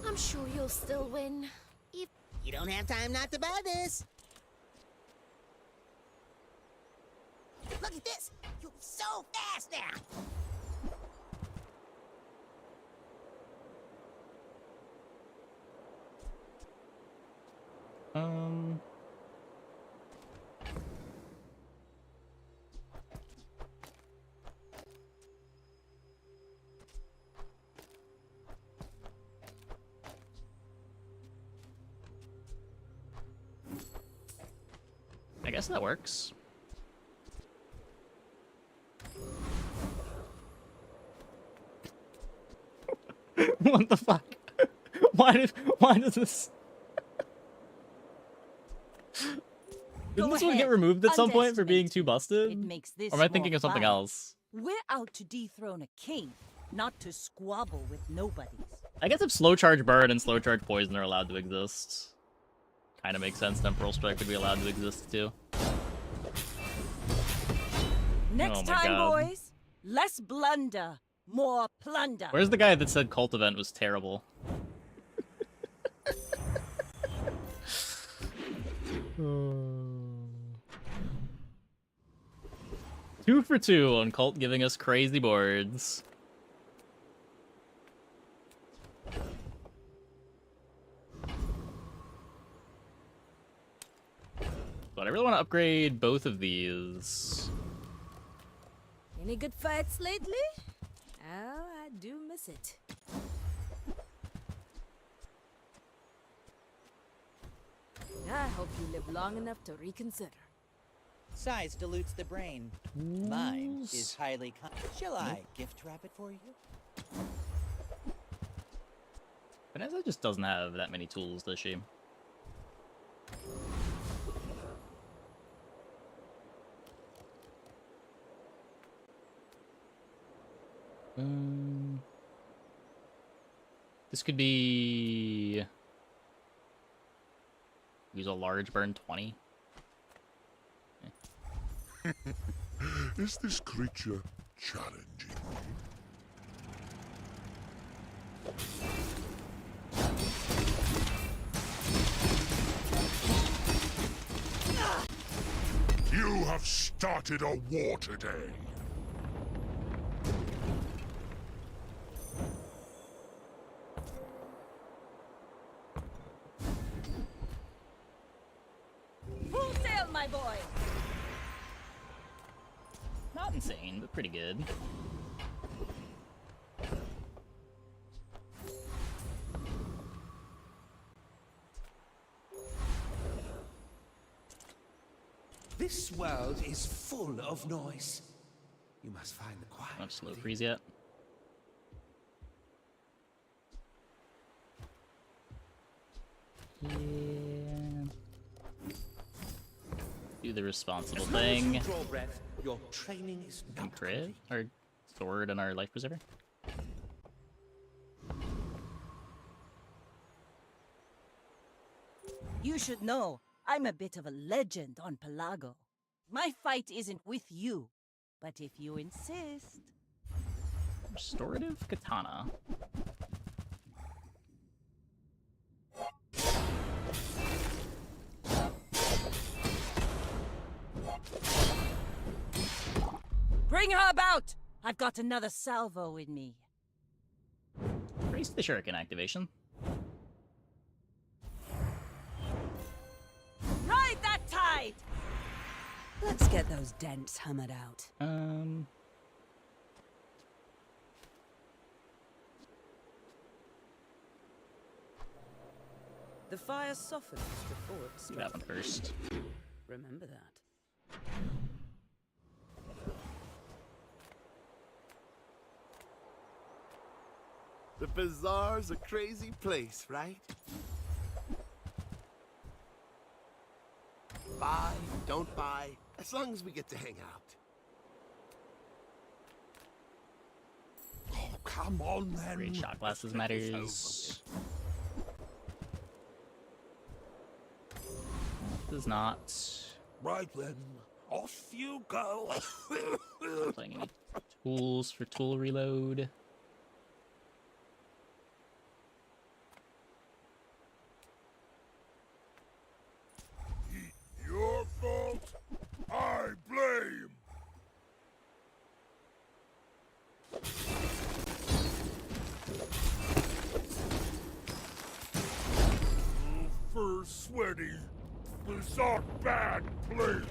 I'm sure you'll still win. If You don't have time not to buy this. Look at this. You're so fast now. I guess that works. What the fuck? Why does this... Didn't this one get removed at some point for being too busted? It makes this or am I thinking more of something fun. else? We're out to dethrone a king, not to squabble with nobodies. I guess if slow charge burn and slow charge poison are allowed to exist, kind of makes sense. Temporal strike would be allowed to exist too. Next Oh my time, God. boys, less blunder, more plunder. Where's the guy that said cult event was terrible? Two for two on cult giving us crazy boards. But I really want to upgrade both of these. Any good fights lately? Oh, I do miss it. I hope you live long enough to reconsider. Size dilutes the brain. Mine is highly Shall I gift wrap it for you? Vanessa just doesn't have that many tools, does she? This could be... Use a large burn 20. Is this creature challenging you? You have started a war today. Full sail, my boy! Not insane, but pretty good. This world is full of noise. You must find the quiet. Not slow freeze yet. Yeah. Do the responsible thing. Draw breath. Your training is not crit our sword and our life preserver. You should know, I'm a bit of a legend on Pelago. My fight isn't with you, but if you insist... Restorative katana. Bring her about! I've got another salvo in me. Raise the shuriken activation. Ride that tide! Let's get those dents hammered out. The fire softens before it Do that one first. Remember that. The bazaar's a crazy place, right? Buy, don't buy, as long as we get to hang out. Oh, come on, then. Great shot glasses matters. Does not. Right then, off you go. Not playing any tools for tool reload. Your fault. I blame. First sweaty. Bizarre bad place.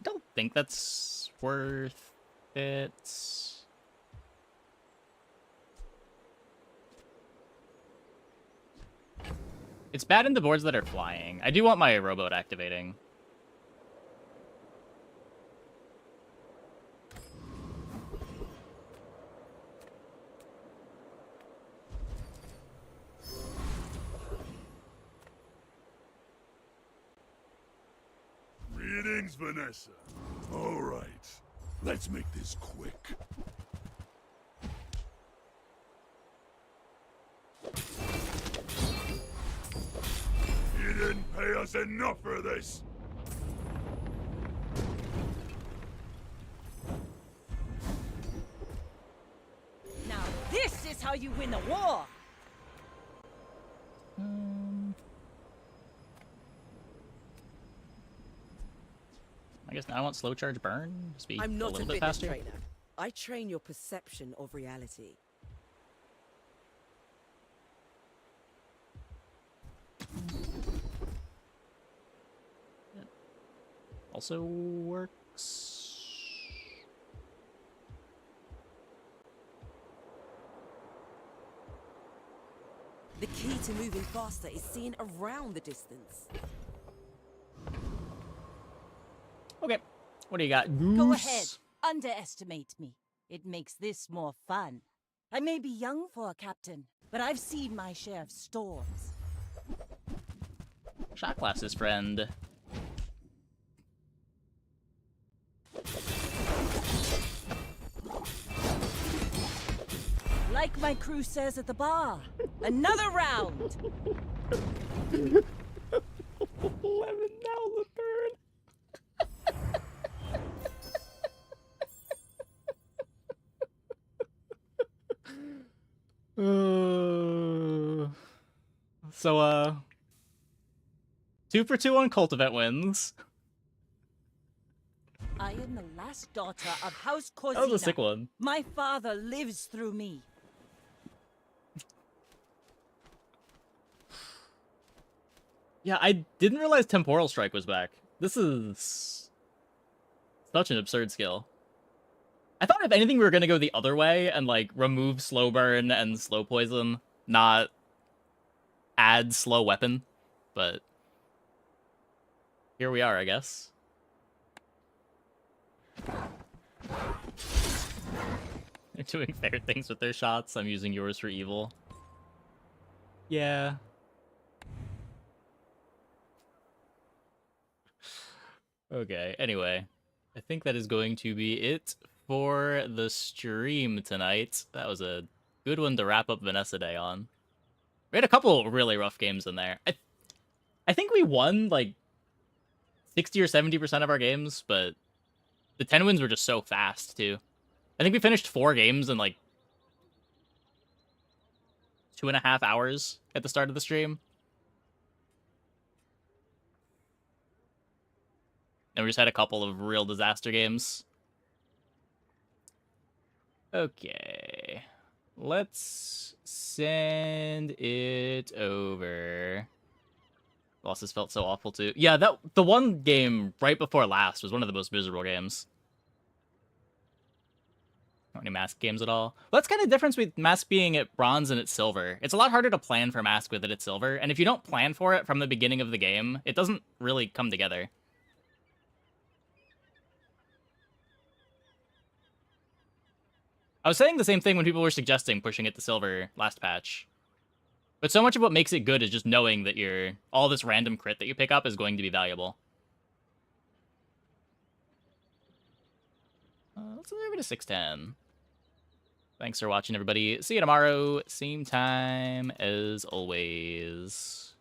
Don't think that's worth it. It's bad in the boards that are flying. I do want my rowboat activating. Greetings, Vanessa. All right, let's make this quick. You didn't pay us enough for this. Now this is how you win a war! I guess now I want slow charge burn. Just be I'm a not little a bit fitness faster. trainer. I train your perception of reality. also works. The key to moving faster is seeing around the distance. Okay, what do you got, Goose? Go ahead. Underestimate me. It makes this more fun. I may be young for a captain, but I've seen my share of storms. Shot classes, friend. Like my crew says at the bar, another round. 11,000 burn. So, 2 for 2 on Cultivate wins. I am the last daughter of House Corsina. That was a sick one. My father lives through me. Yeah, I didn't realize Temporal Strike was back. This is such an absurd skill. I thought if anything we were gonna go the other way and like remove slow burn and slow poison, not add slow weapon, but here we are, I guess. They're doing fair things with their shots. I'm using yours for evil. Yeah. Okay, anyway. I think that is going to be it for the stream tonight. That was a good one to wrap up Vanessa Day on. We had a couple really rough games in there. I think we won, like, 60 or 70% of our games, but the 10 wins were just so fast, too. I think we finished 4 games in, like, 2.5 hours at the start of the stream. And we just had a couple of real disaster games. Okay. Let's send it over. Losses felt so awful too. Yeah, the one game right before last was one of the most miserable games. Not any mask games at all. Well, that's kind of the difference with mask being at bronze and at silver. It's a lot harder to plan for mask with it at silver, and if you don't plan for it from the beginning of the game, it doesn't really come together. I was saying the same thing when people were suggesting pushing it to silver last patch. But so much of what makes it good is just knowing that all this random crit that you pick up is going to be valuable. Let's move over to 610. Thanks for watching, everybody. See you tomorrow. Same time as always.